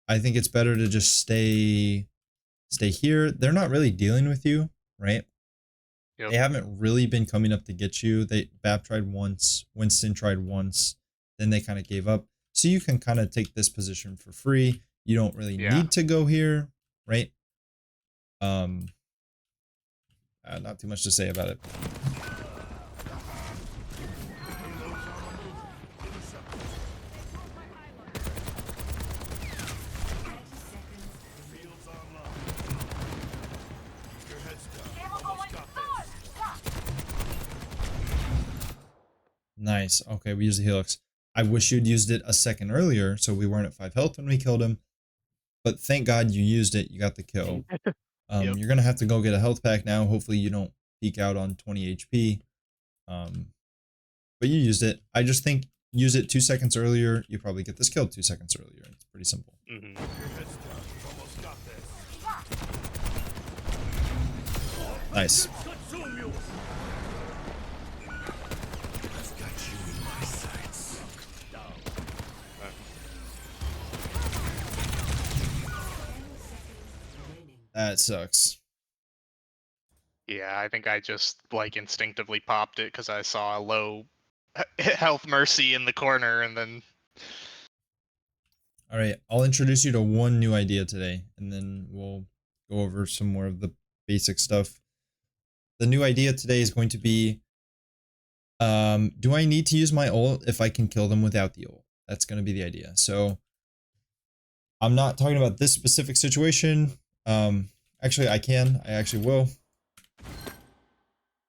[SPEAKER 2] I think it's better to just stay here. They're not really dealing with you, right?
[SPEAKER 1] Yep.
[SPEAKER 2] They haven't really been coming up to get you. Bap tried once, Winston tried once, then they kind of gave up. So you can kind of take this position for free. You don't really
[SPEAKER 1] Yeah.
[SPEAKER 2] need to go here, right? Um, not too much to say about it. Nice. Okay, we used the Helix. I wish you'd used it a second earlier, so we weren't at 5 health when we killed him. But thank God you used it. You got the kill.
[SPEAKER 1] Yep.
[SPEAKER 2] You're gonna have to go get a health pack now. Hopefully you don't peak out on 20 HP. But you used it. I just think use it 2 seconds earlier. You probably get this kill 2 seconds earlier. It's pretty simple.
[SPEAKER 1] Hmm.
[SPEAKER 2] Nice. That sucks.
[SPEAKER 1] Yeah, I think I just like instinctively popped it because I saw a low health mercy in the corner, and then
[SPEAKER 2] All right, I'll introduce you to one new idea today, and then we'll go over some more of the basic stuff. The new idea today is going to be, do I need to use my ult if I can kill them without the ult? That's going to be the idea. So I'm not talking about this specific situation. Actually, I can. I actually will.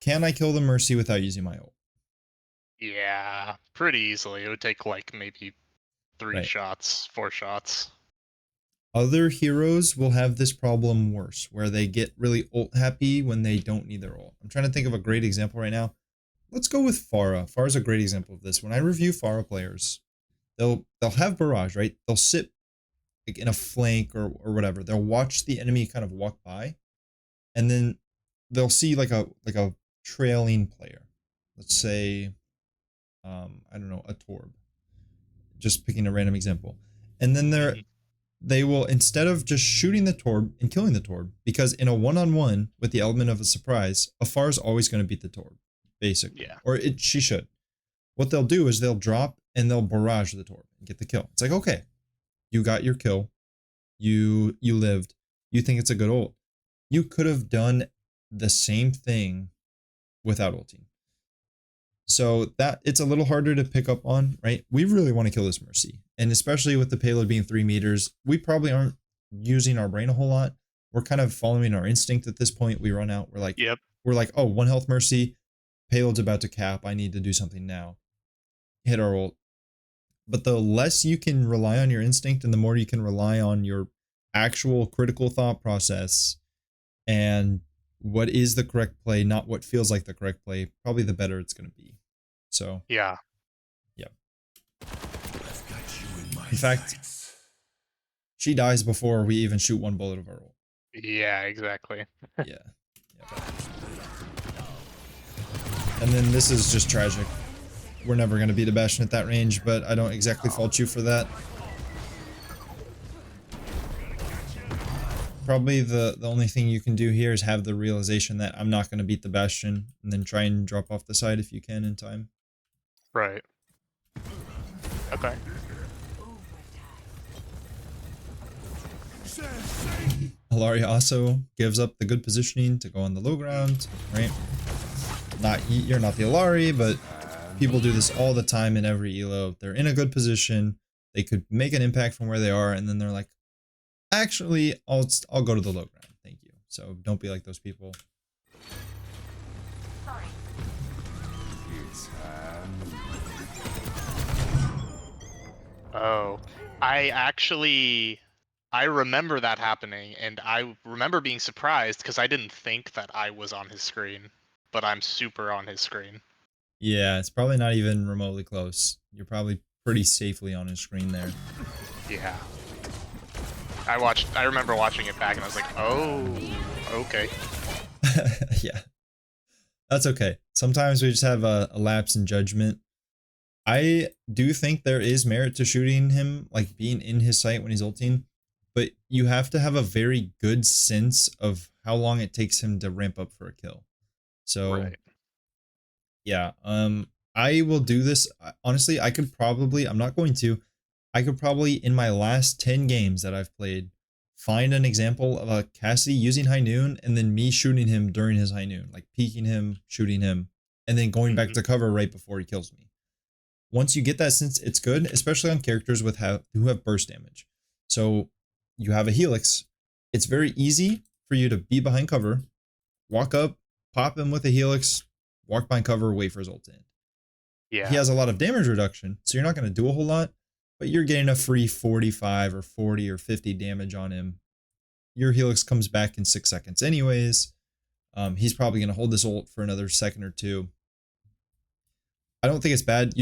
[SPEAKER 2] Can I kill the Mercy without using my ult?
[SPEAKER 1] Yeah, pretty easily. It would take like maybe 3
[SPEAKER 2] Right.
[SPEAKER 1] shots, 4 shots.
[SPEAKER 2] Other heroes will have this problem worse, where they get really ult happy when they don't need their ult. I'm trying to think of a great example right now. Let's go with Pharah. Pharah's a great example of this. When I review Pharah players, they'll have barrage, right? They'll sit like in a flank or whatever. They'll watch the enemy kind of walk by, and then they'll see like a trailing player. Let's say, I don't know, a Torb. Just picking a random example, and then
[SPEAKER 1] Mhm.
[SPEAKER 2] they will, instead of just shooting the Torb and killing the Torb, because in a one-on-one with the element of a surprise, a Pharah is always going to beat the Torb, basically,
[SPEAKER 1] Yeah.
[SPEAKER 2] or she should. What they'll do is they'll drop and they'll barrage the Torb and get the kill. It's like, okay, you got your kill, you lived, you think it's a good ult. You could have done the same thing without ulting. So that it's a little harder to pick up on, right? We really want to kill this Mercy. And especially with the payload being 3 meters, we probably aren't using our brain a whole lot. We're kind of following our instinct at this point. We run out.
[SPEAKER 1] Yep.
[SPEAKER 2] We're like, oh, 1 health Mercy, payload's about to cap. I need to do something now. Hit our ult. But the less you can rely on your instinct and the more you can rely on your actual critical thought process and what is the correct play, not what feels like the correct play, probably the better it's going to be. So,
[SPEAKER 1] Yeah.
[SPEAKER 2] yeah.
[SPEAKER 3] I've got you in my
[SPEAKER 2] In fact,
[SPEAKER 3] sights.
[SPEAKER 2] she dies before we even shoot 1 bullet of our ult.
[SPEAKER 1] Yeah, exactly.
[SPEAKER 2] Yeah. And then this is just tragic. We're never going to beat a Bastion at that range, but I don't exactly fault you for that. Probably the only thing you can do here is have the realization that I'm not going to beat the Bastion, and then try and drop off the side if you can in time.
[SPEAKER 1] Right. Okay.
[SPEAKER 2] Alaria also gives up the good positioning to go on the low ground, right? You're not the Alari, but people do this all the time in every elo. They're in a good position, they could make an impact from where they are, and then they're like, actually, I'll go to the low ground, thank you. So don't be like those people.
[SPEAKER 1] Oh, I remember that happening, and I remember being surprised because I didn't think that I was on his screen, but I'm super on his screen.
[SPEAKER 2] Yeah, it's probably not even remotely close. You're probably pretty safely on his screen there.
[SPEAKER 1] Yeah. I remember watching it back and I was like, oh, okay.
[SPEAKER 2] Yeah. That's okay. Sometimes we just have a lapse in judgment. I do think there is merit to shooting him, like being in his sight when he's ulting, but you have to have a very good sense of how long it takes him to ramp up for a kill. So,
[SPEAKER 1] Right.
[SPEAKER 2] yeah, I will do this. Honestly, I could probably, I'm not going to, I could probably, in my last 10 games that I've played, find an example of a Cassidy using High Noon and then me shooting him during his High Noon, like peeking him, shooting him, and then going back to cover right before he kills me. Once you get that sense, it's good, especially on characters who have burst damage. So you have a Helix. It's very easy for you to be behind cover, walk up, pop him with a Helix, walk behind cover, wait for his ult to end.
[SPEAKER 1] Yeah.
[SPEAKER 2] He has a lot of damage reduction, so you're not going to do a whole lot, but you're getting a free 45 or 40 or 50 damage on him. Your Helix comes back in 6 seconds anyways. He's probably going to hold this ult for another second or two. I don't think it's bad.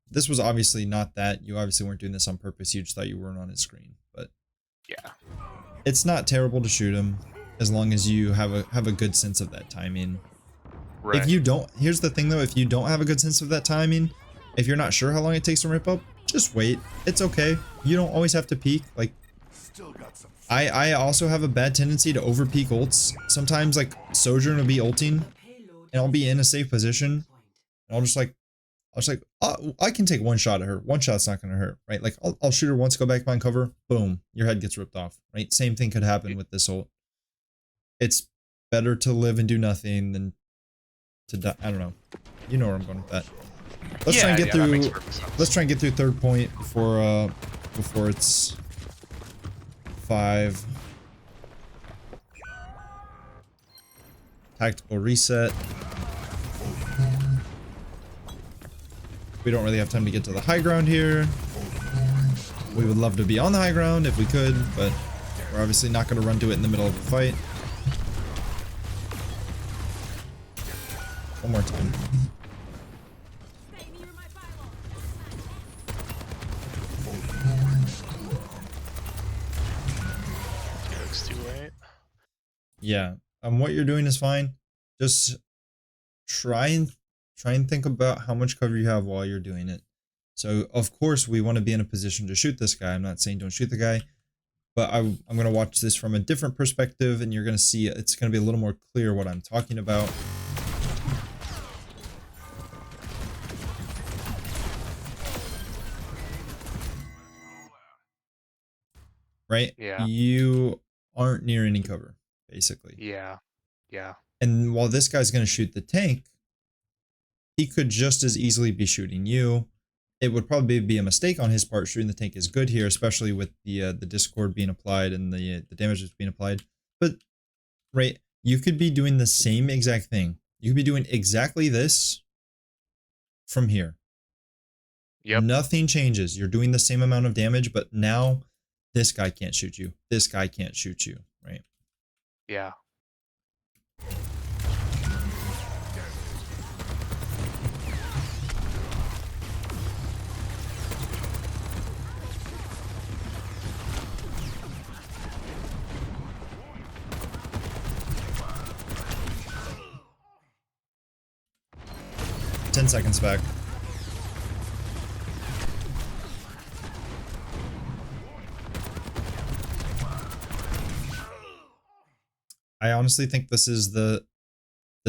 [SPEAKER 2] This was obviously not that. You obviously weren't doing this on purpose. You just thought you weren't on his screen. But
[SPEAKER 1] Yeah.
[SPEAKER 2] it's not terrible to shoot him as long as you have a good sense of that timing.
[SPEAKER 1] Right.
[SPEAKER 2] If you don't, here's the thing though, if you don't have a good sense of that timing, if you're not sure how long it takes to ramp up, just wait. It's okay. You don't always have to peek. Like,
[SPEAKER 3] Still got some.
[SPEAKER 2] I also have a bad tendency to over peek ults. Sometimes like Sojourn will be ulting and I'll be in a safe position and I'll just like, oh, I can take 1 shot at her. 1 shot's not going to hurt, right? Like I'll shoot her once, go back behind cover, boom, your head gets ripped off, right? Same thing could happen with this ult. It's better to live and do nothing than to die. I don't know. You know where I'm going with that. Let's try and get
[SPEAKER 1] that makes
[SPEAKER 2] through.
[SPEAKER 1] perfect sense.
[SPEAKER 2] Let's try and get through 3rd point before it's 5. tactical reset. We don't really have time to get to the high ground here. We would love to be on the high ground if we could, but we're obviously not going to run to it in the middle of a fight. One more time.
[SPEAKER 1] Looks too late.
[SPEAKER 2] Yeah. What you're doing is fine. Just try and think about how much cover you have while you're doing it. So of course we want to be in a position to shoot this guy. I'm not saying don't shoot the guy, but I'm going to watch this from a different perspective, and you're going to see it's going to be a little more clear what I'm talking about. Right?
[SPEAKER 1] Yeah.
[SPEAKER 2] You aren't near any cover, basically.
[SPEAKER 1] Yeah. Yeah.
[SPEAKER 2] And while this guy's going to shoot the tank, he could just as easily be shooting you. It would probably be a mistake on his part. Shooting the tank is good here, especially with the discord being applied and the damage that's being applied. But right, you could be doing the same exact thing. You could be doing exactly this from here.
[SPEAKER 1] Yep.
[SPEAKER 2] Nothing changes. You're doing the same amount of damage, but now this guy can't shoot you. This guy can't shoot you, right?
[SPEAKER 1] Yeah.
[SPEAKER 2] Ten seconds back. I honestly think this is the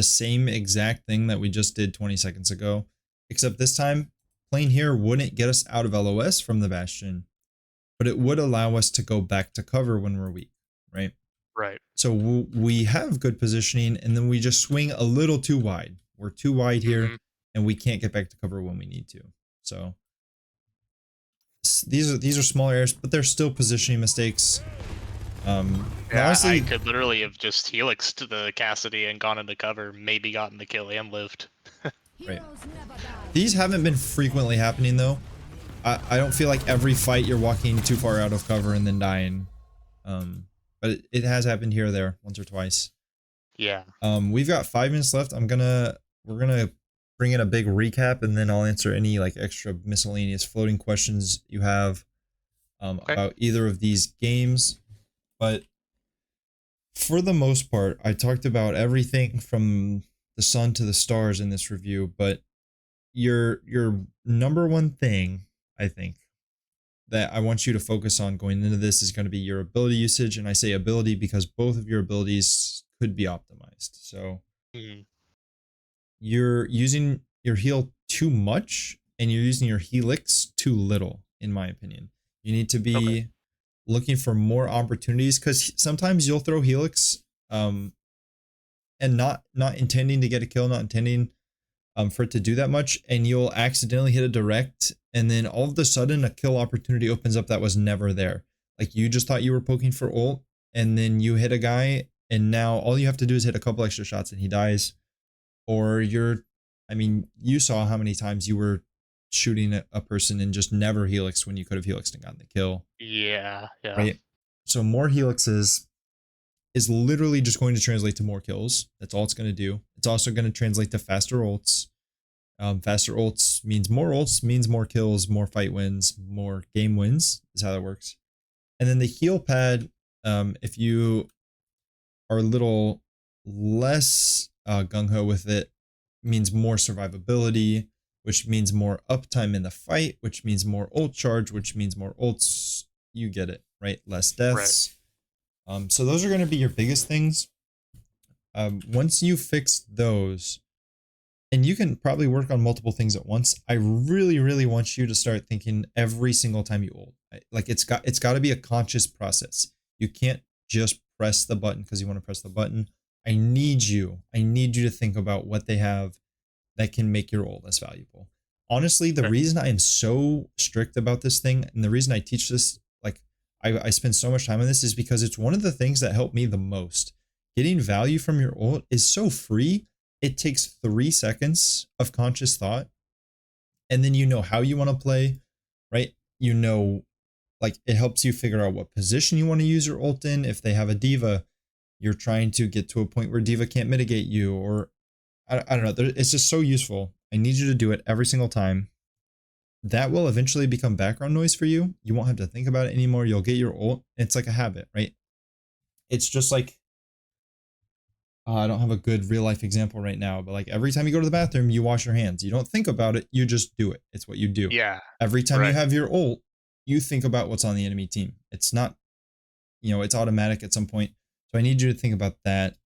[SPEAKER 2] same exact thing that we just did 20 seconds ago, except this time playing here wouldn't get us out of LOS from the Bastion, but it would allow us to go back to cover when we're weak, right?
[SPEAKER 1] Right.
[SPEAKER 2] So we have good positioning, and then we just swing a little too wide. We're too wide here, and we can't get back to cover when we need to. So these are small errors, but they're still positioning mistakes.
[SPEAKER 1] Yeah,
[SPEAKER 2] honestly,
[SPEAKER 1] I could literally have just helixed the Cassidy and gone into cover, maybe gotten the kill and lived.
[SPEAKER 2] right. These haven't been frequently happening though. I don't feel like every fight you're walking too far out of cover and then dying. But it has happened here or there, once or twice.
[SPEAKER 1] Yeah.
[SPEAKER 2] We've got 5 minutes left. We're gonna bring in a big recap, and then I'll answer any like extra miscellaneous floating questions you have
[SPEAKER 1] Okay.
[SPEAKER 2] about either of these games. But for the most part, I talked about everything from the sun to the stars in this review, but your number one thing, I think, that I want you to focus on going into this is going to be your ability usage. And I say ability because both of your abilities could be optimized. So you're using your heal too much and you're using your helix too little, in my opinion. You need to be looking for more opportunities, because sometimes you'll throw helix and not intending to get a kill, not intending for it to do that much, and you'll accidentally hit a direct, and then all of a sudden a kill opportunity opens up that was never there. Like you just thought you were poking for ult, and then you hit a guy, and now all you have to do is hit a couple extra shots and he dies. Or you saw how many times you were shooting a person and just never helixed when you could have helixed and gotten the kill.
[SPEAKER 1] Yeah. Yeah.
[SPEAKER 2] Right. So more helixes is literally just going to translate to more kills. That's all it's going to do. It's also going to translate to faster ults. Faster ults means more kills, more fight wins, more game wins is how that works. And then the heal pad, if you are a little less gung-ho with it, means more survivability, which means more uptime in the fight, which means more ult charge, which means more ults. You get it, right? Less deaths. Right. So those are going to be your biggest things. Once you fix those, and you can probably work on multiple things at once, I really, really want you to start thinking every single time you ult. Like it's got to be a conscious process. You can't just press the button because you want to press the button. I need you to think about what they have that can make your ult less valuable. Honestly, the reason I am so strict about this thing, and the reason I teach this, like I spend so much time on this, is because it's one of the things that helped me the most. getting value from your ult is so free. It takes 3 seconds of conscious thought, and then you know how you want to play, right? You know, like it helps you figure out what position you want to use your ult in. If they have a diva, you're trying to get to a point where diva can't mitigate you, or I don't know. It's just so useful. I need you to do it every single time. That will eventually become background noise for you. You won't have to think about it anymore. You'll get your ult. It's like a habit, right? It's just like, I don't have a good real life example right now, but like every time you go to the bathroom, you wash your hands. You don't think about it. You just do it. It's what you do.
[SPEAKER 1] Yeah.
[SPEAKER 2] Every time you
[SPEAKER 1] Right.
[SPEAKER 2] have your ult, you think about what's on the enemy team. It's not, it's automatic at some point. So I need you to think about that.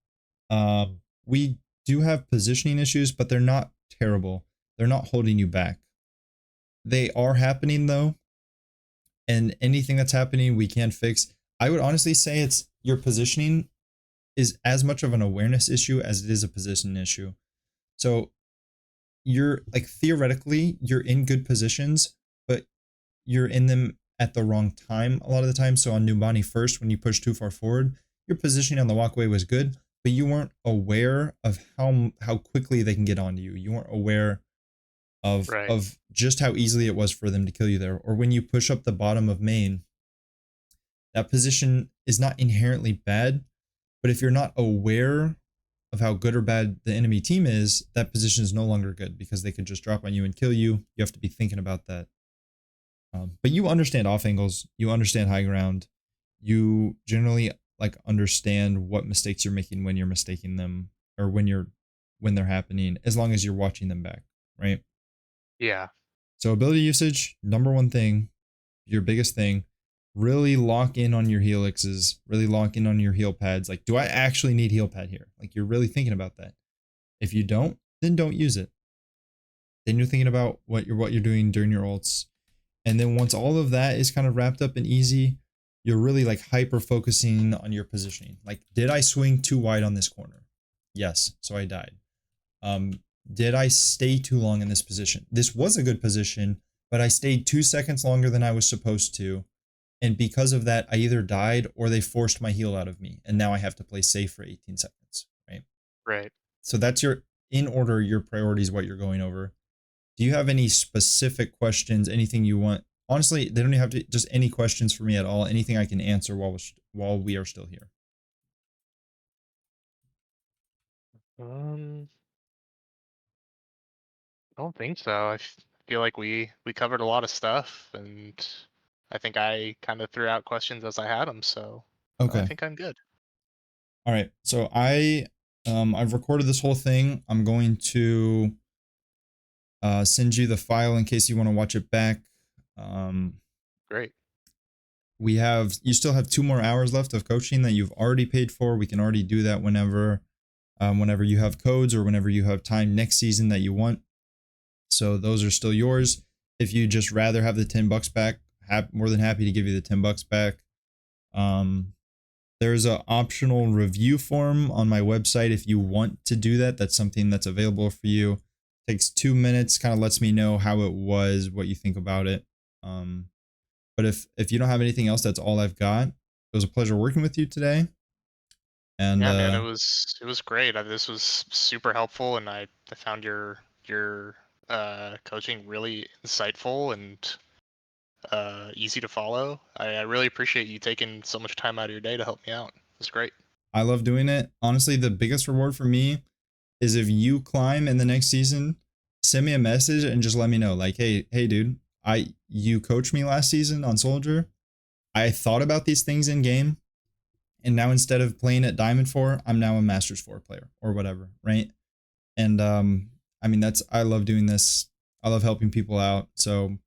[SPEAKER 2] We do have positioning issues, but they're not terrible. They're not holding you back. They are happening though. And anything that's happening, we can fix. I would honestly say it's your positioning is as much of an awareness issue as it is a position issue. So you're like, theoretically, you're in good positions, but you're in them at the wrong time a lot of the time. So on Numbani first, when you push too far forward, your positioning on the walkway was good, but you weren't aware of how quickly they can get onto you. You weren't aware
[SPEAKER 1] Right.
[SPEAKER 2] of just how easily it was for them to kill you there. Or when you push up the bottom of main, that position is not inherently bad, but if you're not aware of how good or bad the enemy team is, that position is no longer good because they could just drop on you and kill you. You have to be thinking about that. But you understand off angles, you understand high ground, you generally like understand what mistakes you're making when you're mistaking them, or when they're happening, as long as you're watching them back, right?
[SPEAKER 1] Yeah.
[SPEAKER 2] So ability usage, number one thing, your biggest thing, really lock in on your helixes, really lock in on your heal pads. Like, do I actually need heal pad here? Like, you're really thinking about that. If you don't, then don't use it. Then you're thinking about what you're doing during your ults. And then once all of that is kind of wrapped up and easy, you're really like hyper focusing on your positioning. Like, did I swing too wide on this corner? Yes, so I died. Did I stay too long in this position? This was a good position, but I stayed 2 seconds longer than I was supposed to. And because of that, I either died or they forced my heal out of me. And now I have to play safe for 18 seconds, right?
[SPEAKER 1] Right.
[SPEAKER 2] So that's in order, your priorities, what you're going over. Do you have any specific questions, anything you want? Honestly, they don't even have to, just any questions for me at all. Anything I can answer while we are still here.
[SPEAKER 1] I don't think so. Feel like we covered a lot of stuff, and I think I kind of threw out questions as I had them. So I
[SPEAKER 2] Okay.
[SPEAKER 1] think I'm good.
[SPEAKER 2] All right. So I've recorded this whole thing. I'm going to send you the file in case you want to watch it back.
[SPEAKER 1] Great.
[SPEAKER 2] You still have 2 more hours left of coaching that you've already paid for. We can already do that whenever you have codes or whenever you have time next season that you want. So those are still yours. If you just rather have the $10 back, more than happy to give you the $10 back. There's an optional review form on my website if you want to do that. That's something that's available for you. Takes 2 minutes, kind of lets me know how it was, what you think about it. But if you don't have anything else, that's all I've got. It was a pleasure working with you today. And
[SPEAKER 1] Yeah, man, it was great. This was super helpful, and I found your coaching really insightful and easy to follow. I really appreciate you taking so much time out of your day to help me out. It's great.
[SPEAKER 2] I love doing it. Honestly, the biggest reward for me is if you climb in the next season, send me a message and just let me know, like, hey dude, you coached me last season on Soldier. I thought about these things in game, and now instead of playing at Diamond 4, I'm now a Masters 4 player or whatever, right? And I mean, I love doing this. I love helping people out. So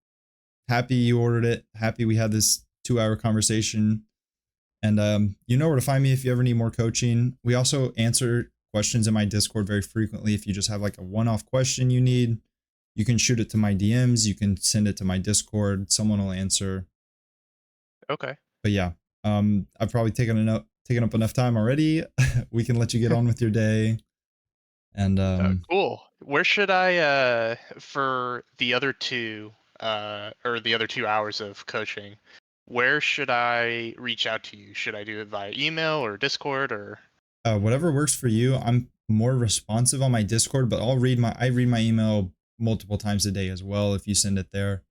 [SPEAKER 2] happy you ordered it. Happy we had this 2-hour conversation. And you know where to find me if you ever need more coaching. We also answer questions in my Discord very frequently. If you just have like a one-off question you need, you can shoot it to my DMs. You can send it to my Discord. Someone will answer.
[SPEAKER 1] Okay.
[SPEAKER 2] But yeah, I've probably taken up enough time already. We can let you get on with your day. And
[SPEAKER 1] Cool. Where should I for the other two or the other 2 hours of coaching? Where should I reach out to you? Should I do it via email or Discord or?
[SPEAKER 2] Whatever works for you. I'm more responsive on my Discord, but I read my email multiple times a day as well if you send it there.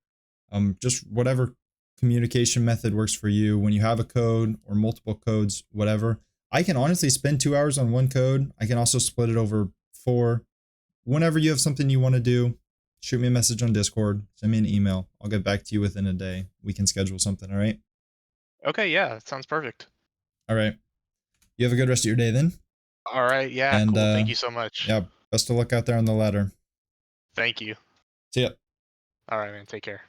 [SPEAKER 2] Just whatever communication method works for you. When you have a code or multiple codes, whatever. I can honestly spend 2 hours on one code. I can also split it over 4. Whenever you have something you want to do, shoot me a message on Discord, send me an email. I'll get back to you within a day. We can schedule something, all right?
[SPEAKER 1] Okay, yeah, that sounds perfect.
[SPEAKER 2] All right. You have a good rest of your day then.
[SPEAKER 1] All right, yeah,
[SPEAKER 2] And
[SPEAKER 1] cool. Thank you so much.
[SPEAKER 2] yeah, best of luck out there on the ladder.
[SPEAKER 1] Thank you.
[SPEAKER 2] See ya.
[SPEAKER 1] All right, man. Take care.